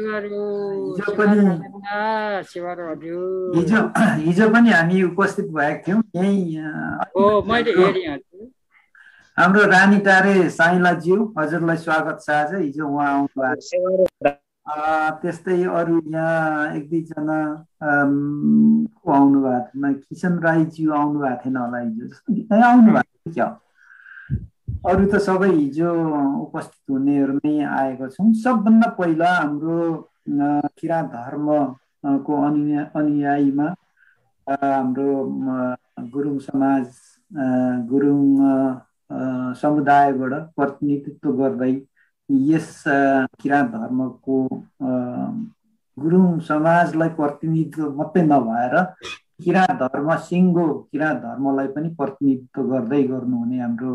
[SPEAKER 5] हिजो पनि हामी उपस्थित भएका थियौँ यहीँ। हाम्रो रानी टारे साइलाज्यू हजुरलाई स्वागत छ। आज हिजो उहाँ आउनु भएको त्यस्तै अरू यहाँ एक दुईजना को आउनु भएको थिएन, किशन राईज्यू आउनु भएको थिएन होला हिजो, आउनु भएको थियो क्या। अरू त सबै हिजो उपस्थित हुनेहरू नै आएको छौँ। सबभन्दा पहिला हाम्रो किराँत धर्मको अनुयायीमा हाम्रो गुरुङ समाज, गुरुङ समुदायबाट प्रतिनिधित्व गर्दै यस किराँत धर्मको गुरुङ समाजलाई प्रतिनिधित्व मात्रै नभएर किराँत धर्म, सिङ्गो किराँत धर्मलाई पनि प्रतिनिधित्व गर्दै गर्नुहुने हाम्रो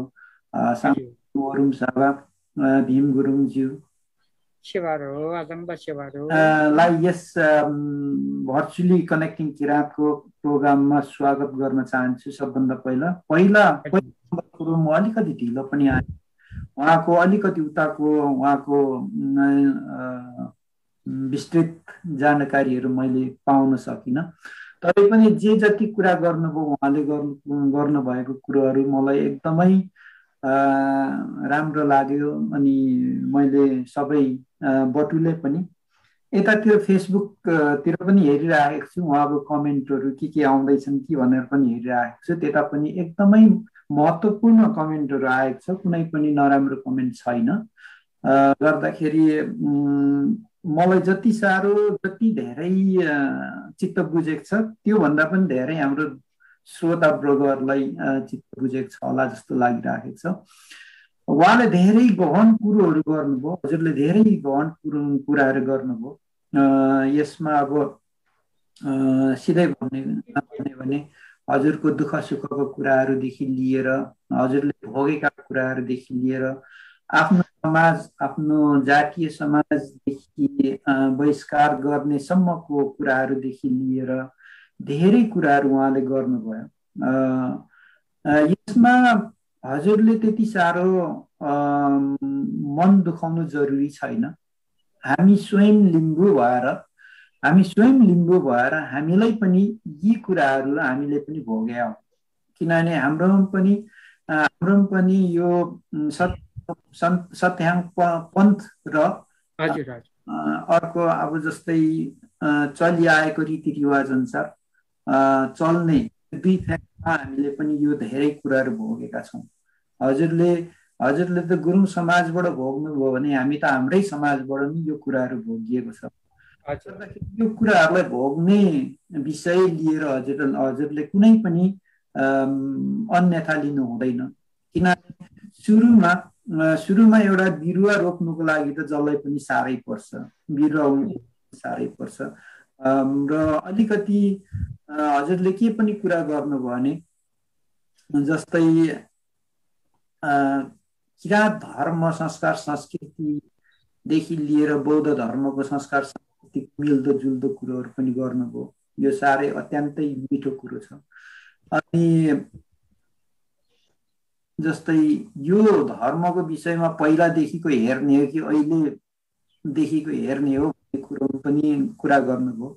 [SPEAKER 5] वरुण शाह, भीम गुरुङज्यू लाई यस भर्चुअली कनेक्टिङ किराँतको प्रोग्राममा स्वागत गर्न चाहन्छु। सबभन्दा पहिला कुरो म अलिकति ढिलो पनि आएँ, उहाँको अलिकति उताको उहाँको विस्तृत जानकारीहरू मैले पाउन सकिनँ। तरै पनि जे जति कुरा गर्नुभयो उहाँले गर्नुभएको कुरोहरू मलाई एकदमै राम्रो लाग्यो अनि मैले सबै बटुले पनि यतातिर फेसबुकतिर पनि हेरिरहेको छु, उहाँको कमेन्टहरू के आउँदैछन् कि भनेर पनि हेरिरहेको छु। त्यता पनि एकदमै महत्त्वपूर्ण कमेन्टहरू आएको छ, कुनै पनि नराम्रो कमेन्ट छैन। गर्दाखेरि मलाई जति साह्रो जति धेरै चित्त बुझेको छ त्योभन्दा पनि धेरै हाम्रो श्रोतावर्गहरूलाई चित्त बुझेको छ होला जस्तो लागिरहेको छ। उहाँले धेरै गहन कुरोहरू गर्नुभयो, हजुरले धेरै गहन कुराहरू गर्नुभयो। यसमा अब सिधै भन्ने भने हजुरको दुःख सुखको कुराहरूदेखि लिएर, हजुरले भोगेका कुराहरूदेखि लिएर, आफ्नो समाज, आफ्नो जातीय समाजदेखि बहिष्कार गर्नेसम्मको कुराहरूदेखि लिएर धेरै कुराहरू उहाँले गर्नुभयो। यसमा हजुरले त्यति साह्रो मन दुखाउनु जरुरी छैन। हामी स्वयं लिम्बू भएर हामीलाई पनि यी कुराहरू हामीले पनि भोग्यौँ, किनभने हाम्रो पनि यो सत्याङ पन्थ र अर्को अब जस्तै चलिआएको रीतिरिवाज अनुसार चल्ने दुई फ्याक्टमा हामीले पनि यो धेरै कुराहरू भोगेका छौँ। हजुरले त गुरुङ समाजबाट भोग्नुभयो भने हामी त हाम्रै समाजबाट नि यो कुराहरू भोगिएको छ। यो कुराहरूलाई भोग्ने विषय लिएर हजुरले कुनै पनि अन्यथा लिनु हुँदैन, किनभने सुरुमा एउटा बिरुवा रोप्नुको लागि त जसलाई पनि साह्रै पर्छ, बिरुवा साह्रै पर्छ। र अलिकति हजुरले के पनि कुरा गर्नुभयो भने जस्तै किराँत धर्म संस्कार संस्कृतिदेखि लिएर बौद्ध धर्मको संस्कार संस्कृति मिल्दो जुल्दो कुरोहरू पनि गर्नुभयो। यो साह्रै अत्यन्तै मिठो कुरो छ। अनि जस्तै यो धर्मको विषयमा पहिलादेखिको हेर्ने हो कि अहिलेदेखिको हेर्ने हो भन्ने कुरो पनि कुरा गर्नुभयो।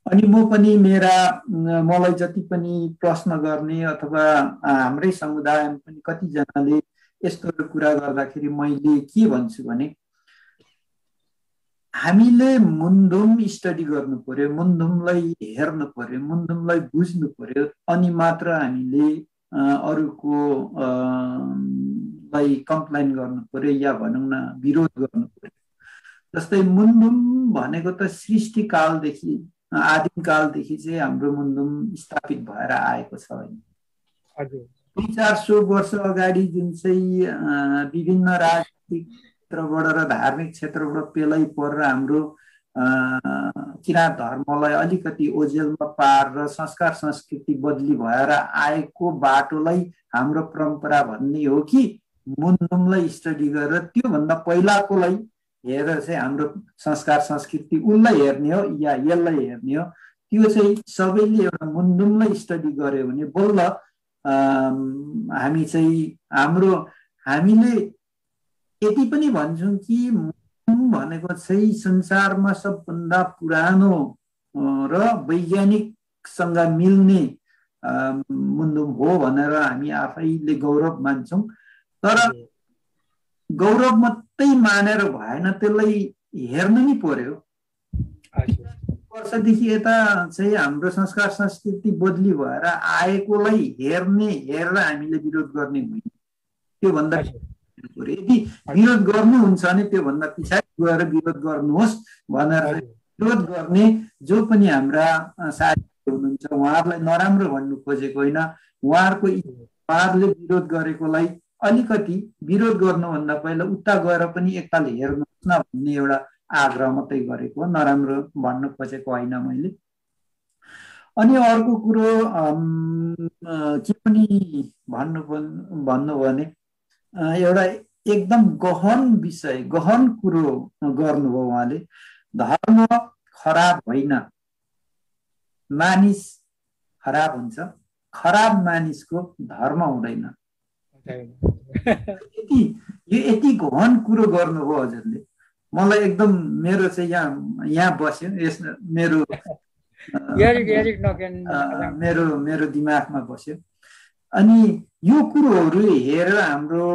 [SPEAKER 5] अनि म पनि मलाई जति पनि प्रश्न गर्ने अथवा हाम्रै समुदायमा पनि कतिजनाले यस्तो कुरा गर्दाखेरि मैले के भन्छु भने हामीले मुन्धुम स्टडी गर्नु पर्यो, मुन्धुमलाई हेर्नु पर्यो, मुन्धुमलाई बुझ्नु पर्यो, अनि मात्र हामीले अरूको लाई कम्प्लेन गर्नु पर्यो या भनौँ न विरोध गर्नु पर्यो। जस्तै मुन्धुम भनेको त सृष्टिकालदेखि आदिमकालदेखि चाहिँ हाम्रो मुन्धुम स्थापित भएर आएको छ। 300-400 वर्ष अगाडि जुन चाहिँ विभिन्न राजनीतिक क्षेत्रबाट र धार्मिक क्षेत्रबाट पेलै परेर हाम्रो किराँत धर्मलाई अलिकति ओझेलमा पारेर संस्कार संस्कृति बदली भएर आएको बाटोलाई हाम्रो परम्परा भन्ने हो कि मुन्धुमलाई स्टडी गरेर त्योभन्दा पहिलाकोलाई हेरेर चाहिँ हाम्रो संस्कार संस्कृति उसलाई हेर्ने हो या यसलाई हेर्ने हो? त्यो चाहिँ सबैले एउटा मुन्धुमलाई स्टडी गर्यो भने बल्ल हामी चाहिँ हामीले यति पनि भन्छौँ कि मुन्धुम भनेको चाहिँ संसारमा सबभन्दा पुरानो र वैज्ञानिकसँग मिल्ने मुन्धुम हो भनेर हामी आफैले गौरव मान्छौँ। तर गौरव मात्रै मानेर भएन, त्यसलाई हेर्नु नि पर्यो। वर्षदेखि यता चाहिँ हाम्रो संस्कार संस्कृति बदली भएर आएकोलाई हेरेर हामीले विरोध गर्ने होइन। त्योभन्दा यदि विरोध गर्नुहुन्छ भने त्योभन्दा पछाडि गएर विरोध गर्नुहोस् भनेर विरोध गर्ने जो पनि हाम्रा साथीहरू हुनुहुन्छ उहाँहरूलाई नराम्रो भन्नु खोजेको होइन। उहाँहरूले विरोध गरेकोलाई अलिकति विरोध गर्नुभन्दा पहिला उता गएर पनि एकताल हेर्नुहोस् न भन्ने एउटा आग्रह मात्रै गरेको, नराम्रो भन्नु खोजेको होइन मैले। अनि अर्को कुरो के पनि भन्नु भने एउटा एकदम गहन विषय, गहन कुरो गर्नुभयो उहाँले। धर्म खराब होइन, मानिस खराब हुन्छ, खराब मानिसको धर्म हुँदैन। यति गहन कुरो गर्नुभयो हजुरले। मलाई एकदम मेरो चाहिँ यहाँ बस्यो, यस मेरो दिमागमा बस्यो। अनि यो कुरोहरू हेरेर हाम्रो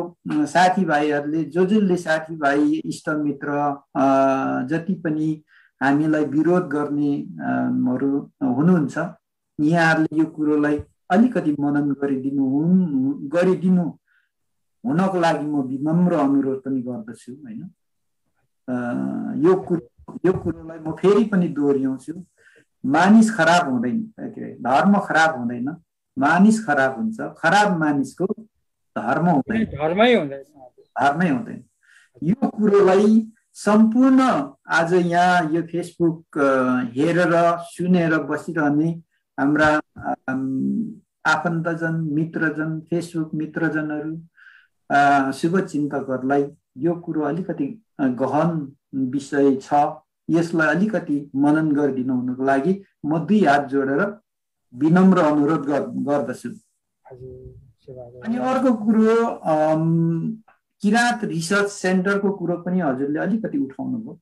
[SPEAKER 5] साथीभाइहरूले जसले साथीभाइ इष्टमित्र जति पनि हामीलाई विरोध गर्नेहरू हुनुहुन्छ यहाँहरूले यो कुरोलाई अलिकति मनन गरिदिनु हुनको लागि म विनम्र अनुरोध पनि गर्दछु हैन। यो कुरोलाई म फेरि पनि दोहोऱ्याउँछु। मानिस खराब हुँदैन, धर्म खराब हुँदैन, मानिस खराब हुन्छ, खराब मानिसको धर्म धर्मै हुँदैन। यो कुरोलाई सम्पूर्ण आज यहाँ यो फेसबुक हेरेर सुनेर बसिरहने हाम्रा आफन्तजन मित्रजन फेसबुक मित्रजनहरू शुभचिन्तकहरूलाई यो कुरो अलिकति गहन विषय छ, यसलाई अलिकति मनन गरिदिनु हुनुको लागि म दुई हात जोडेर विनम्र अनुरोध गर्दछु। अनि अर्को कुरो किराँत रिसर्च सेन्टरको कुरो पनि हजुरले अलिकति उठाउनु भयो।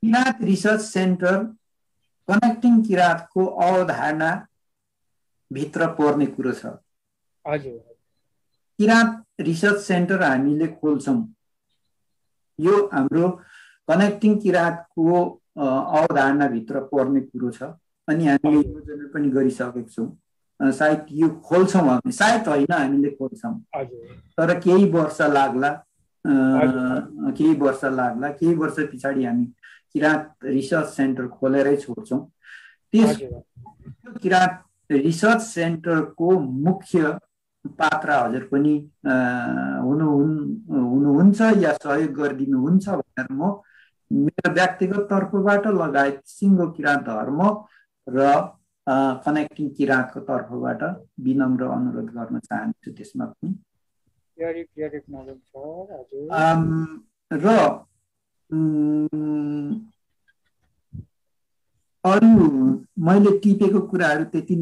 [SPEAKER 5] किराँत रिसर्च सेन्टर कनेक्टिङ किराँतको अवधारणा भित्र पर्ने कुरो छ। किराँत रिसर्च सेन्टर हामीले खोल्छौँ, यो हाम्रो कनेक्टिङ किराँतको अवधारणा भित्र पर्ने कुरो छ। अनि हामीले योजना पनि गरिसकेका छौँ। सायद यो खोल्छौँ भने, सायद होइन हामीले खोल्छौँ, तर केही वर्ष लाग्ला, केही वर्ष पछाडि हामी किराँत रिसर्च सेन्टर खोलेरै छोड्छौँ। त्यस किराँत रिसर्च सेन्टरको मुख्य पात्र हजुर पनि हुनुहुन्छ या सहयोग गरिदिनुहुन्छ भनेर म मेरो व्यक्तिगत तर्फबाट लगायत सिङ्गो किराँत धर्म र कनेक्टिङ किराँतको तर्फबाट विनम्र अनुरोध गर्न चाहन्छु। त्यसमा पनि र अरू मैले टिपेको कुराहरू त्यति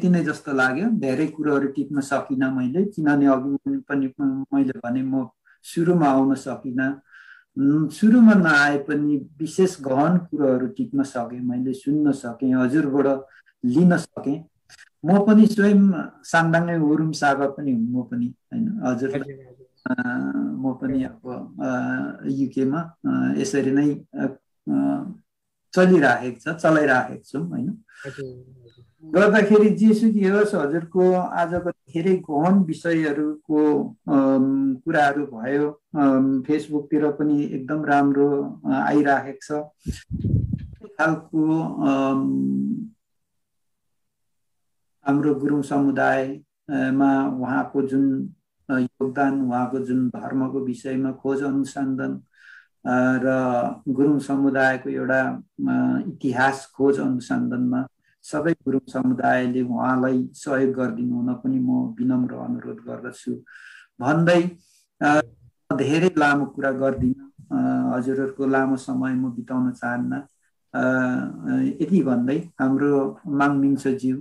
[SPEAKER 5] नै जस्तो लाग्यो। धेरै कुरोहरू टिप्न सकिनँ मैले, किनभने अघि पनि मैले भने म सुरुमा आउन सकिनँ। सुरुमा नआए पनि विशेष गहन कुरोहरू टिप्न सकेँ, मैले सुन्न सकेँ, हजुरबाट लिन सकेँ। म पनि स्वयं साङदाङै ओरुम सागा पनि हुँ, म पनि होइन हजुर, म पनि अब युकेमा यसरी नै चलाइराखेको छौँ होइन। गर्दाखेरि जेसुकै होस् हजुरको आजको धेरै गहन विषयहरूको कुराहरू भयो। फेसबुकतिर पनि एकदम राम्रो आइराखेको छ। खालको हाम्रो गुरुङ समुदायमा उहाँको जुन योगदान, उहाँको जुन धर्मको विषयमा खोज अनुसन्धान र गुरुङ समुदायको एउटा इतिहास खोज अनुसन्धानमा सबै गुरुङ समुदायले उहाँलाई सहयोग गरिदिनु हुन पनि म विनम्र अनुरोध गर्दछु भन्दै धेरै लामो कुरा गर्दिनँ, हजुरहरूको लामो समय म बिताउन चाहन्न। यति भन्दै हाम्रो माङमिङसज्यू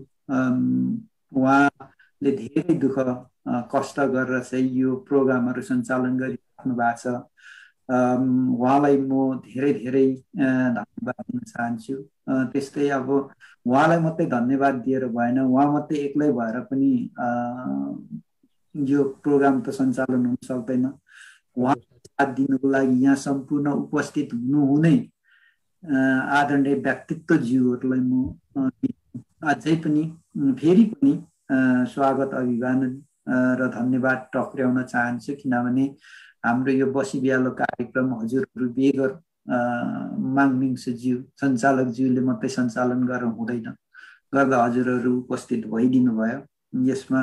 [SPEAKER 5] उहाँले धेरै दुःख कष्ट गरेर चाहिँ यो प्रोग्रामहरू सञ्चालन गरिराख्नु भएको छ। उहाँलाई म धेरै धन्यवाद दिन चाहन्छु। त्यस्तै अब उहाँलाई मात्रै धन्यवाद दिएर भएन, उहाँ मात्रै एक्लै भएर पनि यो प्रोग्राम त सञ्चालन हुन सक्दैन। उहाँ साथ दिनुको लागि यहाँ सम्पूर्ण उपस्थित हुनुहुने आदरणीय व्यक्तित्वज्यूहरूलाई म अझै पनि फेरि पनि स्वागत अभिवादन र धन्यवाद टक्र्याउन चाहन्छु, किनभने हाम्रो यो बसी बिहालो कार्यक्रम हजुरहरू बेगर माङमिङज्यू सञ्चालकज्यूले मात्रै सञ्चालन गरेर हुँदैन, गर्दा हजुरहरू उपस्थित भइदिनु भयो। यसमा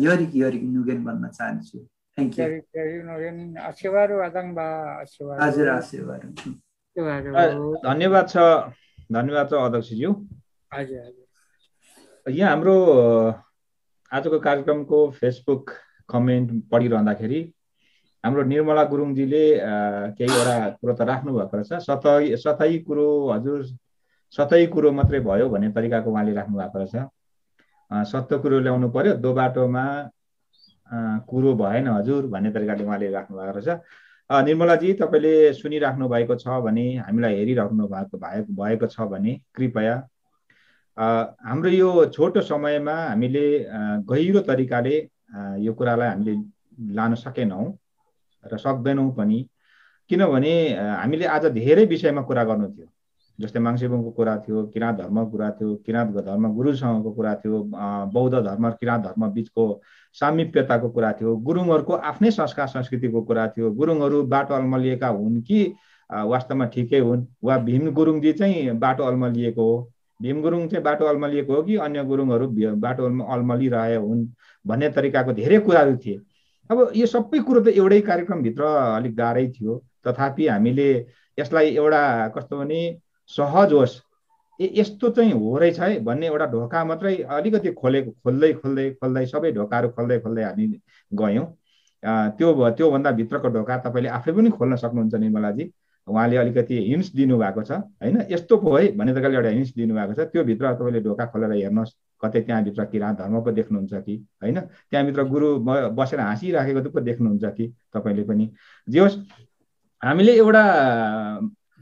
[SPEAKER 5] यरिक नुगेन भन्न चाहन्छु। Thank you. हजुर आशीर्वाद।
[SPEAKER 2] धन्यवाद छ अध्यक्षज्यू। यहाँ हाम्रो आजको कार्यक्रमको फेसबुक कमेन्ट पढिरहँदाखेरि हाम्रो निर्मला गुरुङजीले केहीवटा कुरो त राख्नु भएको रहेछ। सतही कुरो हजुर सतही कुरो मात्रै भयो भन्ने तरिकाको उहाँले राख्नु भएको रहेछ। सत्य कुरो ल्याउनु पर्यो, दो बाटोमा कुरो भएन हजुर भन्ने तरिकाले उहाँले राख्नु भएको रहेछ। निर्मलाजी, तपाईँले सुनिराख्नु भएको छ भने, हामीलाई हेरिराख्नु भएको छ भने कृपया हाम्रो यो छोटो समयमा हामीले गहिरो तरिकाले यो कुरालाई हामीले लान सकेनौँ र सक्दैनौँ पनि, किनभने हामीले आज धेरै विषयमा कुरा गर्नु थियो। जस्तै माङसेबुङको कुरा थियो, किराँत धर्मको कुरा थियो, किराँत धर्म गुरुसँगको कुरा थियो, बौद्ध धर्म किराँत धर्म बिचको सामिप्यताको कुरा थियो, गुरुङहरूको आफ्नै संस्कार संस्कृतिको कुरा थियो, गुरुङहरू बाटो अल्मलिएका हुन् कि वास्तवमा ठिकै हुन्, वा भीम गुरुङजी चाहिँ बाटो अल्मलिएको हो, भीम गुरुङ चाहिँ बाटो अल्मलिएको हो कि अन्य गुरुङहरू बाटो अल्मलिरहे हुन् भन्ने तरिकाको धेरै कुराहरू थिए। अब यो सबै कुरो त एउटै कार्यक्रमभित्र अलिक गाह्रै थियो, तथापि हामीले यसलाई एउटा कस्तो भने सहज होस्, यस्तो चाहिँ हो रहेछ है भन्ने एउटा ढोका मात्रै अलिकति खोल्दै सबै ढोकाहरू खोल्दै हामी गयौँ। त्योभन्दा भित्रको ढोका तपाईँले आफै पनि खोल्न सक्नुहुन्छ निर्मलाजी। उहाँले अलिकति हिन्ट्स दिनुभएको छ होइन, यस्तो पो है भन्ने तरिकाले एउटा हिन्ट्स दिनुभएको छ। त्यो भित्र तपाईँले ढोका खोलेर हेर्नुहोस्, कतै त्यहाँभित्र किराँत धर्म पो देख्नुहुन्छ कि होइन, त्यहाँभित्र गुरु बसेर हाँसिराखेको पो देख्नुहुन्छ कि तपाईँले पनि। जे होस्, हामीले एउटा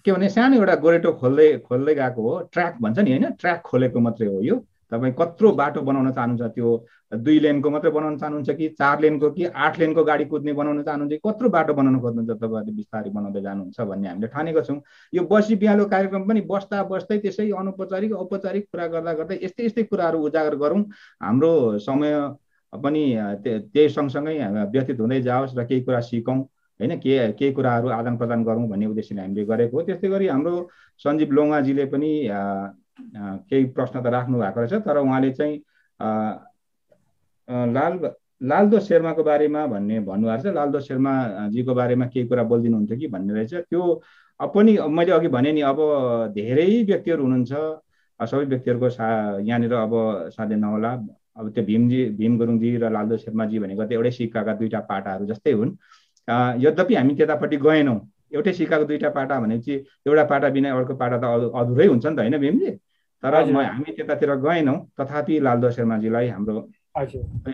[SPEAKER 2] के भने सानो एउटा गोरेटो खोल्दै गएको हो। ट्र्याक भन्छ नि होइन, ट्र्याक खोलेको मात्रै हो यो। तपाईँ कत्रो बाटो बनाउन चाहनुहुन्छ, त्यो 2 लेनको मात्रै बनाउन चाहनुहुन्छ कि 4 लेनको कि 8 लेनको गाडी कुद्ने बनाउन चाहनुहुन्छ कि कत्रो बाटो बनाउन खोज्नुहुन्छ, तपाईँहरूले बिस्तारै बनाउँदै जानुहुन्छ भन्ने हामीले ठानेको छौँ। यो बसी बिहालो कार्यक्रम पनि बस्दै त्यसै अनौपचारिक औपचारिक कुरा गर्दै यस्तै कुराहरू उजागर गरौँ। हाम्रो समय पनि त्यही सँगसँगै व्यतीत हुँदै जाओस् र केही कुरा सिकौँ होइन, केही कुराहरू आदान प्रदान गरौँ भन्ने उद्देश्यले हामीले गरेको हो। त्यस्तै गरी हाम्रो सञ्जीव लोङाजीले पनि केही प्रश्न त राख्नु भएको रहेछ, तर उहाँले चाहिँ लालदो शेर्माको बारेमा भन्नुभएको छ। लालदो शेर्माजीको बारेमा केही कुरा बोलिदिनुहुन्छ कि भन्ने रहेछ। त्यो पनि मैले अघि भने नि, अब धेरै व्यक्तिहरू हुनुहुन्छ, सबै व्यक्तिहरूको यहाँनिर अब साध्य नहोला। अब त्यो भीम गुरुङजी र लालदो शेर्माजी भनेको त एउटै सिक्काका दुईटा पाटाहरू जस्तै हुन्। यद्यपि हामी त्यतापट्टि गएनौँ। एउटै सिक्काको दुईटा पाटा भनेपछि एउटा पाटा बिना अर्को पाटा त अधुरै हुन्छ नि त होइन भीमजी, तर हामी त्यतातिर गएनौँ। तथापि लालदो शेर्माजीलाई हाम्रो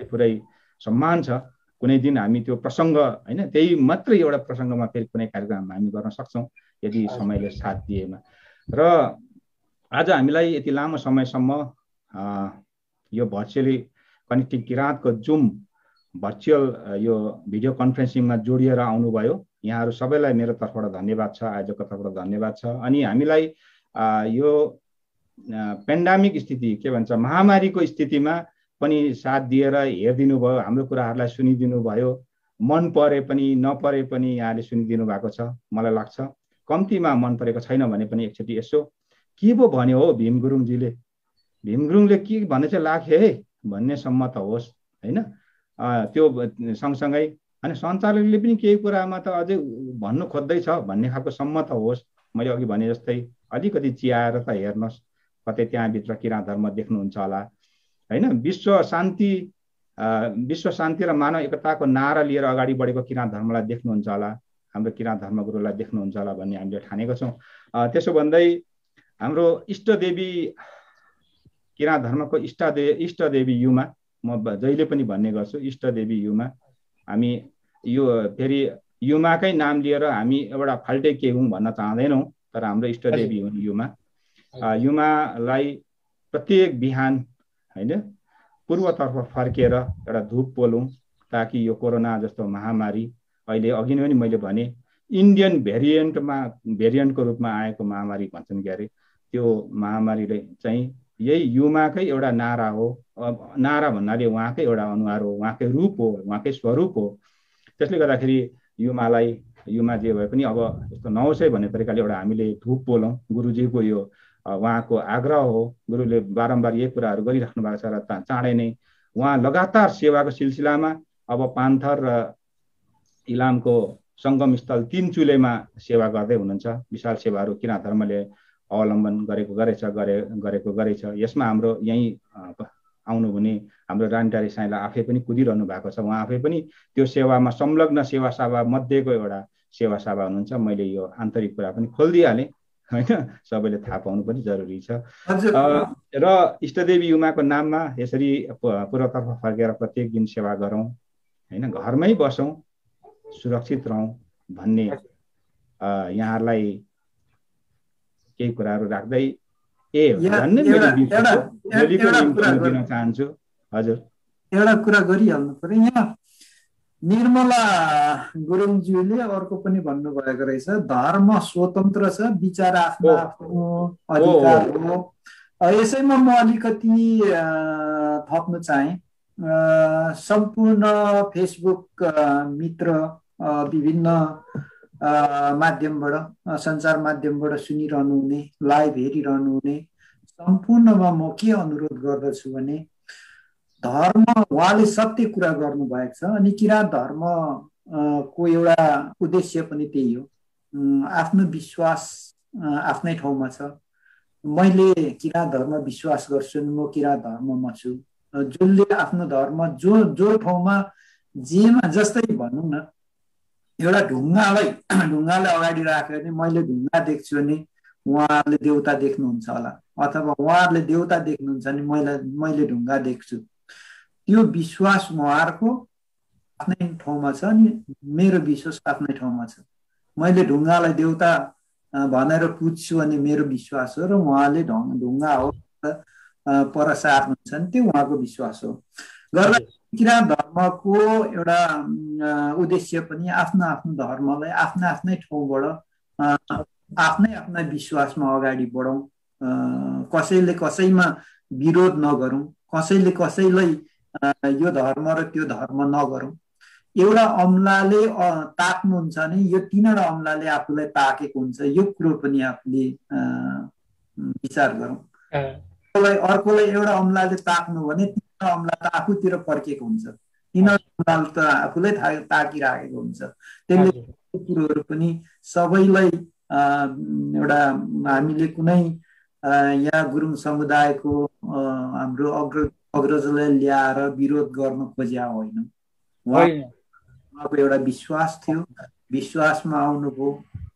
[SPEAKER 2] पुरै सम्मान छ। कुनै दिन हामी त्यो प्रसङ्ग होइन, त्यही मात्रै एउटा प्रसङ्गमा फेरि कुनै कार्यक्रम हामी गर्न सक्छौँ यदि समयले साथ दिएमा। र आज हामीलाई यति लामो समयसम्म यो भर्चुअली कनेक्टिङ किराँतको जुम भर्चुअल यो भिडियो कन्फरेन्सिङमा जोडिएर आउनुभयो। यहाँहरू सबैलाई मेरो तर्फबाट धन्यवाद छ, आयोजकको तर्फबाट धन्यवाद छ। अनि हामीलाई यो पेन्डामिक स्थिति के भन्छ, महामारीको स्थितिमा पनि साथ दिएर हेरिदिनु भयो, हाम्रो कुराहरूलाई सुनिदिनु भयो। मन परे पनि नपरे पनि यहाँले सुनिदिनु भएको छ। मलाई लाग्छ कम्तीमा मन परेको छैन भने पनि एकचोटि यसो के पो भन्यो हो भीम गुरुङजीले, भीम गुरुङले के भन्ने चाहिँ लाग्यो है भन्नेसम्म त होस् होइन। त्यो सँगसँगै अनि सञ्चालकले पनि केही कुरामा त अझै भन्नु खोज्दैछ भन्ने खालको सम्म त होस्। मैले अघि भने जस्तै अलिकति चियाएर त हेर्नुहोस्, कतै त्यहाँभित्र किराँत धर्म देख्नुहुन्छ होला होइन। विश्व शान्ति र मानव एकताको नारा लिएर अगाडि बढेको किराँत धर्मलाई देख्नुहुन्छ होला, हाम्रो किराँत धर्मगुरुलाई देख्नुहुन्छ होला भन्ने हामीले ठानेको छौँ। त्यसो भन्दै हाम्रो इष्टदेवी किराँत धर्मको इष्टदेवी युमा, म जहिले पनि भन्ने गर्छु इष्टदेवी युमा। हामी यो फेरि युमाकै नाम लिएर हामी एउटा फाल्टै के हौँ भन्न चाहँदैनौँ, तर हाम्रो इष्टदेवी हुन् युमा। युमालाई प्रत्येक बिहान होइन पूर्वतर्फ फर्केर एउटा धूप पोलौँ, ताकि यो कोरोना जस्तो महामारी अहिले अघि नै पनि मैले भने इन्डियन भेरिएन्टको रूपमा आएको महामारी भन्छन् के अरे, त्यो महामारीले चाहिँ यही युमाकै एउटा नारा हो। नारा भन्नाले उहाँकै एउटा अनुहार हो, उहाँकै रूप हो, उहाँकै स्वरूप हो। त्यसले गर्दाखेरि युमा जे भए पनि अब यस्तो नहोस् है भन्ने तरिकाले एउटा हामीले धुप बोलौँ। गुरुजीको यो उहाँको आग्रह हो, गुरुले बारम्बार यही कुराहरू गरिराख्नु भएको छ र चाँडै नै उहाँ लगातार सेवाको सिलसिलामा अब पान्थर र इलामको सङ्गम स्थल तीनचुलेमा सेवा गर्दै हुनुहुन्छ। विशाल सेवाहरू किराँत धर्मले अवलम्बन गरेको गरेछ। यसमा हाम्रो यहीँ आउनु भने हाम्रो रानीटारी साईलाई आफै पनि कुदिरहनु भएको छ। उहाँ आफै पनि त्यो सेवामा संलग्न सेवासावा मध्येको एउटा सेवासावा हुनुहुन्छ। मैले यो आन्तरिक कुरा पनि खोलिदिइहालेँ होइन, सबैले थाहा पाउनु पनि जरुरी छ। र इष्टदेवी युमाको नाममा यसरी पूर्वतर्फ फर्केर प्रत्येक दिन सेवा गरौँ होइन, घरमै बसौँ, सुरक्षित रहौँ भन्ने यहाँहरूलाई केही कुराहरू राख्दै दिन चाहन्छु। हजुर,
[SPEAKER 5] एउटा कुरा गरिहाल्नु पर्यो। यहाँ निर्मला गुरुङज्यूले अर्को पनि भन्नुभएको रहेछ, धर्म स्वतन्त्र छ, विचार आफ्नो आफ्नो अधिकार हो। यसैमा म अलिकति थप्न चाहे। सम्पूर्ण फेसबुक मित्र विभिन्न माध्यमबाट, सञ्चार माध्यमबाट सुनिरहनु हुने, लाइभ हेरिरहनु हुने सम्पूर्णमा म के अनुरोध गर्दछु भने धर्म, उहाँले सत्य कुरा गर्नुभएको छ अनि किराँत धर्मको एउटा उद्देश्य पनि त्यही हो। आफ्नो विश्वास आफ्नै ठाउँमा छ। मैले किराँत धर्म विश्वास गर्छु, म किराँत धर्ममा छु। जसले आफ्नो धर्म जो ठाउँमा जेमा, जस्तै भनौँ न, एउटा ढुङ्गालाई अगाडि राख्यो भने मैले ढुङ्गा देख्छु भने उहाँहरूले देउता देख्नुहुन्छ होला, अथवा उहाँहरूले देउता देख्नुहुन्छ भने मैले ढुङ्गा देख्छु। त्यो विश्वास उहाँहरूको आफ्नै ठाउँमा छ अनि मेरो विश्वास आफ्नै ठाउँमा छ। मैले ढुङ्गालाई देउता भनेर पुज्छु अनि मेरो विश्वास हो, र उहाँले ढुङ्गा हो पर सार्नुहुन्छ नि त्यो उहाँको विश्वास हो। गर्दा किराँत धर्मको एउटा उद्देश्य पनि आफ्नो आफ्नो धर्मलाई आफ्नै ठाउँबाट आफ्नै विश्वासमा अगाडि बढौँ। कसैले कसैमा विरोध नगरौँ, कसैले कसैलाई यो धर्म र त्यो धर्म नगरौँ। एउटा अमलाले ताक्नुहुन्छ भने यो तीनवटा अमलाले आफूलाई ताकेको हुन्छ, यो कुरो पनि आफूले विचार गरौँ। अर्कोलाई एउटा अमलाले ताक्नु भने तीनवटा अमला त आफूतिर फर्केको हुन्छ, तीनवटा अमलाले त आफूलाई ताकिराखेको हुन्छ। त्यसले कुरोहरू पनि सबैलाई एउटा हामीले कुनै यहाँ गुरुङ समुदायको हाम्रो अग्रजलाई ल्याएर विरोध गर्न खोज्या होइन। उहाँको एउटा विश्वास थियो, विश्वासमा आउनुभयो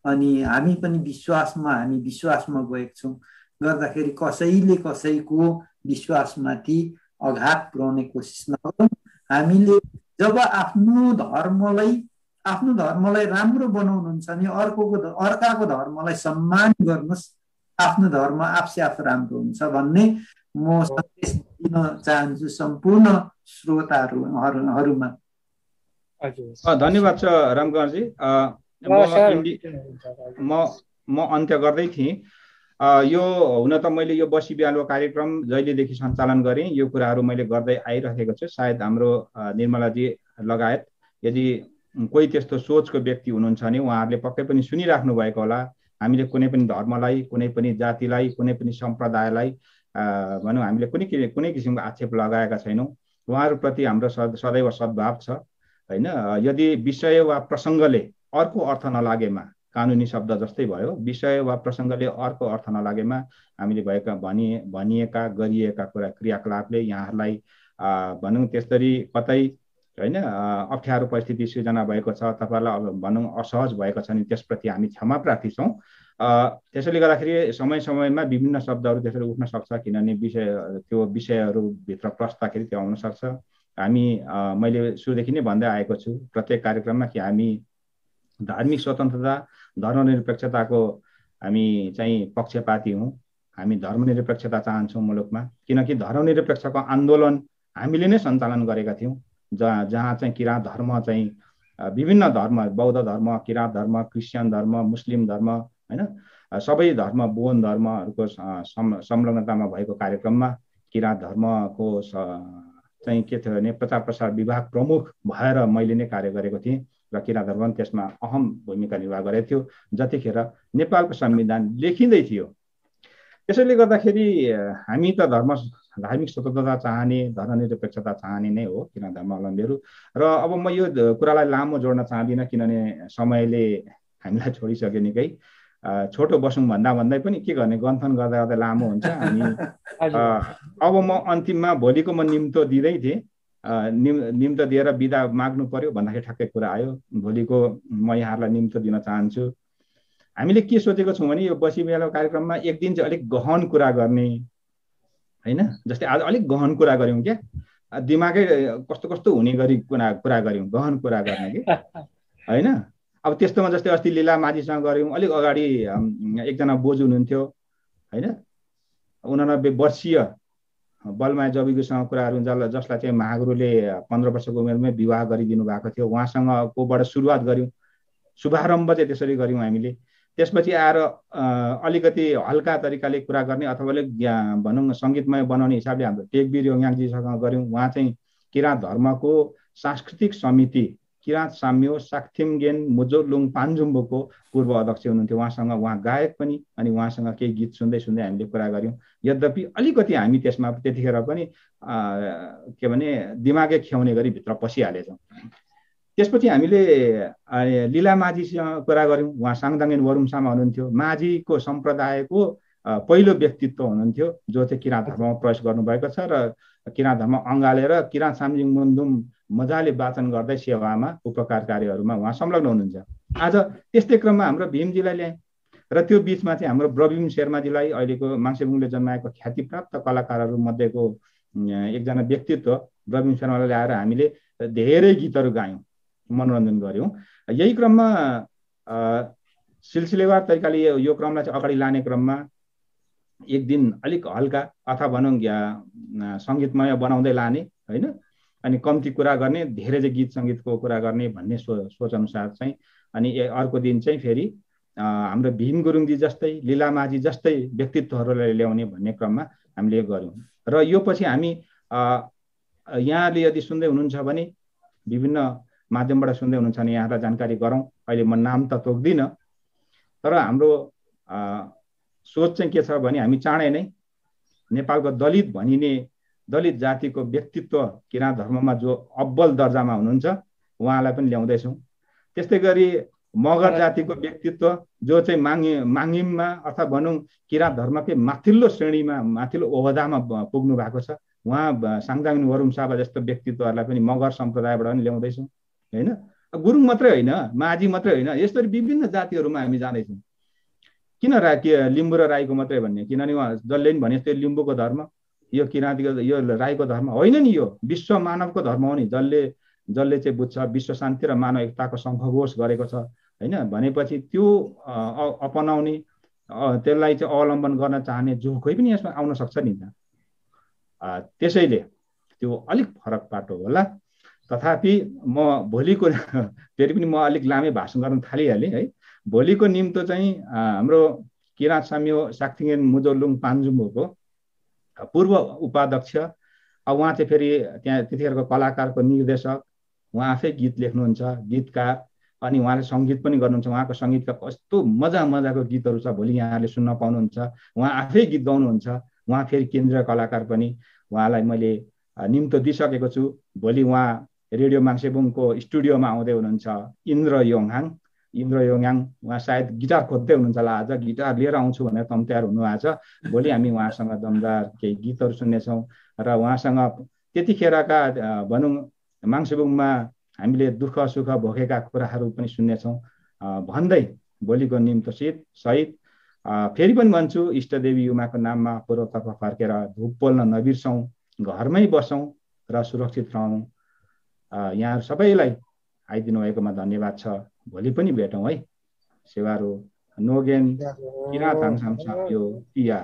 [SPEAKER 5] अनि हामी पनि विश्वासमा गएका छौँ। गर्दाखेरि कसैले कसैको विश्वासमाथि आघात पुर्याउने कोसिस नगरौँ। हामीले जब आफ्नो धर्मलाई राम्रो बनाउनुहुन्छ भने अर्काको धर्मलाई सम्मान गर्नुहोस्, आफ्नो धर्म आफै आफू राम्रो हुन्छ भन्ने म सन्देश दिन चाहन्छु सम्पूर्ण श्रोताहरूमा।
[SPEAKER 2] धन्यवाद छ रामकुमारजी। म अन्त्य गर्दै थिएँ। यो हुन त मैले यो बसी बिहानको कार्यक्रम जहिलेदेखि सञ्चालन गरेँ यो कुराहरू मैले गर्दै आइरहेको छु। सायद हाम्रो निर्मलाजी लगायत यदि कोही त्यस्तो सोचको व्यक्ति हुनुहुन्छ भने उहाँहरूले पक्कै पनि सुनिराख्नु भएको होला। हामीले कुनै पनि धर्मलाई, कुनै पनि जातिलाई, कुनै पनि सम्प्रदायलाई भनौँ हामीले कुनै किसिमको आक्षेप लगाएका छैनौँ। उहाँहरूप्रति हाम्रो सदैव सद्भाव छ होइन। यदि विषय वा प्रसङ्गले अर्को अर्थ नलागेमा, कानुनी शब्द जस्तै भयो, विषय वा प्रसङ्गले अर्को अर्थ नलागेमा हामीले भनिएका गरिएका क्रियाकलापले यहाँहरूलाई भनौँ त्यसरी कतै होइन अप्ठ्यारो परिस्थिति सृजना भएको छ, तपाईँलाई भनौँ असहज भएको छ भने त्यसप्रति हामी क्षमा प्रार्थी छौँ। त्यसैले गर्दाखेरि समयमा विभिन्न शब्दहरू त्यसरी उठ्न सक्छ, किनभने त्यो विषयहरूभित्र प्रस्ताखेरि त्यो आउन सक्छ। मैले सुरुदेखि नै भन्दै आएको छु प्रत्येक कार्यक्रममा कि हामी धार्मिक स्वतन्त्रता, धर्मनिरपेक्षताको हामी चाहिँ पक्षपाती हौँ। हामी धर्मनिरपेक्षता चाहन्छौँ मुलुकमा, किनकि धर्मनिरपेक्षको आन्दोलन हामीले नै सञ्चालन गरेका थियौँ, जहाँ चाहिँ किराँत धर्म चाहिँ विभिन्न धर्म, बौद्ध धर्म, किराँत धर्म, क्रिस्चियन धर्म, मुस्लिम धर्म, होइन, सबै धर्म, बोन धर्महरूको संलग्नतामा भएको कार्यक्रममा किराँत धर्मको चाहिँ के थियो भने प्रचार प्रसार विभाग प्रमुख भएर मैले नै कार्य गरेको थिएँ र किराँत धर्म त्यसमा अहम भूमिका निर्वाह गरेको थियो जतिखेर नेपालको संविधान लेखिँदै थियो। त्यसैले गर्दाखेरि हामी त धार्मिक स्वतन्त्रता चाहने, धर्मनिरपेक्षता चाहने नै हो किराँत धर्मावलम्बीहरू। र अब म यो कुरालाई लामो जोड्न चाहदिनँ किनभने समयले हामीलाई छोडिसक्यो निकै। छोटो बसौँ भन्दै पनि के गर्ने, गन्थन गर्दा गर्दा लामो हुन्छ। हामी अब म अन्तिममा भोलिको म निम्तो दिँदै थिएँ, निम्तो दिएर बिदा माग्नु पर्यो भन्दाखेरि ठ्याक्कै कुरा आयो। भोलिको म यहाँहरूलाई निम्तो दिन चाहन्छु। हामीले के सोचेको छौँ भने यो बसी मेला कार्यक्रममा एक दिन चाहिँ अलिक गहन कुरा गर्ने, होइन, जस्तै आज अलिक गहन कुरा गऱ्यौँ क्या, दिमागै कस्तो कस्तो हुने गरी कुरा गऱ्यौँ, गहन कुरा गर्ने कि, होइन। अब त्यस्तोमा जस्तै अस्ति लीला माझीसँग गऱ्यौँ, अलिक अगाडि एकजना बोजू हुनुहुन्थ्यो, होइन, 89 वर्षीय बलमाया जविगुसँग कुराहरू जसलाई चाहिँ महागुरुले 15 वर्षको उमेरमै विवाह गरिदिनु भएको थियो, उहाँसँग कोबाट सुरुवात गऱ्यौँ, शुभारम्भ चाहिँ त्यसरी गऱ्यौँ हामीले। त्यसपछि आएर अलिकति हल्का तरिकाले कुरा गर्ने अथवा अलिक भनौँ सङ्गीतमय बनाउने हिसाबले हाम्रो टेकवीर योङयाङजीसँग गऱ्यौँ। उहाँ चाहिँ किराँत धर्मको सांस्कृतिक समिति किराँत साम्यो साक्थिमगेन मुजोलुङ पान्जुम्बोको पूर्व अध्यक्ष हुनुहुन्थ्यो। उहाँ गायक पनि, अनि उहाँसँग केही गीत सुन्दै हामीले कुरा गऱ्यौँ। यद्यपि अलिकति हामी त्यसमा त्यतिखेर पनि के भने दिमागै ख्याउने गरी भित्र पसिहालेछौँ। त्यसपछि हामीले लीला माझीसँग कुरा गऱ्यौँ। उहाँ साङदाङेन वरुमसामा हुनुहुन्थ्यो, माझीको सम्प्रदायको पहिलो व्यक्तित्व हुनुहुन्थ्यो जो चाहिँ किराँत धर्ममा प्रवेश गर्नुभएको छ र किराँत धर्म अँगालेर किराँत साम्जिङ मुन्दुम मजाले वाचन गर्दै सेवामा उपकार कार्यहरूमा उहाँ संलग्न हुनुहुन्छ। आज त्यस्तै क्रममा हाम्रो भीमजीलाई ल्याएँ र त्यो बिचमा चाहिँ हाम्रो ब्रविम शेर्माजीलाई, अहिलेको माङ्सेबुङले जन्माएको ख्यातिप्राप्त कलाकारहरू मध्येको एकजना व्यक्तित्व ब्रविम शेर्मालाई ल्याएर हामीले धेरै गीतहरू गायौँ, मनोरञ्जन गऱ्यौँ। यही क्रममा सिलसिलेवार तरिकाले यो क्रमलाई चाहिँ अगाडि लाने क्रममा एक दिन अलिक हल्का अथवा भनौँ सङ्गीतमय बनाउँदै लाने, होइन, अनि कम्ती कुरा गर्ने, धेरै चाहिँ गीत सङ्गीतको कुरा गर्ने भन्ने सोच अनुसार चाहिँ अनि अर्को दिन चाहिँ फेरि हाम्रो भीम गुरुङजी जस्तै, लीला माझी जस्तै व्यक्तित्वहरूलाई ल्याउने भन्ने क्रममा हामीले गऱ्यौँ। र यो पछि हामी यहाँले यदि सुन्दै हुनुहुन्छ भने, विभिन्न माध्यमबाट सुन्दै हुनुहुन्छ भने यहाँलाई जानकारी गरौँ। अहिले म नाम त तोक्दिनँ, तर हाम्रो सोच चाहिँ के छ भने हामी चाँडै नै नेपालको दलित भनिने दलित जातिको व्यक्तित्व किराँत धर्ममा जो अब्बल दर्जामा हुनुहुन्छ उहाँलाई पनि ल्याउँदैछौँ। त्यस्तै गरी मगर जातिको व्यक्तित्व जो चाहिँ माङ्गिममा अथवा भनौँ किराँत धर्मकै माथिल्लो श्रेणीमा, माथिल्लो ओहदामा पुग्नु भएको छ, उहाँ साङदाङ वरुमसाबा जस्तो व्यक्तित्वहरूलाई पनि मगर सम्प्रदायबाट पनि ल्याउँदैछौँ, होइन। गुरुङ मात्रै होइन, माझी मात्रै होइन, यसरी विभिन्न जातिहरूमा हामी जाँदैछौँ। किन लिम्बू र राईको मात्रै भन्ने, किनभने उहाँ जसले पनि भने त्यो लिम्बूको धर्म, यो किराँतीको, यो राईको धर्म होइन नि, यो विश्व मानवको धर्म हो नि। जसले चाहिँ बुझ्छ विश्व शान्ति र मानव एकताको सङ्घोष गरेको छ, होइन, भनेपछि त्यो अपनाउने, त्यसलाई चाहिँ अवलम्बन गर्न चाहने जो कोही पनि यसमा आउन सक्छ नि त। त्यसैले त्यो अलिक फरक बाटो होला। तथापि म भोलिको फेरि पनि म अलिक लामै भाषण गर्न थालिहालेँ है। भोलिको निम्तो चाहिँ हाम्रो किराँत साम्यो साक्थिङगेन मुजोलुङ पान्जुम्बोको पूर्व उपाध्यक्ष, उहाँ चाहिँ फेरि त्यहाँ त्यतिखेरको कलाकारको निर्देशक, उहाँ आफै गीत लेख्नुहुन्छ, गीतकार, अनि उहाँले सङ्गीत पनि गर्नुहुन्छ। उहाँको सङ्गीतका कस्तो मजाको गीतहरू छ, भोलि यहाँले सुन्न पाउनुहुन्छ। उहाँ आफै गीत गाउनुहुन्छ, उहाँ फेरि केन्द्रीय कलाकार पनि। उहाँलाई मैले निम्तो दिइसकेको छु। भोलि उहाँ रेडियो माङ्सेबुङको स्टुडियोमा आउँदै हुनुहुन्छ। इन्द्र योङयाङ उहाँ सायद गिटार खोज्दै हुनुहुन्छ होला, आज गिटार लिएर आउँछु भनेर तयार हुनुभएको छ। भोलि हामी उहाँसँग दमदार केही गीतहरू सुन्नेछौँ र उहाँसँग त्यतिखेरका भनौँ माङ्सेबुङमा हामीले दुःख सुख भोगेका कुराहरू पनि सुन्नेछौँ भन्दै भोलिको निम्तो सहित फेरि पनि भन्छु, इष्टदेवी उमाको नाममा पूर्वतर्फ फर्केर धुप पोल्न नबिर्सौँ, घरमै बसौँ र सुरक्षित रहौँ। यहाँ सबैलाई आइदिनु भएकोमा धन्यवाद छ। भोलि पनि भेटौँ है। सेवारो नोगेन किराँत हाङसाङ साम्यो तिया।